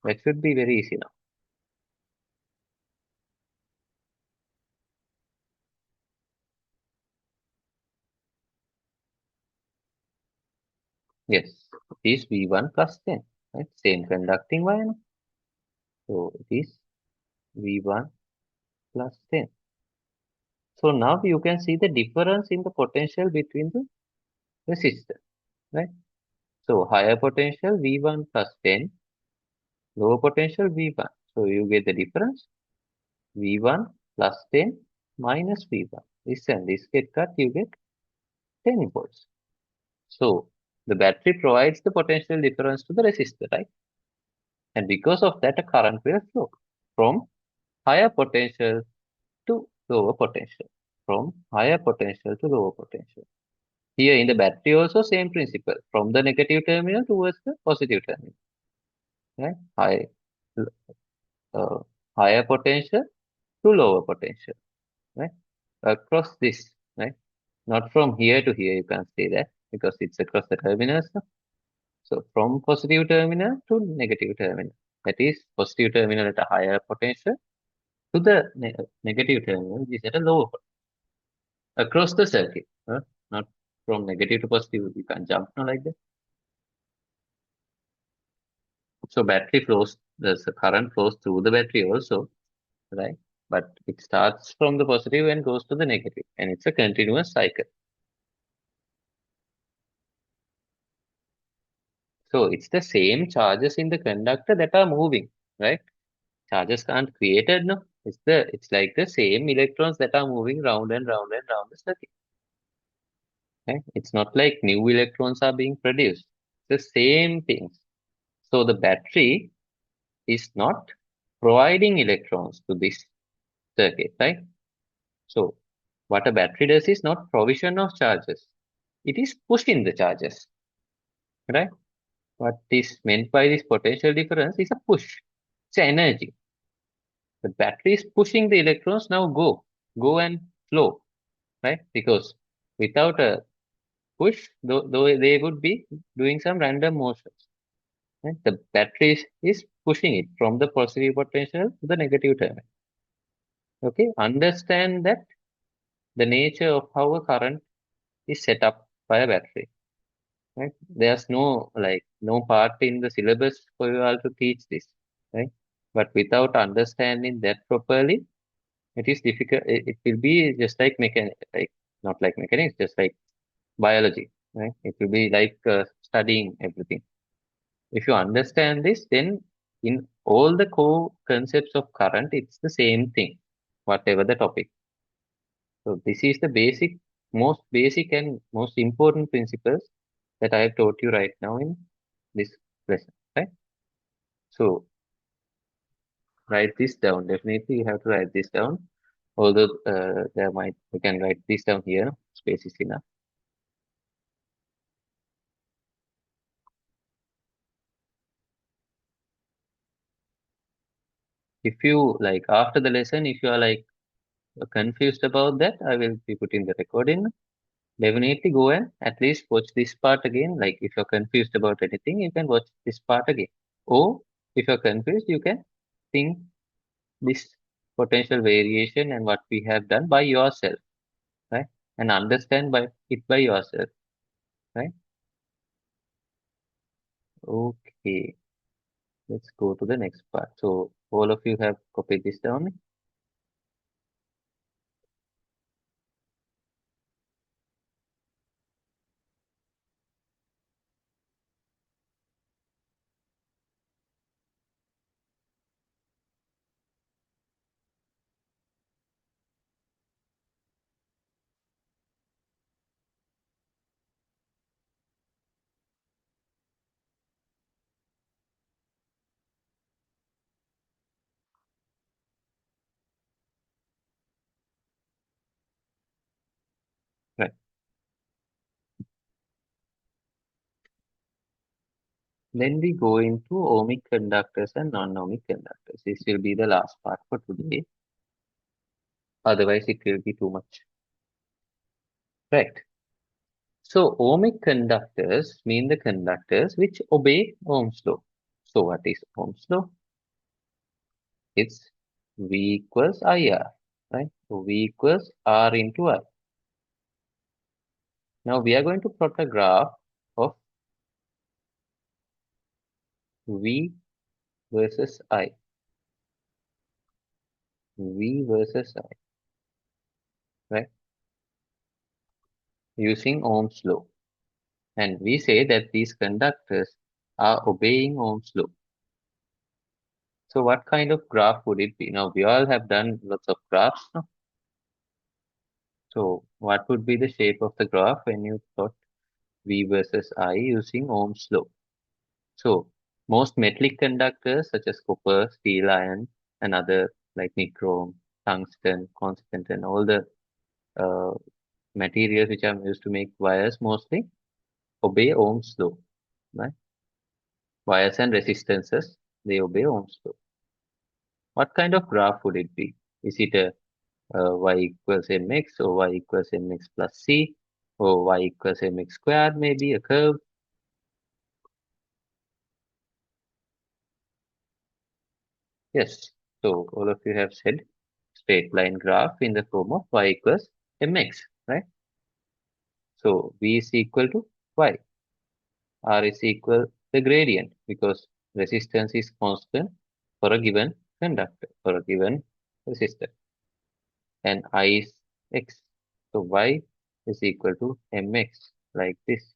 That should be very easy now. Yes, it is V1 plus 10, right? Same conducting wire. No? So it is V1 plus 10. So now you can see the difference in the potential between the resistor, right? So higher potential V1 plus 10, lower potential V1. So you get the difference V1 plus 10 minus V1. This and this get cut, you get 10 volts. So the battery provides the potential difference to the resistor, right? And because of that, a current will flow from higher potential to lower potential. From higher potential to lower potential. Here in the battery also same principle. From the negative terminal towards the positive terminal. Right? Uh, higher potential to lower potential. Right? Across this. Right? Not from here to here, you can say that because it's across the terminals. So from positive terminal to negative terminal. That is positive terminal at a higher potential to the negative terminal which is at a lower potential. Across the circuit. Not from negative to positive. You can jump now like that. So battery flows, the current flows through the battery also, right? but it starts from the positive and goes to the negative, and it's a continuous cycle. So it's the same charges in the conductor that are moving, right? Charges aren't created, no. It's like the same electrons that are moving round and round and round the circuit. Right? It's not like new electrons are being produced. It's the same things. So the battery is not providing electrons to this circuit, right? So what a battery does is not provision of charges. It is pushing the charges, right? What is meant by this potential difference is a push. It's energy. The battery is pushing the electrons now go and flow, right? Because without a push, though they would be doing some random motions. Right? The battery is pushing it from the positive potential to the negative terminal. Okay, understand that the nature of how a current is set up by a battery. Right? There's no part in the syllabus for you all to teach this, right? But without understanding that properly, it is difficult. It will be just like like not like mechanics, just like biology, right? It will be like studying everything. If you understand this, then in all the core concepts of current, it's the same thing, whatever the topic. So this is the most basic and most important principles that I have taught you right now in this lesson, right? So write this down. Definitely you have to write this down. Although we can write this down here. Space is enough. If you like after the lesson, if you are like confused about that, I will be putting the recording. Definitely go and at least watch this part again. Like if you're confused about anything, you can watch this part again. Or if you're confused, you can think this potential variation and what we have done by yourself, right? And understand by it by yourself, right? Okay, let's go to the next part. So all of you have copied this down. Right. Then we go into ohmic conductors and non-ohmic conductors. This will be the last part for today. Otherwise, it will be too much. Right. So ohmic conductors mean the conductors which obey Ohm's law. So what is Ohm's law? It's V equals IR, right? So V equals R into I. Now we are going to plot a graph of V versus I. V versus I, right? Using Ohm's law. And we say that these conductors are obeying Ohm's law. So what kind of graph would it be? Now we all have done lots of graphs. No? So what would be the shape of the graph when you plot V versus I using Ohm's law? So most metallic conductors such as copper, steel, iron, and other like nichrome, tungsten, constant, and all the uh, materials which are used to make wires mostly obey Ohm's law, right? Wires and resistances, they obey Ohm's law. What kind of graph would it be? Is it a y equals mx or y equals mx plus c or y equals mx squared, maybe a curve? Yes. So all of you have said straight line graph in the form of y equals mx, right? So v is equal to y. R is equal the gradient because resistance is constant for a given conductor, for a given resistor. and I is x. So y is equal to mx, like this,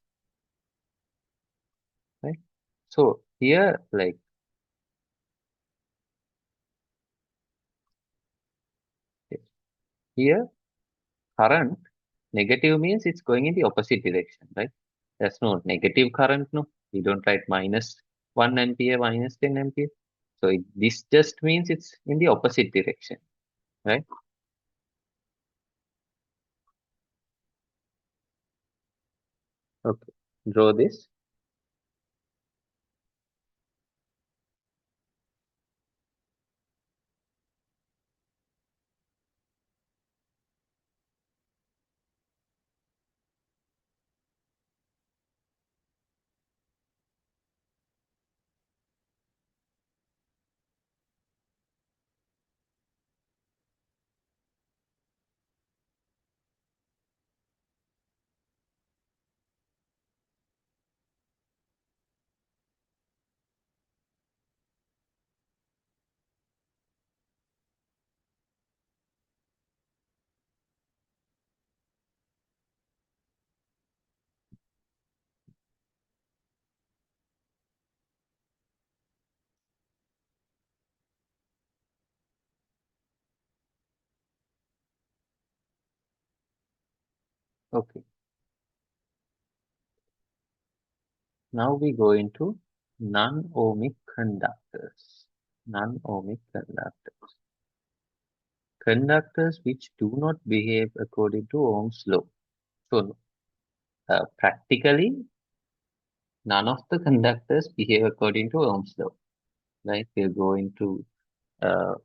right? So here, like here, current negative means it's going in the opposite direction, right? There's no negative current, no. We don't write minus 1 ampere, minus 10 ampere. So this just means it's in the opposite direction, right? Okay. Draw this. Okay. Now we go into non-ohmic conductors. Non-ohmic conductors. Conductors which do not behave according to Ohm's law. So practically, none of the conductors behave according to Ohm's law. Right? We'll go into uh,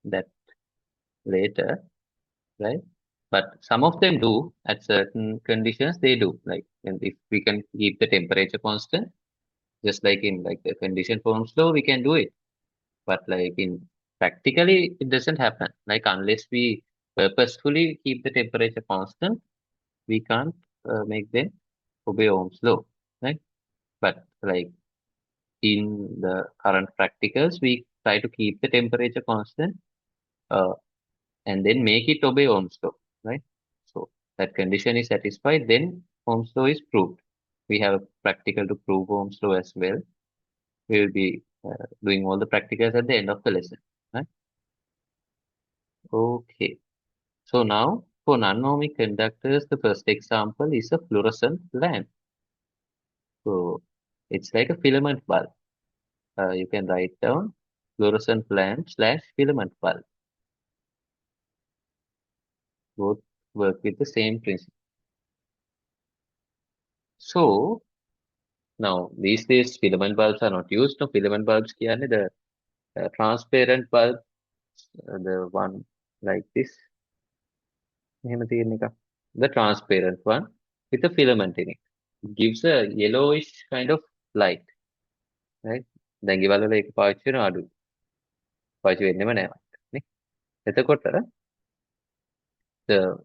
that later, right? But some of them do at certain conditions. They do. Like, and if we can keep the temperature constant, just like in like the condition for Ohm's law, we can do it. But like in practically, it doesn't happen. Like unless we purposefully keep the temperature constant, we can't make them obey Ohm's law, right? But like in the current practicals, we try to keep the temperature constant uh, and then make it obey Ohm's law, right? So that condition is satisfied, then Ohm's law is proved. We have a practical to prove Ohm's law as well. We will be doing all the practicals at the end of the lesson, right? Okay. So now for non-ohmic conductors, the first example is a fluorescent lamp. So it's like a filament bulb. You can write down fluorescent lamp slash filament bulb. Both work with the same principle. So now these days filament bulbs are not used. No, filament bulbs කියන්නේ the transparent bulb, the one like this. එහෙම තියෙන එක. The transparent one with a filament in it. It gives a yellowish kind of light, right? දැන් ගෙවල් වල ඒක පාවිච්චි කරන අඩුයි. පාවිච්චි වෙන්නෙම නෑ මට. නේ? එතකොට the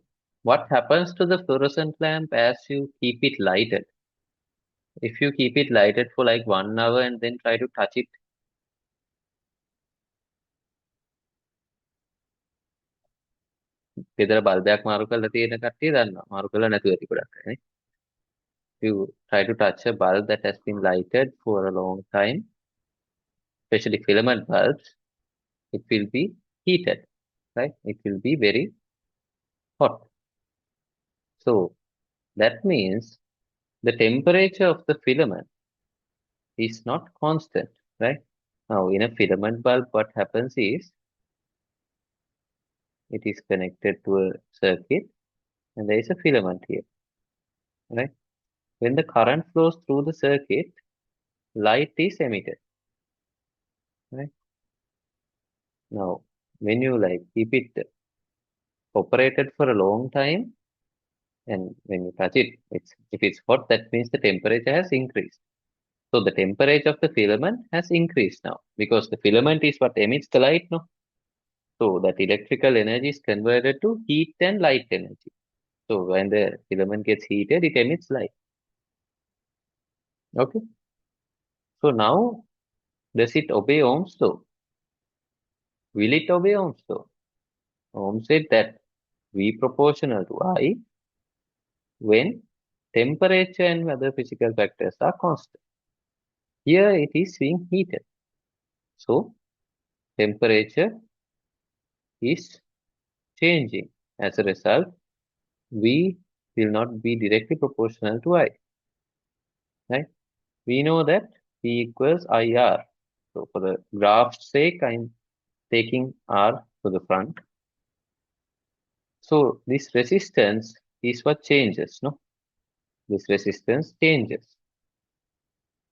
what happens to the fluorescent lamp as you keep it lighted? If you keep it lighted for like 1 hour and then try to touch it, ගෙදර බල්බයක් මාරු කරලා තියෙන කට්ටිය දන්නවා. මාරු කරලා නැතුව ඇති ගොඩක් අය නේ. If you try to touch a bulb that has been lighted for a long time, especially filament bulbs, it will be heated, right? It will be very hot. So that means the temperature of the filament is not constant, right? Now, in a filament bulb, what happens is it is connected to a circuit and there is a filament here, right? When the current flows through the circuit, light is emitted, right? Now, when you like keep it operated for a long time and when you touch it, if it's hot, that means the temperature has increased. So the temperature of the filament has increased now because the filament is what emits the light, no? So that electrical energy is converted to heat and light energy. So when the filament gets heated, it emits light. Okay. So now, does it obey Ohm's law? Will it obey Ohm's law? Ohm said that V proportional to I when temperature and other physical factors are constant. Here it is being heated. So temperature is changing. As a result, V will not be directly proportional to I. Right? We know that V equals IR. So for the graph's sake, I'm taking R to the front. So this resistance is what changes, no? This resistance changes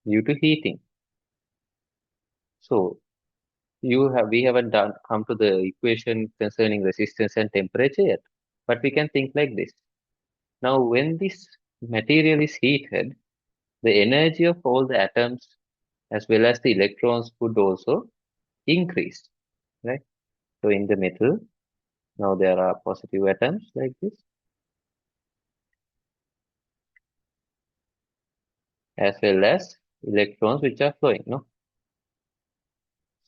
due to heating. So we haven't come to the equation concerning resistance and temperature yet, but we can think like this. Now, when this material is heated, the energy of all the atoms as well as the electrons would also increase, right? So in the metal, now there are positive atoms like this, as well as electrons which are flowing, no?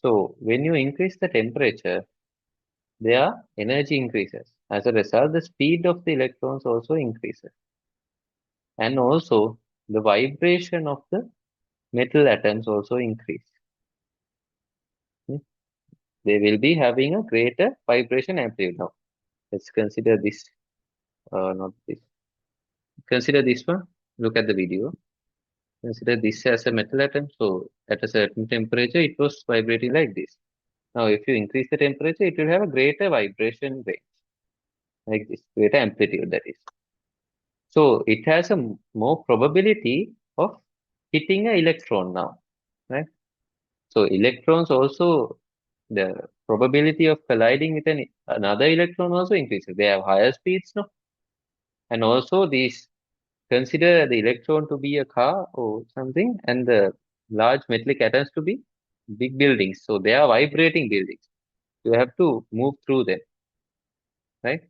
So when you increase the temperature, their energy increases. As a result, the speed of the electrons also increases. And also the vibration of the metal atoms also increase. Hmm. They will be having a greater vibration amplitude. Now, let's consider this, not this. Consider this one. Look at the video. Consider this as a metal atom. So at a certain temperature, it was vibrating like this. Now, if you increase the temperature, it will have a greater vibration range, like this, greater amplitude that is. So it has a more probability of hitting an electron now, right? So electrons also, the probability of colliding with another electron also increases. They have higher speeds, no? And also these, consider the electron to be a car or something, and the large metallic atoms to be big buildings. So they are vibrating buildings. You have to move through them, right?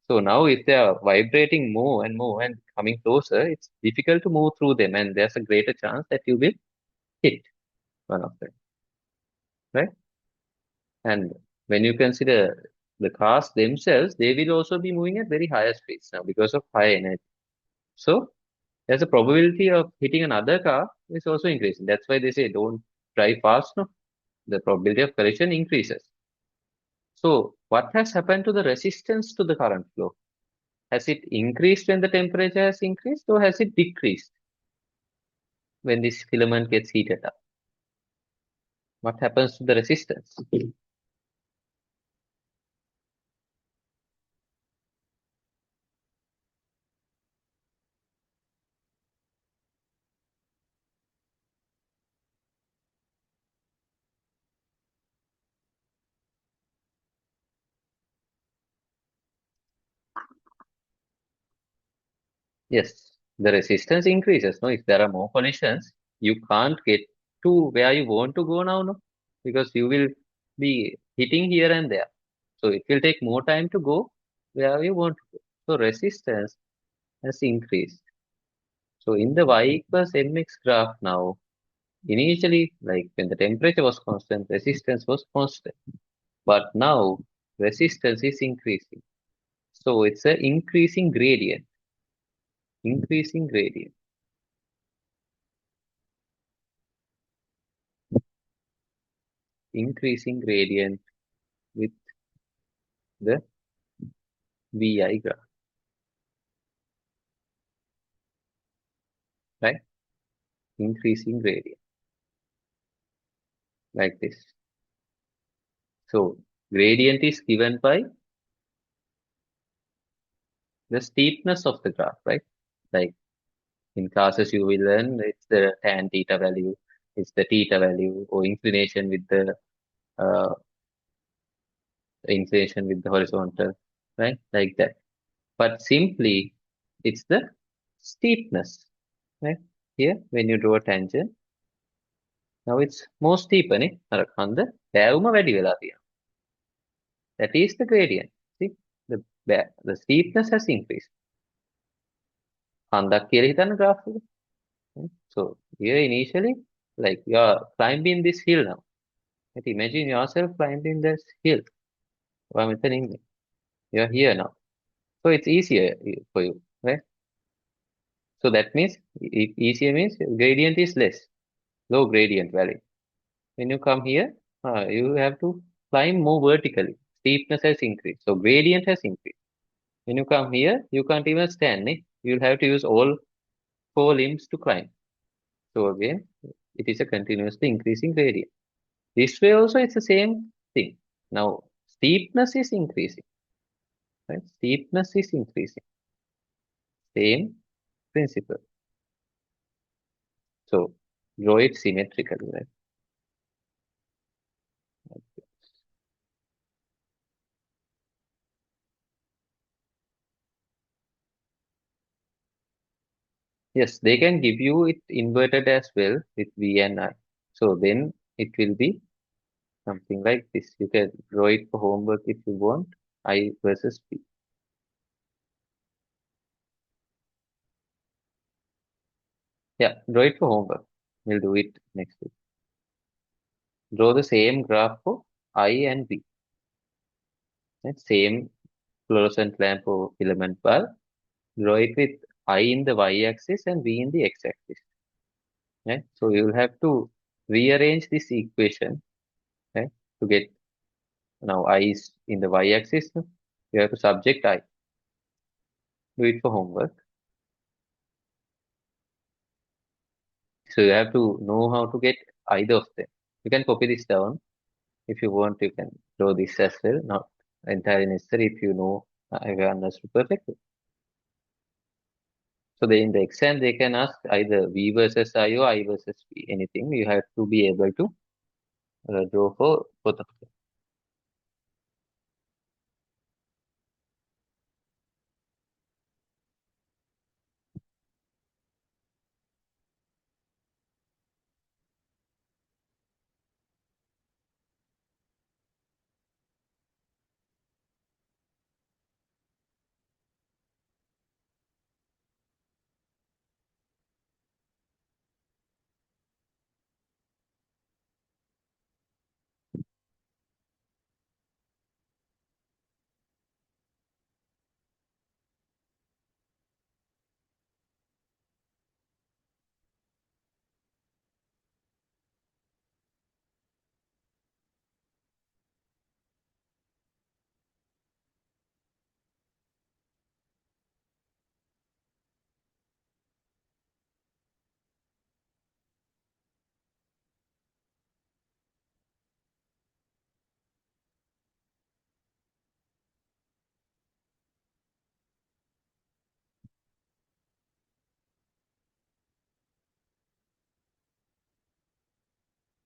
So now if they are vibrating more and more and coming closer, it's difficult to move through them, and there's a greater chance that you will hit one of them, right? And when you consider the cars themselves, they will also be moving at very higher speeds now because of high energy. So there's a probability of hitting another car is also increasing. That's why they say don't drive fast, no? The probability of collision increases. So what has happened to the resistance to the current flow? Has it increased when the temperature has increased, or has it decreased when this filament gets heated up? What happens to the resistance? Yes, the resistance increases. No, if there are more collisions, you can't get to where you want to go now, no, because you will be hitting here and there. So it will take more time to go where you want to go. So resistance has increased. So in the y equals mx graph now, initially, like when the temperature was constant, resistance was constant. But now resistance is increasing. So it's an increasing gradient, increasing gradient with the VI graph, right? Increasing gradient like this. So gradient is given by the steepness of the graph, right? Like in classes you will learn it's the tan theta value, it's the theta value, or uh, inclination with the horizontal, right? Like that. But simply it's the steepness, right? Here when you draw a tangent, now it's more steeper, නේ? අර කන්ද බෑවුම වැඩි වෙලා තියෙනවා. That is the gradient. See, the steepness has increased. කන්දක් කියලා හිතන්න graph එක. So here initially, like you are climbing this hill now. Right? Imagine yourself climbing this hill. ඔයා මෙතන ඉන්නේ. You're here now. So it's easier for you, right? So that means easier means gradient is less, low gradient value. When you come here, you have to climb more vertically. Steepness has increased, so gradient has increased. When you come here, you can't even stand. Eh? You'll have to use all four limbs to climb. So again, it is a continuously increasing gradient. This way also it's the same thing. Now steepness is increasing, right? Steepness is increasing. Same principle. So draw it symmetrically, right? Yes, they can give you it inverted as well with V and I. So then it will be something like this. You can draw it for homework if you want. I versus V. Yeah, draw it for homework. We'll do it next week. Draw the same graph for I and V. Right? Same fluorescent lamp or filament bulb. Draw it with I in the y-axis and V in the x-axis. Right? So you will have to rearrange this equation, right, to get now I is in the y-axis. You have to subject I. Do it for homework. So you have to know how to get either of them. You can copy this down. If you want, you can draw this as well. Not entirely necessary if you know I have understood perfectly. So they, in the exam, they can ask either V versus I or I versus V. Anything you have to be able to draw for both of them.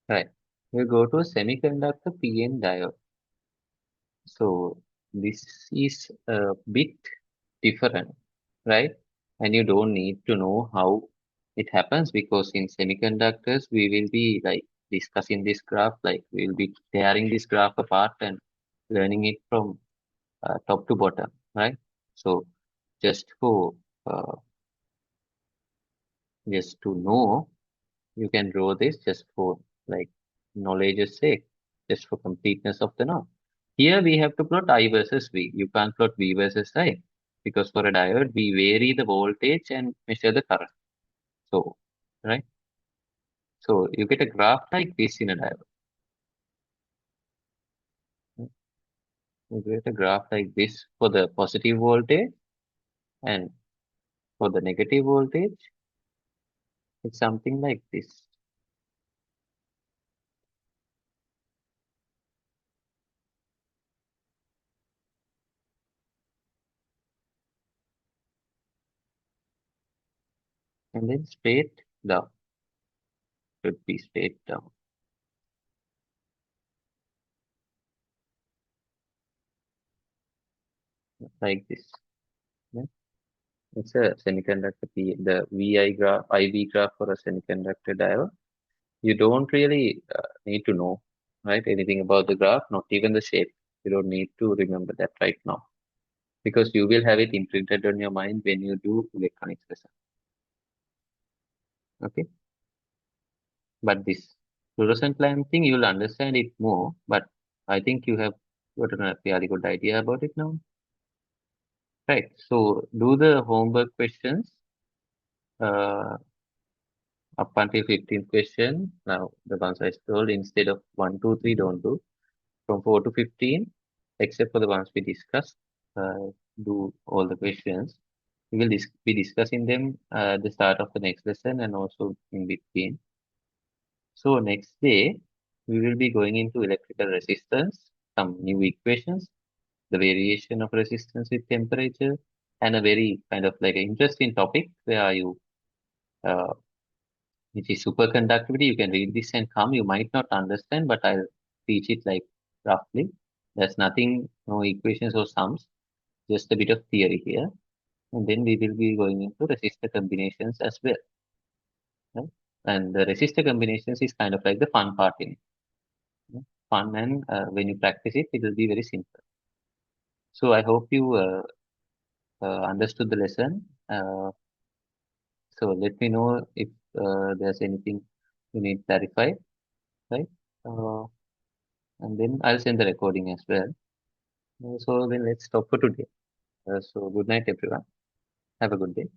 Right. We go to a semiconductor PN diode. So this is a bit different, right? And you don't need to know how it happens because in semiconductors we will be like discussing this graph, like we'll be tearing this graph apart and learning it from top to bottom, right? So just for uh, just to know, you can draw this just for like knowledge's sake, just for completeness of the know. Here we have to plot I versus V. You can't plot V versus I because for a diode we vary the voltage and measure the current. So, right? So you get a graph like this in a diode. You get a graph like this for the positive voltage and for the negative voltage, it's something like this. And then straight down, should be straight down, like this. Yeah. It's a semiconductor the VI graph, IV graph for a semiconductor diode. You don't really need to know, right? Anything about the graph, not even the shape. You don't need to remember that right now because you will have it imprinted on your mind when you do electronics lesson. Okay, but this fluorescent lamp thing, you'll understand it more. But I think you have gotten a fairly good idea about it now. Right. So do the homework questions uh, up until 15th question. Now, the ones I told instead of 1, 2, 3, don't do. From 4 to 15, except for the ones we discussed, do all the questions. We will be discussing them at the start of the next lesson and also in between. So next day, we will be going into electrical resistance, some new equations, the variation of resistance with temperature, and a very kind of like an interesting topic where you, uh, which is superconductivity. You can read this and come. You might not understand, but I'll teach it like roughly. There's nothing, no equations or sums, just a bit of theory here. And then we will be going into resistor combinations as well. Right? And the resistor combinations is kind of like the fun part in it. Fun, and when you practice it, it will be very simple. So I hope you understood the lesson. So let me know if there's anything you need clarified, right? Uh, and then I'll send the recording as well. So then let's stop for today. So good night, everyone. Have a good day.